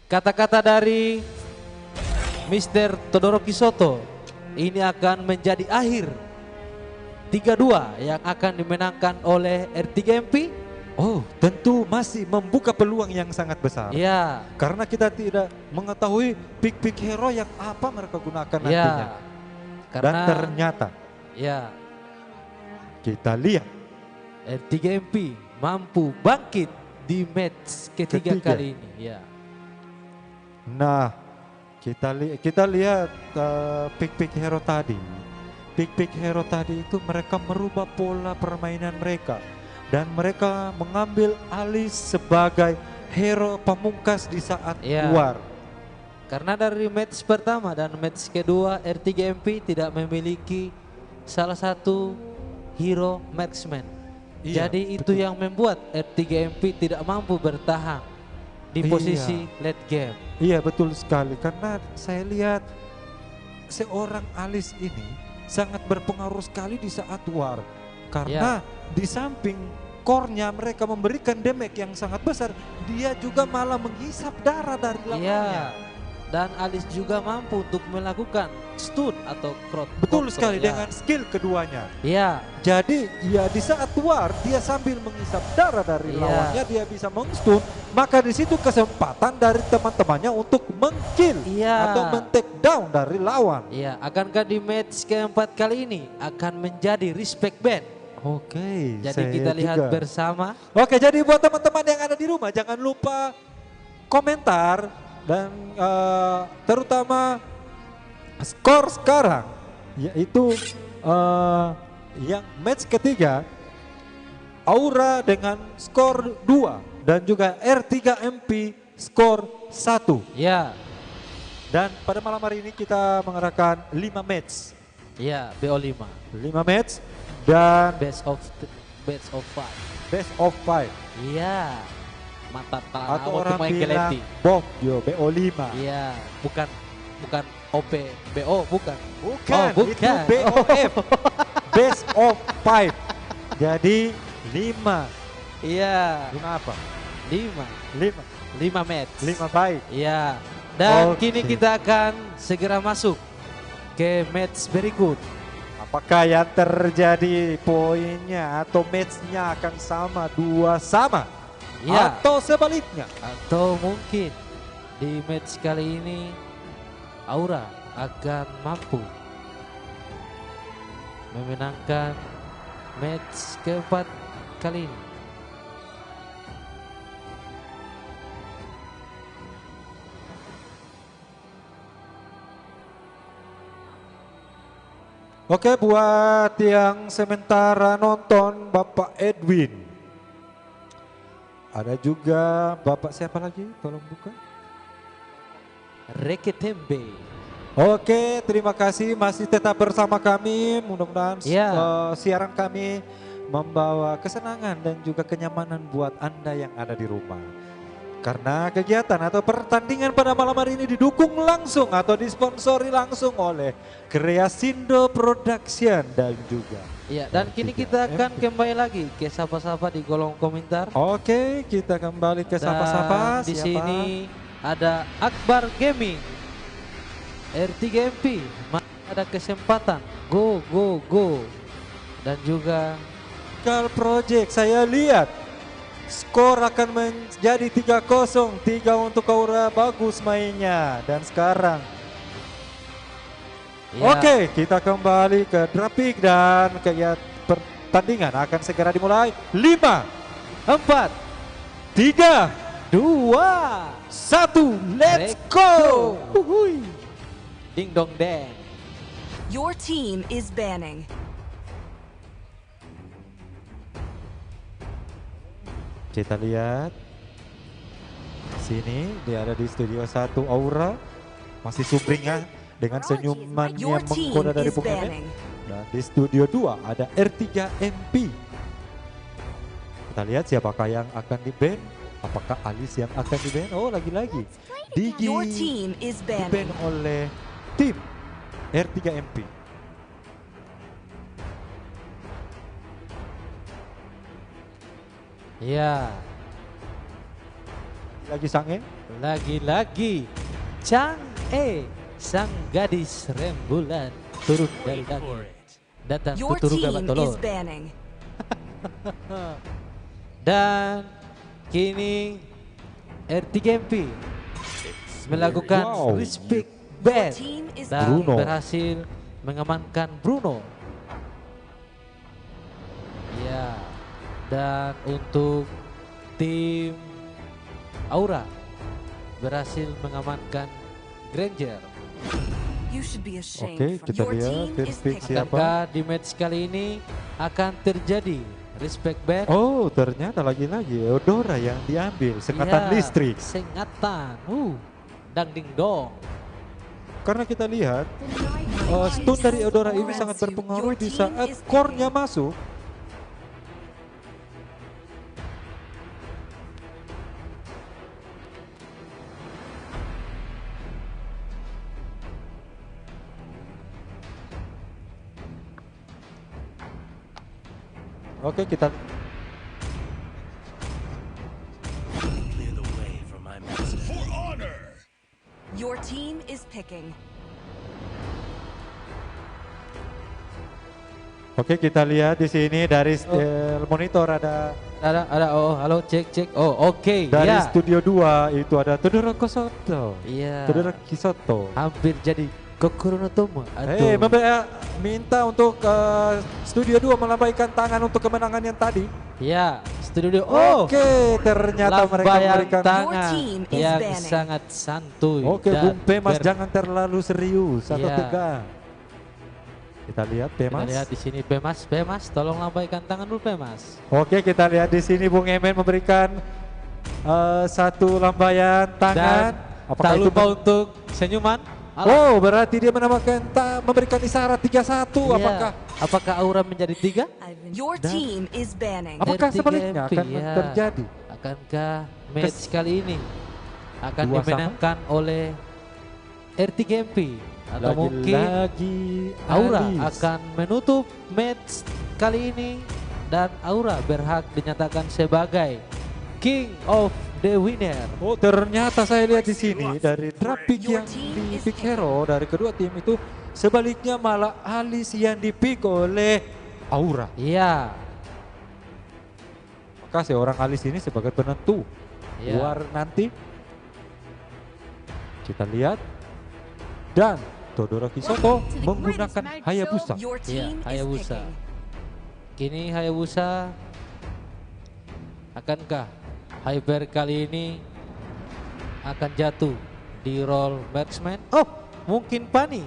kata-kata dari Mr. Todoroki Soto ini akan menjadi akhir 3-2 yang akan dimenangkan oleh R3 MP? Oh, tentu masih membuka peluang yang sangat besar. Ya, Karena kita tidak mengetahui pick-pick hero yang apa mereka gunakan nantinya. ya. Dan Karena ternyata ya kita lihat R3 MP mampu bangkit di match ketiga Ketiga. kali ini. Ya. Nah, kita lihat pick-pick hero tadi. Pick-pick hero tadi itu mereka merubah pola permainan mereka. Dan mereka mengambil Alice sebagai hero pamungkas di saat Ya. war. Karena dari match pertama dan match kedua R3 MP tidak memiliki salah satu hero marksman. Iya, Jadi itu betul. yang membuat R3 MP tidak mampu bertahan di Iya. posisi late game. Iya, betul sekali. Karena saya lihat seorang Alice ini sangat berpengaruh sekali di saat war. Karena di samping core-nya mereka memberikan damage yang sangat besar, dia juga malah menghisap darah dari lawannya. Iya. Dan Alice juga mampu untuk melakukan stun atau crowd Betul control, sekali ya. dengan skill keduanya. Iya. Jadi ya di saat war dia sambil menghisap darah dari Iya. lawannya, dia bisa mengstun, maka di situ kesempatan dari teman-temannya untuk meng-kill Iya. atau men-take down dari lawan. Iya, akankah di match keempat kali ini akan menjadi respect band? Oke, Jadi saya kita lihat juga. bersama. Oke, jadi buat teman-teman yang ada di rumah jangan lupa komentar dan terutama skor sekarang, yaitu yang match ketiga Aura dengan skor 2 dan juga R3 MP skor 1. Ya, Dan pada malam hari ini kita mengarahkan 5 match. ya BO5. 5 match dan Best of 5. best of 5. Iya. Mantap Atau kalau orang main bilang Geleti. Bob yo BO5. Iya, bukan OP, BO bukan. Bukan, Oh, bukan. itu BOF. Best of 5. Jadi 5. Iya, 5 apa? 5. 5. 5 match. 5 baik. Iya. Dan Oke. kini kita akan segera masuk ke match berikut. Apakah yang terjadi poinnya atau matchnya akan sama 2 sama? Iya. Atau sebaliknya? Atau mungkin di match kali ini Aura akan mampu memenangkan match keempat kali ini. Oke, buat yang sementara nonton Bapak Edwin. Ada juga Bapak siapa lagi? Tolong buka. Reketembe. Oke, terima kasih masih tetap bersama kami. Mudah-mudahan Ya. siaran kami membawa kesenangan dan juga kenyamanan buat Anda yang ada di rumah. Karena kegiatan atau pertandingan pada malam hari ini didukung langsung atau disponsori langsung oleh Kreasindo Production dan juga. Iya, dan kini kita akan kembali lagi ke sapa-sapa di kolom komentar. Oke, kita kembali ke Dan sapa-sapa. di Siapa? sini ada Akbar Gaming, R3MP, masih ada kesempatan, go go go, dan juga Kal Project, saya lihat skor akan menjadi 3-0, 3 untuk Aura, bagus mainnya. Dan sekarang ya, oke, kita kembali ke grafik dan pertandingan akan segera dimulai. 5, 4, 3, 2, 1, let's go. Uhuy. Ding dong deng. Your team is banning. Kita lihat sini, dia ada di studio 1 Aura, masih sumringah dengan senyuman Your yang team menggoda dari is Bung Emen. banning. Dan di studio 2 ada R3MP. Kita lihat siapakah yang akan di-ban. Apakah Alice yang akan di-ban? Oh, lagi-lagi Digi Your team is di-ban banning. oleh tim R3MP. Ya, Lagi Sange. lagi-lagi Chang sang gadis rembulan turun dari Wait for langit, it. datang Your tuturu team gabat is tolor. banning. Dan kini R3MP melakukan Wow. respect ban team is dan Bruno. berhasil mengamankan Bruno. Ya, dan untuk tim Aura berhasil mengamankan Granger. You should be ashamed. Oke, from- kita Your lihat team first is pick picking. siapa? Akankah di match kali ini akan terjadi respect ban? Oh, ternyata lagi-lagi Eudora yang diambil, sekatan Ya, listrik. Sengatan. Dang ding dong. Karena kita lihat The night stun dari Eudora ini Your sangat team berpengaruh di is saat picking. core-nya masuk. Oke, kita Clear the way for my master. Your team is picking. Oke, kita lihat di sini dari monitor ada Oh, halo, cek. Oh, oke. dari Ya. studio 2 itu ada Todoro Kosoto. Iya. Todoro Kisoto. Hampir jadi Kokoro no Tomo. Minta untuk studio 2 melambaikan tangan untuk kemenangan yang tadi. Ya, studio. Oh, Oke, ternyata mereka lambaian memberikan. tangan Your team is yang banning. sangat santuy. Oke, dan Bung Pemas jangan terlalu serius atau Iya. tegang. Kita lihat Kita Pemas. lihat di sini Pemas, tolong lambaikan tangan dulu Pemas. Oke, kita lihat di sini Bung Emen memberikan satu lambaian tangan. Dan tak lupa untuk senyuman. Oh, berarti dia memberikan isyarat 3-1. Iya. Apakah Aura menjadi 3? Your Dan- team is banning. Apakah R3MP, sebaliknya akan ya. terjadi? Akankah match kali ini akan 2-1? dimenangkan oleh R3MP atau mungkin Lagi-lagi Aura Alice. akan menutup match kali ini dan Aura berhak dinyatakan sebagai King of the Winner. Oh, ternyata saya lihat di sini dari draft pick Your yang team di is pick hero dari kedua tim itu sebaliknya malah Alice yang dipick oleh Aura. Iya. Maka seorang Alice ini sebagai penentu Iya. luar nanti. Kita lihat dan Todoroki Soto menggunakan Hayabusa. Your Iya, team is Hayabusa. picking. Kini Hayabusa akankah Hyper kali ini akan jatuh di role marksman? Oh, mungkin Pani.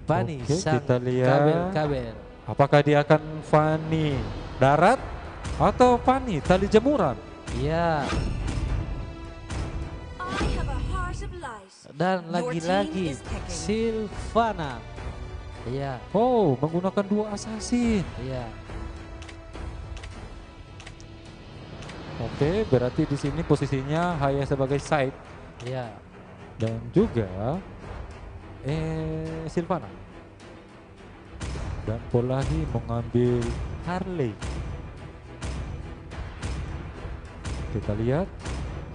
Pani Oke, sang kita lihat. kabel. Apakah dia akan Fanny darat atau Fanny tali jemuran? Iya. I have a heart of light. Dan Your lagi-lagi team is picking. Sylvana. Iya, Oh, menggunakan dua assassin. iya. Oke, berarti di sini posisinya hanya sebagai side Ya, dan juga Silvana. Dan Polahi mengambil Harley. Kita lihat.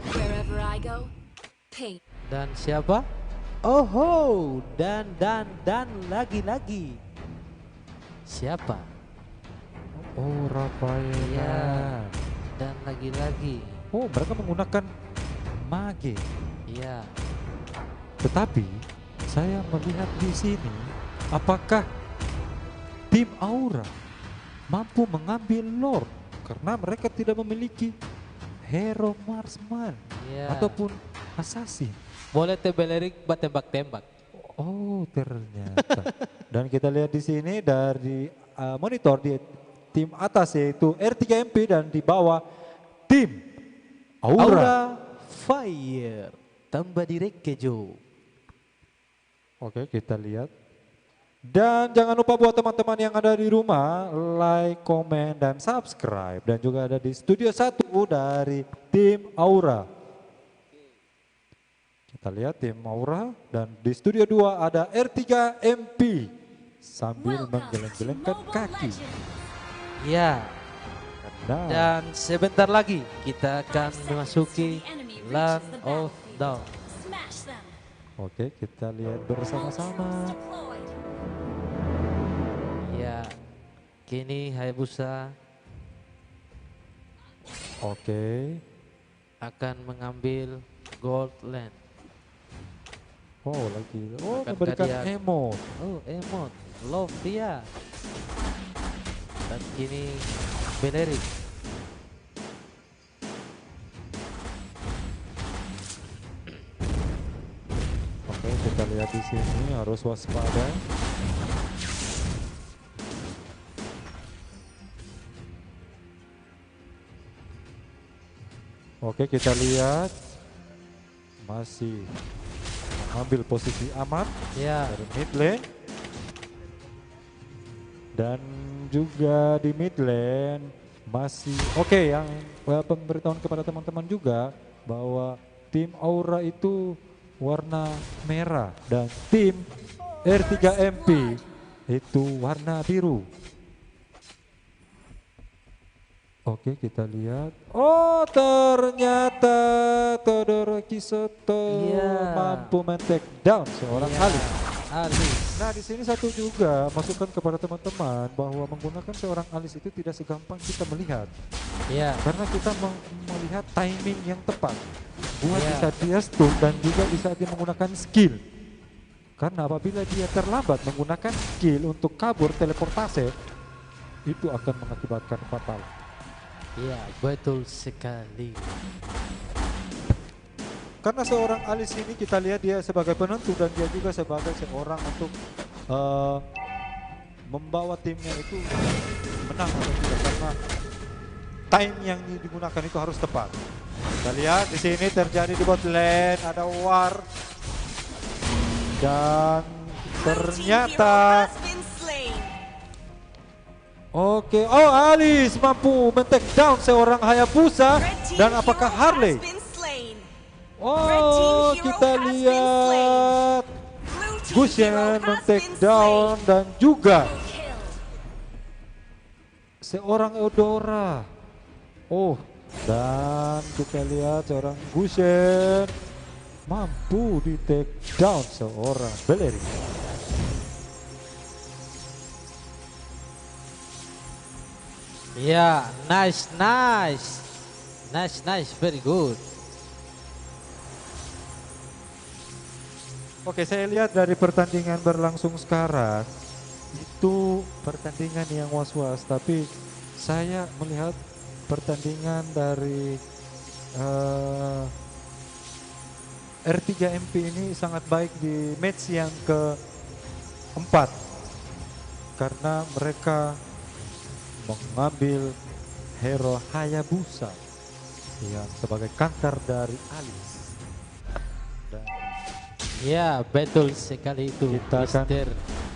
Wherever I go, paint. dan siapa? Oh, dan lagi-lagi. Siapa? Oh, Rafaela. Ya, dan lagi-lagi. Oh, mereka menggunakan mage. Ya, Tetapi saya melihat di sini apakah tim Aura mampu mengambil Lord karena mereka tidak memiliki hero marksman ya. ataupun assassin. Boleh Tebelerik buat tembak-tembak. Oh, ternyata. Dan kita lihat di sini dari monitor di tim atas yaitu R3MP dan di bawah tim Aura. Aura Fire. Tambah direct kejo. Oke, kita lihat. Dan jangan lupa buat teman-teman yang ada di rumah, like, komen, dan subscribe. Dan juga ada di Studio 1 dari tim Aura. Kita lihat tim Aura dan di Studio 2 ada R3MP sambil menggeleng-gelengkan kaki. Ya, Nah, dan sebentar lagi kita akan memasuki Land of Dawn. Smash them. oke, kita lihat bersama-sama. Deployed. Ya, kini Hayabusa Oke. akan mengambil Gold Land. Oh, lagi. Oh, Akan memberikan hadiah. emote. Oh, emot, love dia. Dan kini Belerik. Oke, kita lihat di sini harus waspada. Oke, kita lihat masih mengambil posisi aman Ya, dari mid lane. Dan juga di mid lane masih oke, yang pemberitahuan kepada teman-teman juga bahwa tim Aura itu warna merah dan tim R3MP itu warna biru. Oke, kita lihat. Oh, ternyata Todoroki Soto Iya. mampu men-take down seorang ya, Alice. Alice. Nah, di sini satu juga masukan kepada teman-teman bahwa menggunakan seorang Alice itu tidak segampang kita melihat. Ya, Karena kita melihat timing yang tepat. Buat Iya. di saat dia stun dan juga di saat dia menggunakan skill. Karena apabila dia terlambat menggunakan skill untuk kabur teleportase, itu akan mengakibatkan fatal. ya, betul sekali. Karena seorang Alice ini kita lihat dia sebagai penentu dan dia juga sebagai seorang untuk membawa timnya itu menang atau tidak, karena time yang digunakan itu harus tepat. Kita lihat di sini terjadi di bot lane ada war dan Blue team hero ternyata has been slain. oke, oh, Alice mampu men-take down seorang Hayabusa. Red team Dan apakah hero Harley? has been slain. Oh, hero kita has been lihat Blue team Gusion hero has men-take been down slain. dan juga Kill. seorang Eudora. Oh, dan kita lihat seorang Gusion mampu di take down seorang Beleri. Ya, nice, very good. Oke, saya lihat dari pertandingan berlangsung sekarang itu pertandingan yang was-was, tapi saya melihat pertandingan dari R3MP ini sangat baik di match yang keempat karena mereka mengambil hero Hayabusa yang sebagai counter dari Alice. Dan Ya, betul sekali itu. kita akan Mister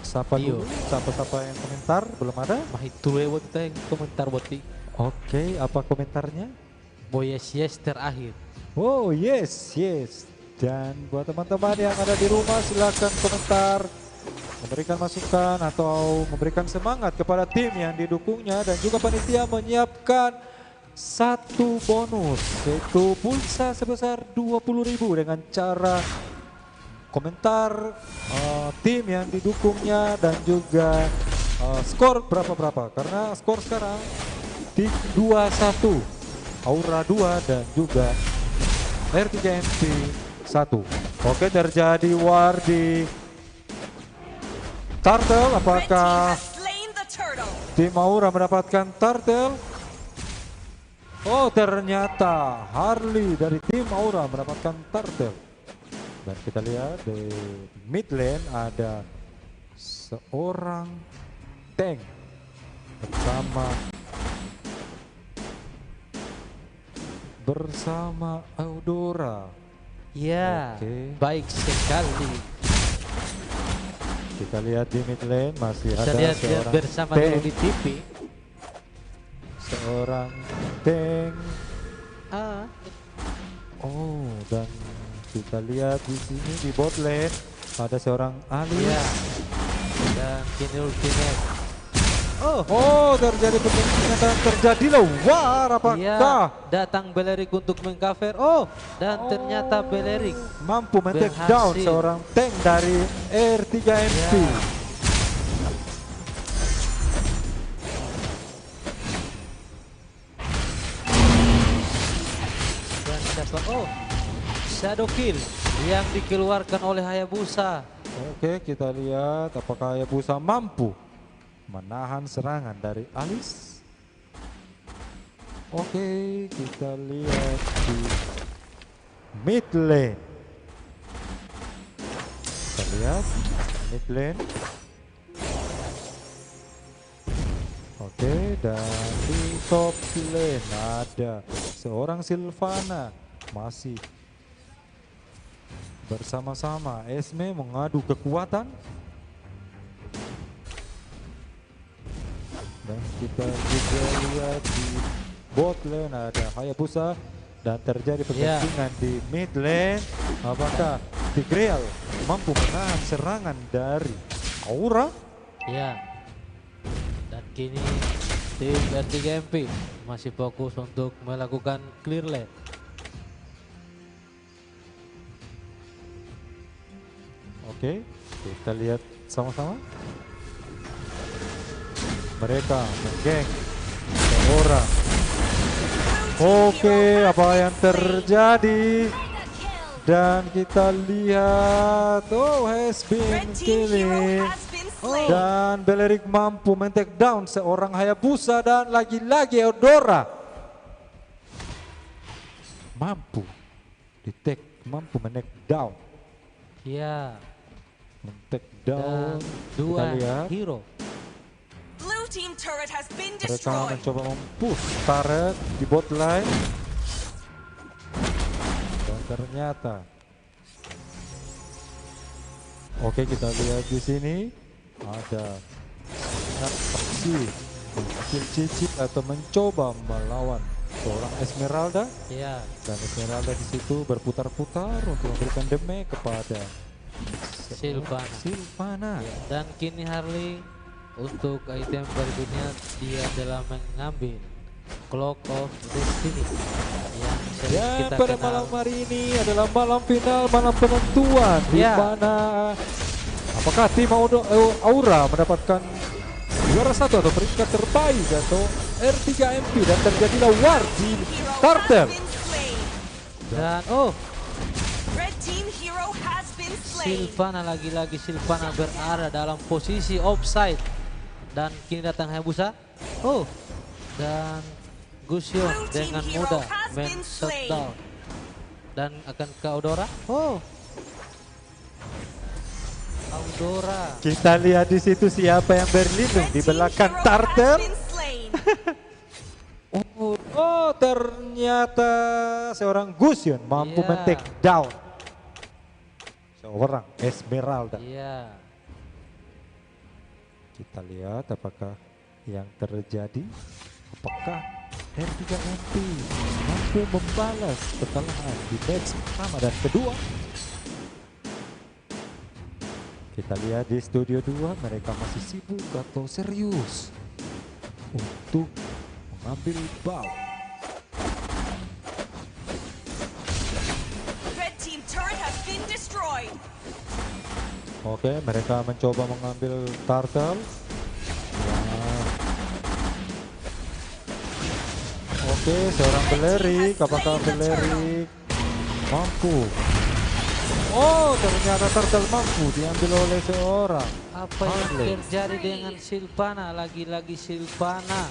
sapa Tio. dulu, sapa-sapa yang komentar belum ada. Mahitule buat kita yang komentar buat di. Oke, apa komentarnya? Oh yes terakhir. Oh yes. Dan buat teman-teman yang ada di rumah silakan komentar, memberikan masukan atau memberikan semangat kepada tim yang didukungnya, dan juga panitia menyiapkan satu bonus yaitu pulsa sebesar 20.000 dengan cara komentar tim yang didukungnya dan juga skor berapa, karena skor sekarang 2-1 Aura 2 dan juga R3MP 1. Oke, terjadi war di Turtle. Red team Apakah has slain the turtle. tim Aura mendapatkan Turtle? Oh, ternyata Harley dari tim Aura mendapatkan Turtle. Dan kita lihat di mid lane ada seorang tank bersama Eudora. Ya, Oke. baik sekali. Kita lihat di mid lane masih Kita ada lihat seorang bersama dulu tank. di TV. Seorang tank. Ah, Oh, dan kita lihat di sini di bot lane ada seorang Alice. ya. Dan kini ultimate. Oh, terjadi pertempuran dan terjadilah war. Apakah Iya, datang Belerik untuk mengcover. Oh, dan ternyata Belerik. mampu men-take Berhasil. down seorang tank dari R3MP? Ya. Dan siapa? Oh, Shadow Kill yang dikeluarkan oleh Hayabusa. Oke, kita lihat apakah Hayabusa mampu menahan serangan dari Alice. Oke, kita lihat di mid lane. Kita lihat mid lane. Oke, dan di top lane ada seorang Sylvana masih bersama-sama Esme mengadu kekuatan. Dan kita juga lihat di bot lane ada Hayabusa dan terjadi pertempuran di mid lane. Apakah Tigreal mampu menahan serangan dari Aura? Ya. Dan kini tim R3MP masih fokus untuk melakukan clear lane. Oke, kita lihat sama-sama. Mereka menggeng seorang. Oke, apa yang terjadi? Dan kita lihat, oh, has been Red team hero killing. has been slain. Dan Belerik mampu men-take down seorang Hayabusa dan lagi-lagi Eudora mampu mampu men-take down. Ya. Men-take Dan down. Kita dua lihat. hero. Blue team turret has been Mereka destroyed. mencoba mempush turret di bot lane. Dan ternyata, oke, kita lihat di sini ada aksi cicit atau mencoba melawan seorang Esmeralda, Ya. dan Esmeralda di situ berputar-putar untuk memberikan damage kepada Sylvana. Ya, dan kini Harley untuk item berikutnya dia adalah mengambil Clock of Destiny yang sering Dan kita pada kenal. malam hari ini adalah malam final, malam penentuan di Ya. mana apakah tim Aura mendapatkan juara satu atau peringkat terbaik atau R3MP, dan terjadilah war di Hero Turtle. has been slain. Dan Red team hero has been slain. Sylvana lagi-lagi Sylvana berada dalam posisi offside dan kini datang Hayabusa. Dan Gusion Blue team dengan hero mudah has men been shutdown dan akan ke Audora. Audora. Kita lihat di situ siapa yang berlindung Red di team belakang hero Turtle. has been slain. Oh, ternyata seorang Gusion mampu Iya. men-take down seorang Esmeralda. Iya. Kita lihat apakah yang terjadi. Apakah R3MP mampu membalas kekalahan di match pertama dan kedua. Kita lihat di studio 2 mereka masih sibuk atau serius untuk mengambil bal. Red team turret has been destroyed. Oke, mereka mencoba mengambil turtle. Oke, seorang Belerik, apakah Belerik mampu? Oh, ternyata turtle mampu diambil oleh seorang. Apa yang Harley. terjadi dengan Sylvana? Lagi-lagi Sylvana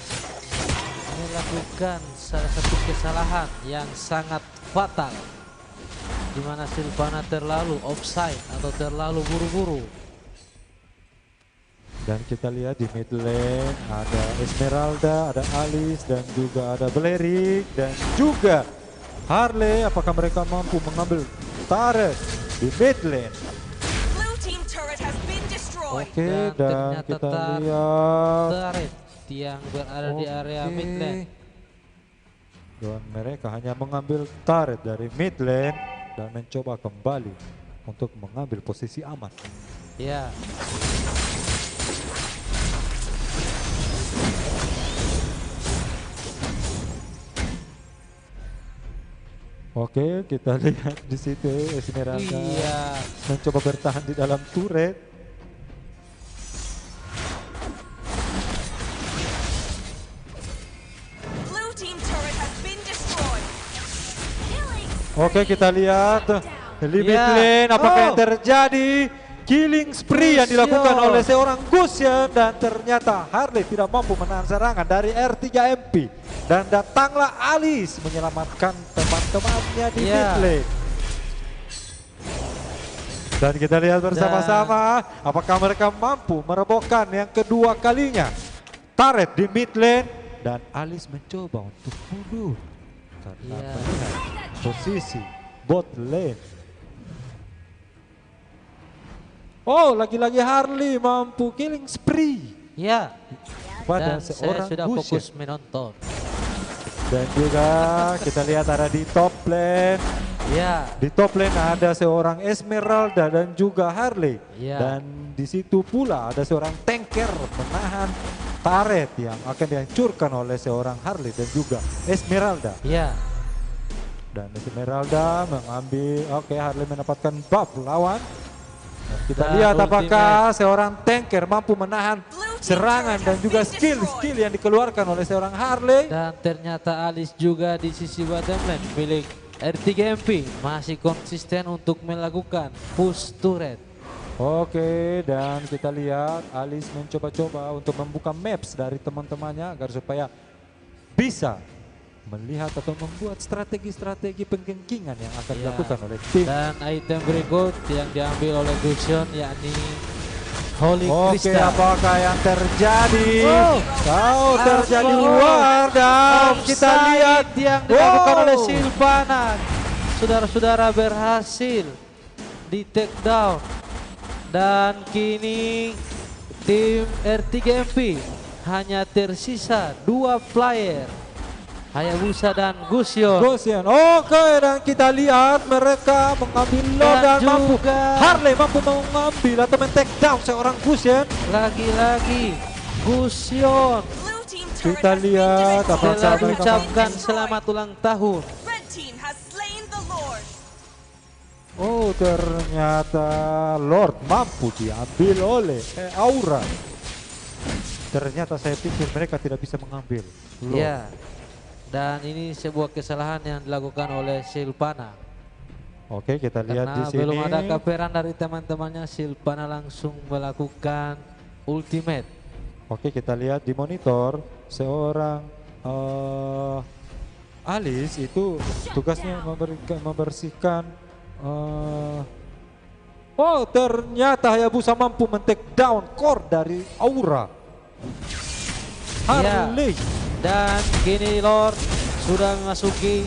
melakukan salah satu kesalahan yang sangat fatal, di mana Sylvana terlalu offside atau terlalu buru-buru. Dan kita lihat di mid lane ada Esmeralda, ada Alice, dan juga ada Belerik, dan juga Harley. Apakah mereka mampu mengambil turret di mid lane? Blue team turret has been destroyed. Oke, dan ternyata kita lihat turret yang berada di area mid lane. Dan mereka hanya mengambil turret dari mid lane dan mencoba kembali untuk mengambil posisi aman. Ya, Oke, kita lihat di situ Esmeralda iya. mencoba bertahan di dalam turret. Blue team turret has been destroyed. Oke, kita lihat di mid Ya. lane apakah Oh. yang terjadi? Killing spree yang dilakukan Gusion. oleh seorang Gusion, dan ternyata Harley tidak mampu menahan serangan dari R3MP, dan datanglah Alice menyelamatkan teman-temannya di Ya. mid lane. Dan kita lihat bersama-sama apakah mereka mampu merobohkan yang kedua kalinya turret di mid lane, dan Alice mencoba untuk mundur karena Ya. melihat posisi bot lane. Oh, lagi-lagi Harley mampu killing spree Ya, pada dan saya seorang sudah Gusion. fokus menonton. Dan juga kita lihat ada di top lane. Ya, Di top lane ada seorang Esmeralda dan juga Harley. Ya. Dan di situ pula ada seorang tanker menahan turret yang akan dihancurkan oleh seorang Harley dan juga Esmeralda. ya, Dan Esmeralda mengambil, oke, Harley mendapatkan buff lawan. Dan kita Dan lihat apakah ultimate. seorang tanker mampu menahan serangan dan juga skill-skill yang dikeluarkan oleh seorang Harley. dan ternyata Alice juga di sisi bottom lane milik R3MP masih konsisten untuk melakukan push turret. Oke, dan kita lihat Alice mencoba-coba untuk membuka maps dari teman-temannya agar supaya bisa melihat atau membuat strategi-strategi penggenkingan yang akan Ya. dilakukan oleh tim. Dan item berikut yang diambil oleh Gusion yakni Holy Oke, Crystal. apakah yang terjadi? Oh. Terjadi Oh. war, dan kita Offside lihat yang dilakukan Wow. oleh Sylvana. Saudara-saudara berhasil di take down, dan kini tim R3MP hanya tersisa 2 player, Hayabusa dan Gusion. Gusion. Oke, dan kita lihat mereka mengambil load dan Dan mampu. juga Harley mampu mengambil atau men-take down seorang Gusion. lagi-lagi Gusion Blue team turret Kita has been lihat destroyed. apakah telah mereka mengucapkan Destroyed. selamat ulang tahun. Red team has slain the Lord. Oh, ternyata Lord mampu diambil oleh Aura. Ternyata saya pikir mereka tidak bisa mengambil Lord. Ya, dan ini sebuah kesalahan yang dilakukan oleh Sylvana. Oke, kita lihat di Karena sini. belum ada kaperan dari teman-temannya, Sylvana langsung melakukan ultimate. Oke, kita lihat di monitor seorang Alice itu tugasnya membersihkan. Oh, ternyata Hayabusa mampu men-take down core dari Aura. Ya. Harley. Dan kini Lord sudah memasuki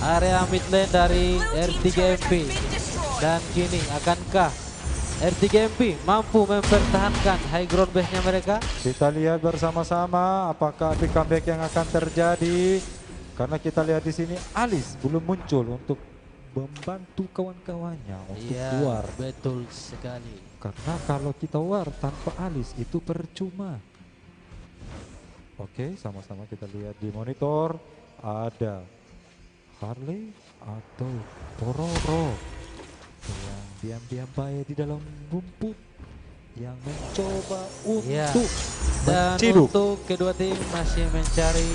area mid lane dari Blue team turret has R3MP. been destroyed. Dan kini akankah R3MP mampu mempertahankan high ground base-nya mereka? Kita lihat bersama-sama apakah di comeback yang akan terjadi. Karena kita lihat di sini Alice belum muncul untuk membantu kawan-kawannya untuk Iya, war. betul sekali. Karena kalau kita war tanpa Alice itu percuma. Oke, sama-sama kita lihat di monitor ada Harley atau Pororo yang diam-diam baik di dalam rumput yang mencoba Iya. untuk Dan menciduk. untuk kedua tim masih mencari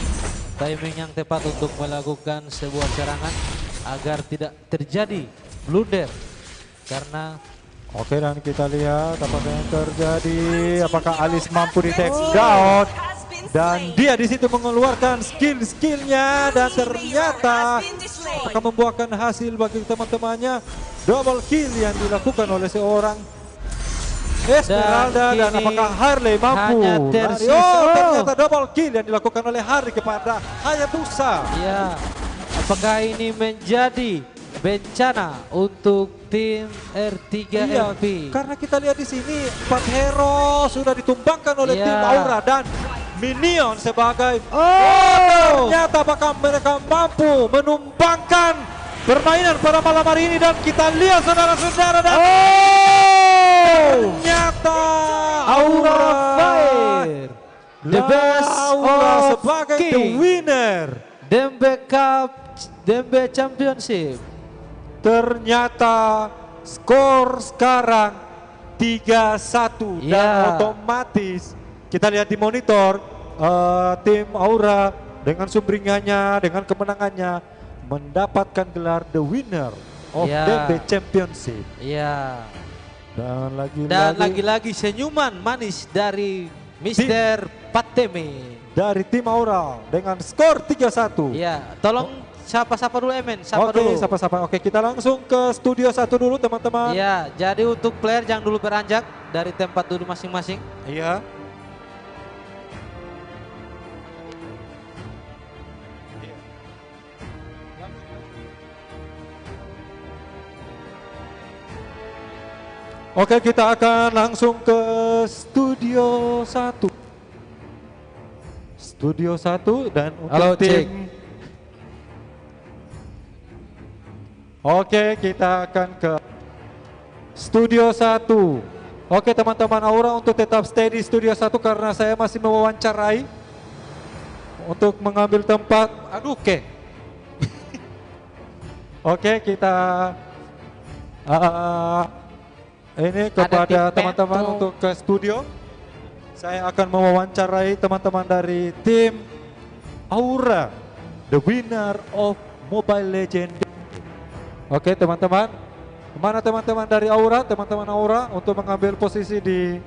timing yang tepat untuk melakukan sebuah serangan agar tidak terjadi blunder. Karena Oke, dan kita lihat apakah yang terjadi, apakah Alice mampu di take Team down, Hero has been dan slain. dia di situ mengeluarkan skill-skillnya dan ternyata akan membuahkan hasil bagi teman-temannya. Double kill yang dilakukan oleh seorang Esmeralda, dan kini apakah Harley mampu? hanya Dari- tersisa- ternyata double kill yang dilakukan oleh Harley kepada Hayabusa. ya, apakah ini menjadi bencana untuk tim Iya, R3MP? karena kita lihat di sini 4 hero sudah ditumbangkan oleh Iya. tim Aura dan Minion sebagai ternyata apakah mereka mampu menumbangkan permainan pada malam hari ini, dan kita lihat saudara-saudara dan ternyata Aura Fire, the best Aura of sebagai the King. winner. Dembe Cup, Dembe Championship. Ternyata skor sekarang 3-1 dan Ya. otomatis kita lihat di monitor tim Aura dengan sumringahnya, dengan kemenangannya mendapatkan gelar the winner of Ya. DB Championship. Ya. Dan Dan lagi-lagi lagi-lagi senyuman manis dari Mr. Patemi. dari tim Aura dengan skor 3-1. Ya, tolong sapa-sapa dulu Emen, sapa Oke, dulu. sapa-sapa. Oke, kita langsung ke studio 1 dulu teman-teman. Ya, jadi untuk player jangan dulu beranjak dari tempat duduk masing-masing. Iya. Oke, kita akan langsung ke studio 1. Studio 1 dan untuk Halo, tim. Oke, kita akan ke studio 1. Oke, teman-teman Aura untuk tetap stay di studio 1 karena saya masih mewawancarai untuk mengambil tempat. Aduh, oke. Oke, kita ini kepada tim teman-teman Petro. untuk ke studio. Saya akan mewawancarai teman-teman dari tim Aura, the winner of Mobile Legends. Oke, teman-teman. Mana teman-teman dari Aura, teman-teman Aura untuk mengambil posisi di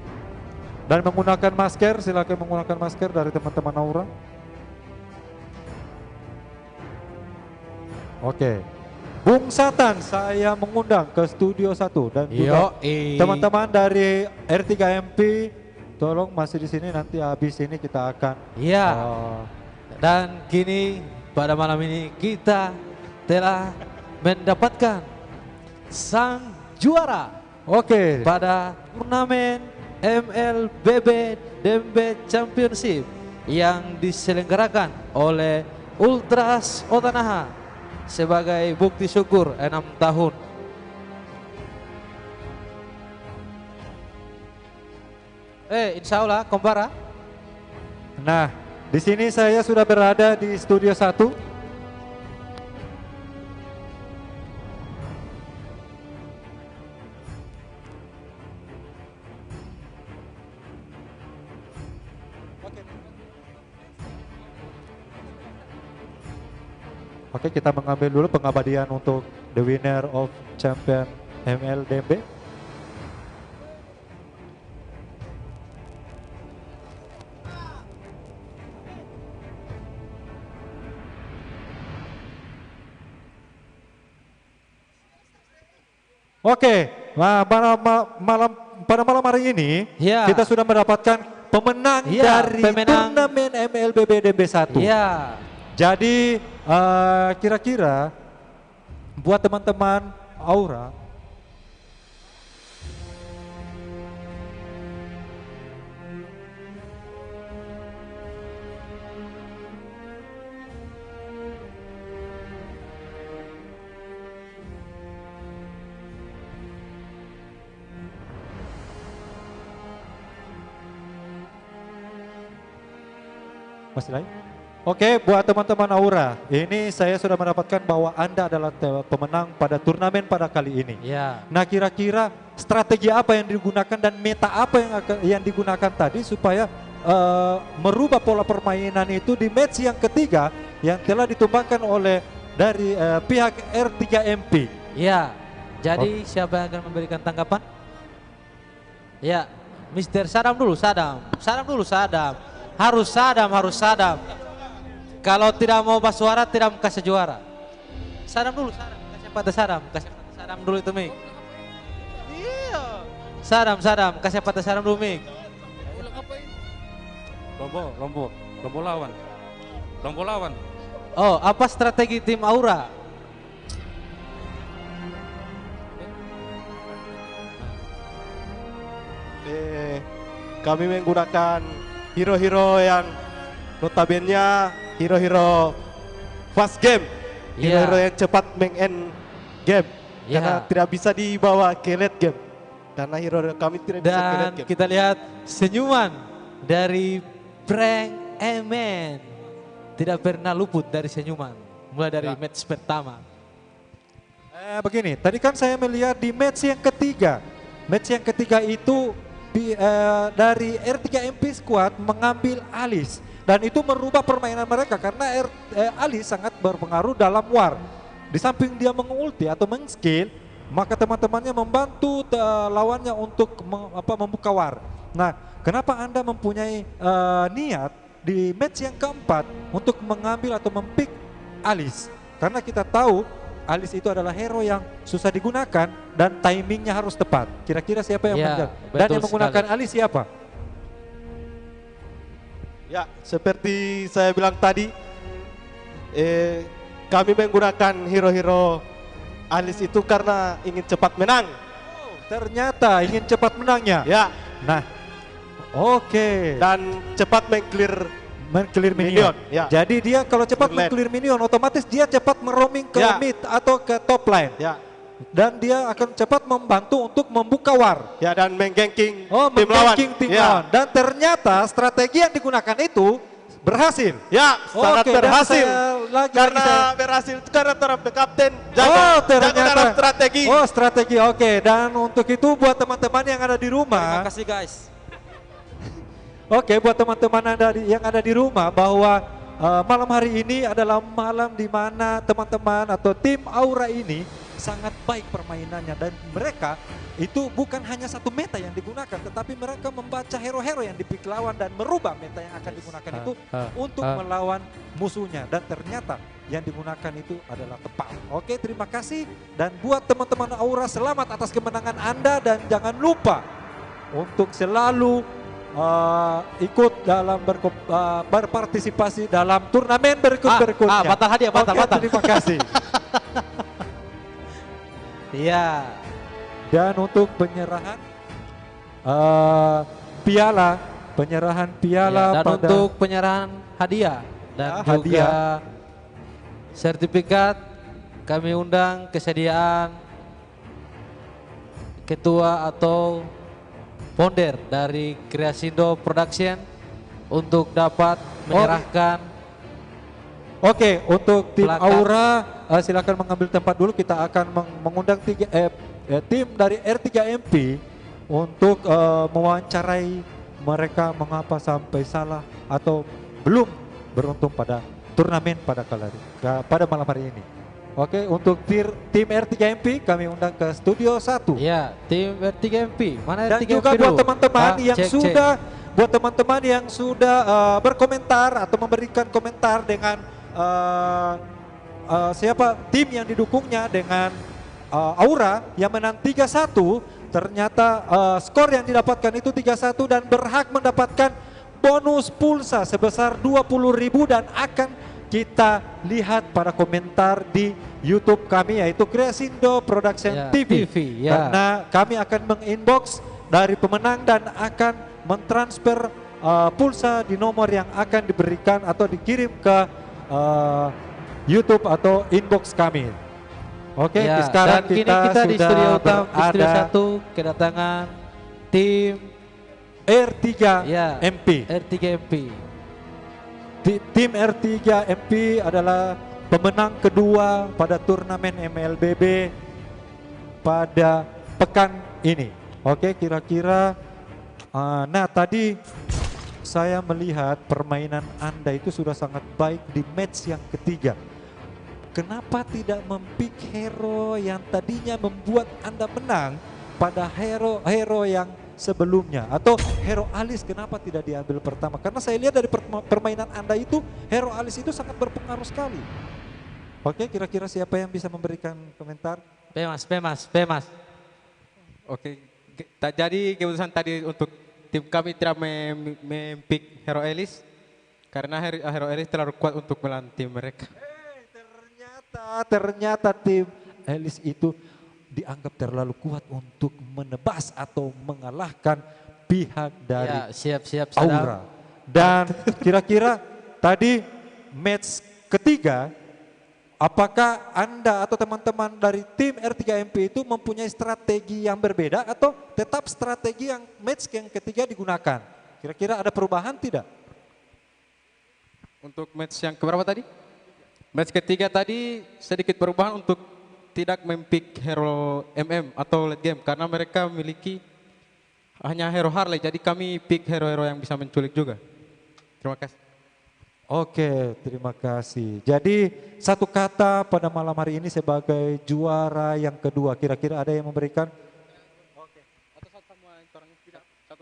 dan menggunakan masker, silakan menggunakan masker dari teman-teman Aura. Oke. Bung Satan, saya mengundang ke studio 1 dan juga teman-teman dari R3MP, tolong masih di sini, nanti habis ini kita akan Ya. Dan kini pada malam ini kita telah mendapatkan sang juara oke. pada turnamen MLBB Dembe Championship yang diselenggarakan oleh Ultras Otanaha sebagai bukti syukur 6 tahun. Insya Allah Kombara. Nah, di sini saya sudah berada di studio 1. Oke, kita mengambil dulu pengabadian untuk the winner of champion MLDB. Oke, nah, pada malam hari ini Ya. kita sudah mendapatkan pemenang Ya, dari pemenang. turnamen MLBB DB1. Ya, Jadi kira-kira buat teman-teman Aura, Masih lain? Oke, buat teman-teman Aura, ini saya sudah mendapatkan bahwa Anda adalah pemenang pada turnamen pada kali ini. Ya. Nah, kira-kira strategi apa yang digunakan dan meta apa yang digunakan tadi supaya merubah pola permainan itu di match yang ketiga yang telah ditumbangkan oleh dari pihak R3MP. Ya. Jadi siapa yang akan memberikan tanggapan? Ya, Mr. Sadam dulu, Sadam. Sadam dulu, Sadam. Harus Sadam. Kalau tidak mau bersuara, tidak kasih juara. Sadam dulu, Sadam. Kasih patah Sadam dulu itu Mik. Iya. Sadam, kasih patah Sadam dulu Mik. Lombo lawan. Oh, apa strategi tim Aura? Kami menggunakan hero-hero yang notabene hero-hero fast game, Iya. hero-hero yang cepat meng-end game, Iya. karena tidak bisa dibawa ke late game, karena hero kami tidak bisa ke late Dan game. kita lihat senyuman dari Frank Emen. Tidak pernah luput dari senyuman. Mulai dari match pertama. Begini, tadi kan saya melihat di match yang ketiga. Match yang ketiga itu dari R3MP Squad mengambil Alice. Dan itu merubah permainan mereka karena Alice sangat berpengaruh dalam war. Di samping dia mengulti atau meng-skill, maka teman-temannya membantu lawannya untuk membuka war. Nah, kenapa Anda mempunyai niat di match yang keempat untuk mengambil atau mempick Alice? Karena kita tahu Alice itu adalah hero yang susah digunakan dan timingnya harus tepat. Kira-kira siapa yang Ya, mengejar? betul Dan yang menggunakan sekali. Alice siapa? Ya, seperti saya bilang tadi, kami menggunakan hero-hero Alice itu karena ingin cepat menang. Ternyata ingin cepat menangnya. Ya, Nah, oke. dan cepat meng-clear Men-clear Minion, minion. ya. Jadi dia kalau cepat Clear lane. men-clear minion, otomatis dia cepat meroaming ke Ya. mid atau ke top lane. ya, Dan dia akan cepat membantu untuk membuka war. ya, dan meng-ganking Oh, tim lawan. meng-ganking tim Ya. lawan. Dan ternyata strategi yang digunakan itu berhasil. Ya, sangat Oke, dan berhasil. saya lagi Karena saya- berhasil karena terhadap kapten Oh, jaga dalam strategi. Oh, strategi. Oke, dan untuk itu buat teman-teman yang ada di rumah. kasih guys. Oke, buat teman-teman yang ada di rumah bahwa malam hari ini adalah malam di mana teman-teman atau tim Aura ini sangat baik permainannya dan mereka itu bukan hanya satu meta yang digunakan, tetapi mereka membaca hero-hero yang dipik lawan dan merubah meta yang akan digunakan itu untuk melawan musuhnya, dan ternyata yang digunakan itu adalah tepat. Oke, terima kasih, dan buat teman-teman Aura selamat atas kemenangan Anda, dan jangan lupa untuk selalu ikut dalam berpartisipasi dalam turnamen berikutnya. batal hadiah, batal. Oke, terima kasih. Iya. Dan untuk penyerahan piala, Dan pada untuk penyerahan hadiah dan Ya, juga hadiah. sertifikat, kami undang kesediaan ketua atau founder dari Kreasindo Production untuk dapat menyerahkan. Oke, untuk tim Plakat. Aura silakan mengambil tempat dulu. Kita akan mengundang tim dari R3MP untuk mewawancarai mereka mengapa sampai salah atau belum beruntung pada turnamen pada malam hari ini. Oke, untuk tim R3MP kami undang ke studio 1. Ya, tim R3MP. Mana Dan R3MP juga buat dulu? teman-teman yang cek. buat teman-teman yang sudah berkomentar atau memberikan komentar dengan siapa tim yang didukungnya dengan Aura yang menang 3-1, ternyata skor yang didapatkan itu 3-1 dan berhak mendapatkan bonus pulsa sebesar 20.000 dan akan kita lihat pada komentar di YouTube kami yaitu Kreasindo Production Ya, TV. ya. Karena kami akan menginbox dari pemenang dan akan mentransfer pulsa di nomor yang akan diberikan atau dikirim ke YouTube atau inbox kami. Oke, Ya, sekarang dan kini kita kita di sudah studio utama, di studio berada 1 kedatangan tim R3 ya, MP. R3MP. Tim R3 MP adalah pemenang kedua pada turnamen MLBB pada pekan ini. Oke, kira-kira nah tadi saya melihat permainan Anda itu sudah sangat baik di match yang ketiga. Kenapa tidak mempick hero yang tadinya membuat Anda menang pada hero yang sebelumnya, atau hero Alice kenapa tidak diambil pertama? Karena saya lihat dari permainan Anda itu hero Alice itu sangat berpengaruh sekali. Oke, kira-kira siapa yang bisa memberikan komentar? Pemas. Oke, jadi keputusan tadi untuk tim kami tidak mempick hero Alice karena hero Alice terlalu kuat untuk melawan tim mereka. Ternyata tim Alice itu dianggap terlalu kuat untuk menebas atau mengalahkan pihak dari siap Aura. Dan kira-kira tadi match ketiga, apakah Anda atau teman-teman dari tim R3MP itu mempunyai strategi yang berbeda atau tetap strategi yang match yang ketiga digunakan? Kira-kira ada perubahan tidak? Untuk match yang keberapa tadi? Match ketiga tadi sedikit perubahan untuk tidak mempick hero MM atau late game karena mereka memiliki hanya hero Harley, jadi kami pick hero-hero yang bisa menculik juga. Terima kasih. Oke, terima kasih. Jadi satu kata pada malam hari ini sebagai juara yang kedua, kira-kira ada yang memberikan? Oke. Atau satu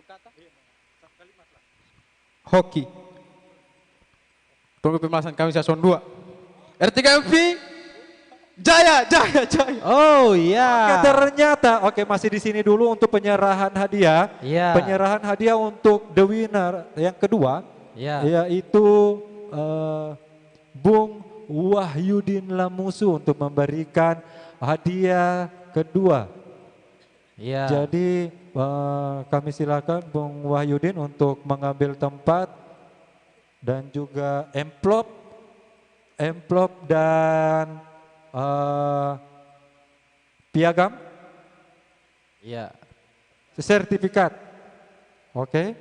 kata? Satu kalimat lah. Hoki. Tunggu pembahasan kami season 2. R3MP Jaya. Oh iya. Oke, ternyata masih di sini dulu untuk penyerahan hadiah. Iya. Penyerahan hadiah untuk the winner yang kedua, yaitu Bung Wahyudin Lamusu untuk memberikan hadiah kedua. Iya. Jadi kami silakan Bung Wahyudin untuk mengambil tempat dan juga amplop dan piagam, Iya. sertifikat. Oke.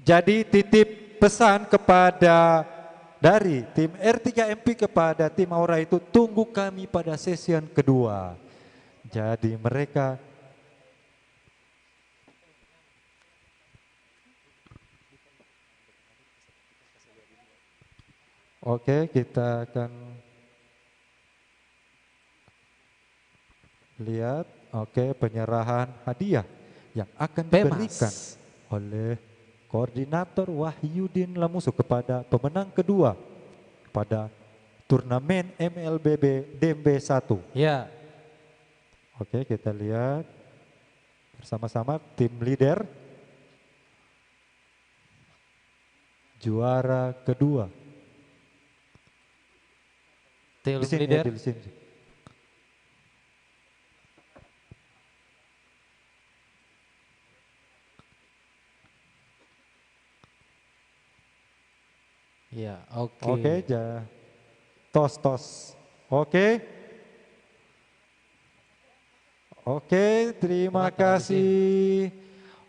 Jadi titip pesan kepada dari tim R3MP kepada tim Aura itu, tunggu kami pada session kedua. Jadi mereka kita akan lihat penyerahan hadiah yang akan diberikan oleh Koordinator Wahyudin Lamusu kepada pemenang kedua pada turnamen MLBB DMB 1. Ya. Oke, kita lihat bersama-sama tim leader juara kedua. Tim Di sini, leader. di sini. Ya, oke. Oke, tos. Oke, terima kasih.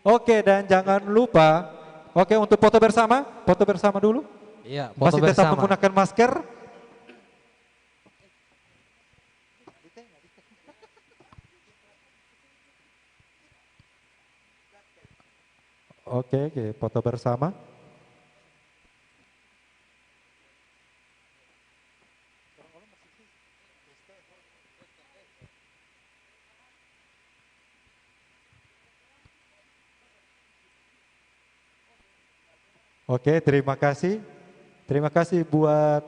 Oke, dan jangan lupa, untuk foto bersama dulu. Iya, foto Masih tetap bersama. menggunakan masker. Oke, foto bersama. Oke, terima kasih. Terima kasih buat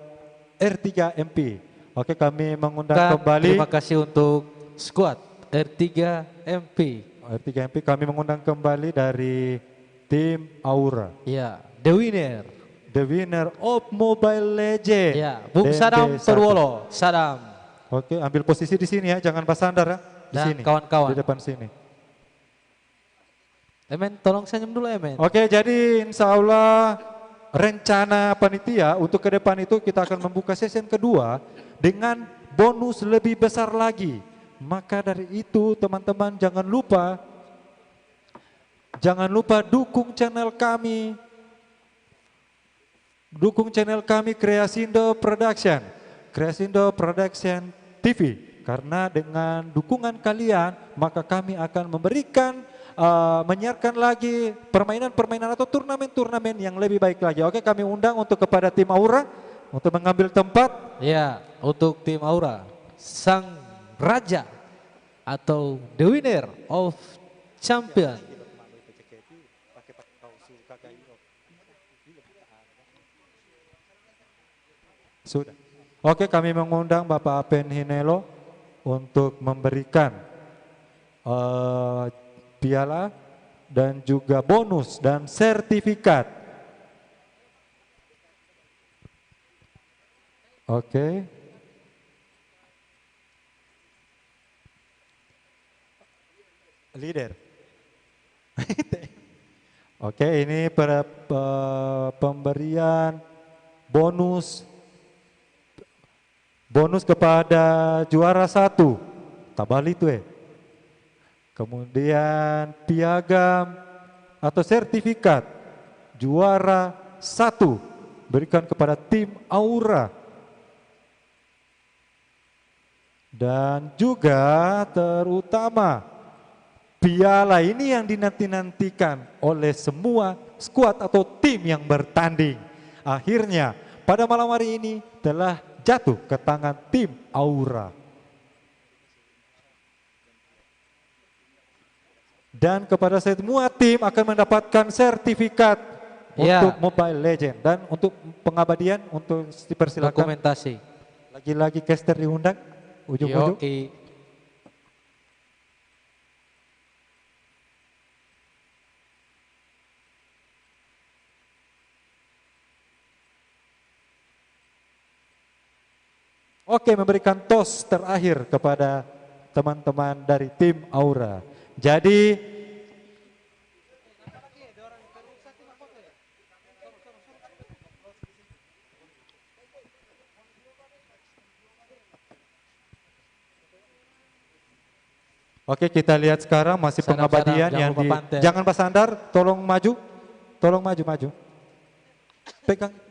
R3MP. Oke, kami mengundang kembali. Terima kasih untuk squad R3MP. R3MP kami mengundang kembali dari tim Aura. Ya, the winner. The winner of Mobile Legends. Ya, Bung DMB Sadam 1. Purwolo. Sadam. Oke, ambil posisi di sini ya, jangan bersandar ya. Di Dan sini. kawan-kawan. Di depan sini. Emen, tolong senyum dulu Emen. Oke, jadi insya Allah rencana panitia untuk ke depan itu kita akan membuka session kedua dengan bonus lebih besar lagi. Maka dari itu teman-teman jangan lupa dukung channel kami dukung channel kami Kreasindo Production, Kreasindo Production TV. Karena dengan dukungan kalian, maka kami akan memberikan, menyiarkan lagi permainan-permainan atau turnamen-turnamen yang lebih baik lagi. Oke, kami undang untuk kepada tim Aura untuk mengambil tempat. Ya, untuk tim Aura, sang raja atau the winner of champion. Sudah. Oke, kami mengundang Bapak Apen Hinelo untuk memberikan piala dan juga bonus dan sertifikat. Oke. Leader. Oke, ini pemberian bonus kepada juara 1, tabal itu kemudian piagam atau sertifikat juara 1 berikan kepada tim Aura, dan juga terutama piala ini yang dinanti-nantikan oleh semua skuad atau tim yang bertanding. Akhirnya pada malam hari ini telah jatuh ke tangan tim Aura. Dan kepada semua tim akan mendapatkan sertifikat untuk Mobile Legend. Dan untuk pengabadian, untuk dipersilakan. Dokumentasi. Lagi-lagi caster diundang, ujung-ujung. Oke, memberikan tos terakhir kepada teman-teman dari tim Aura. Jadi oke, kita lihat sekarang masih pengabadian yang di, jangan bersandar, tolong maju, maju. Pegang.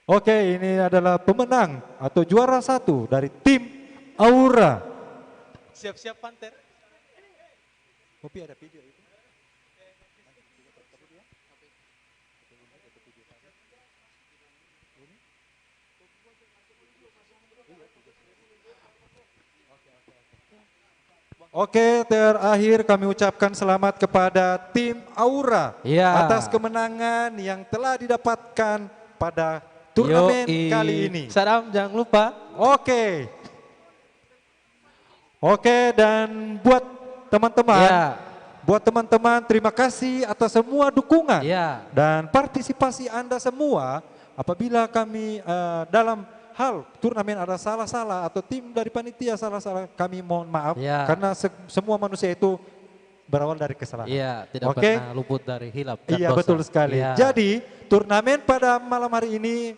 Oke, ini adalah pemenang atau juara 1 dari tim Aura. Siap-siap Panter. Kopi ada video itu. Oke, terakhir kami ucapkan selamat kepada tim Aura atas kemenangan yang telah didapatkan pada turnamen kali ini. Salam, jangan lupa. Oke, dan buat teman-teman, terima kasih atas semua dukungan dan partisipasi Anda semua. Apabila kami dalam hal turnamen ada salah-salah atau tim dari panitia salah-salah, kami mohon maaf karena semua manusia itu berawal dari kesalahan. Iya, tidak pernah luput dari hilap dan dosa. Betul sekali. Jadi turnamen pada malam hari ini,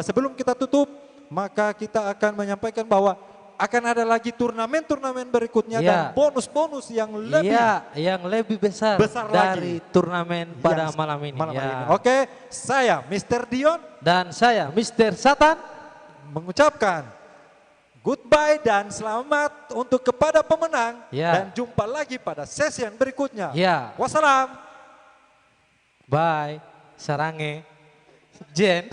sebelum kita tutup, maka kita akan menyampaikan bahwa akan ada lagi turnamen-turnamen berikutnya dan bonus-bonus yang lebih besar dari lagi. Turnamen pada malam ini. Oke, saya Mr. Dion dan saya Mr. Satan mengucapkan goodbye dan selamat untuk kepada pemenang dan jumpa lagi pada sesi yang berikutnya. Wassalam. Bye. Sarange. Jen.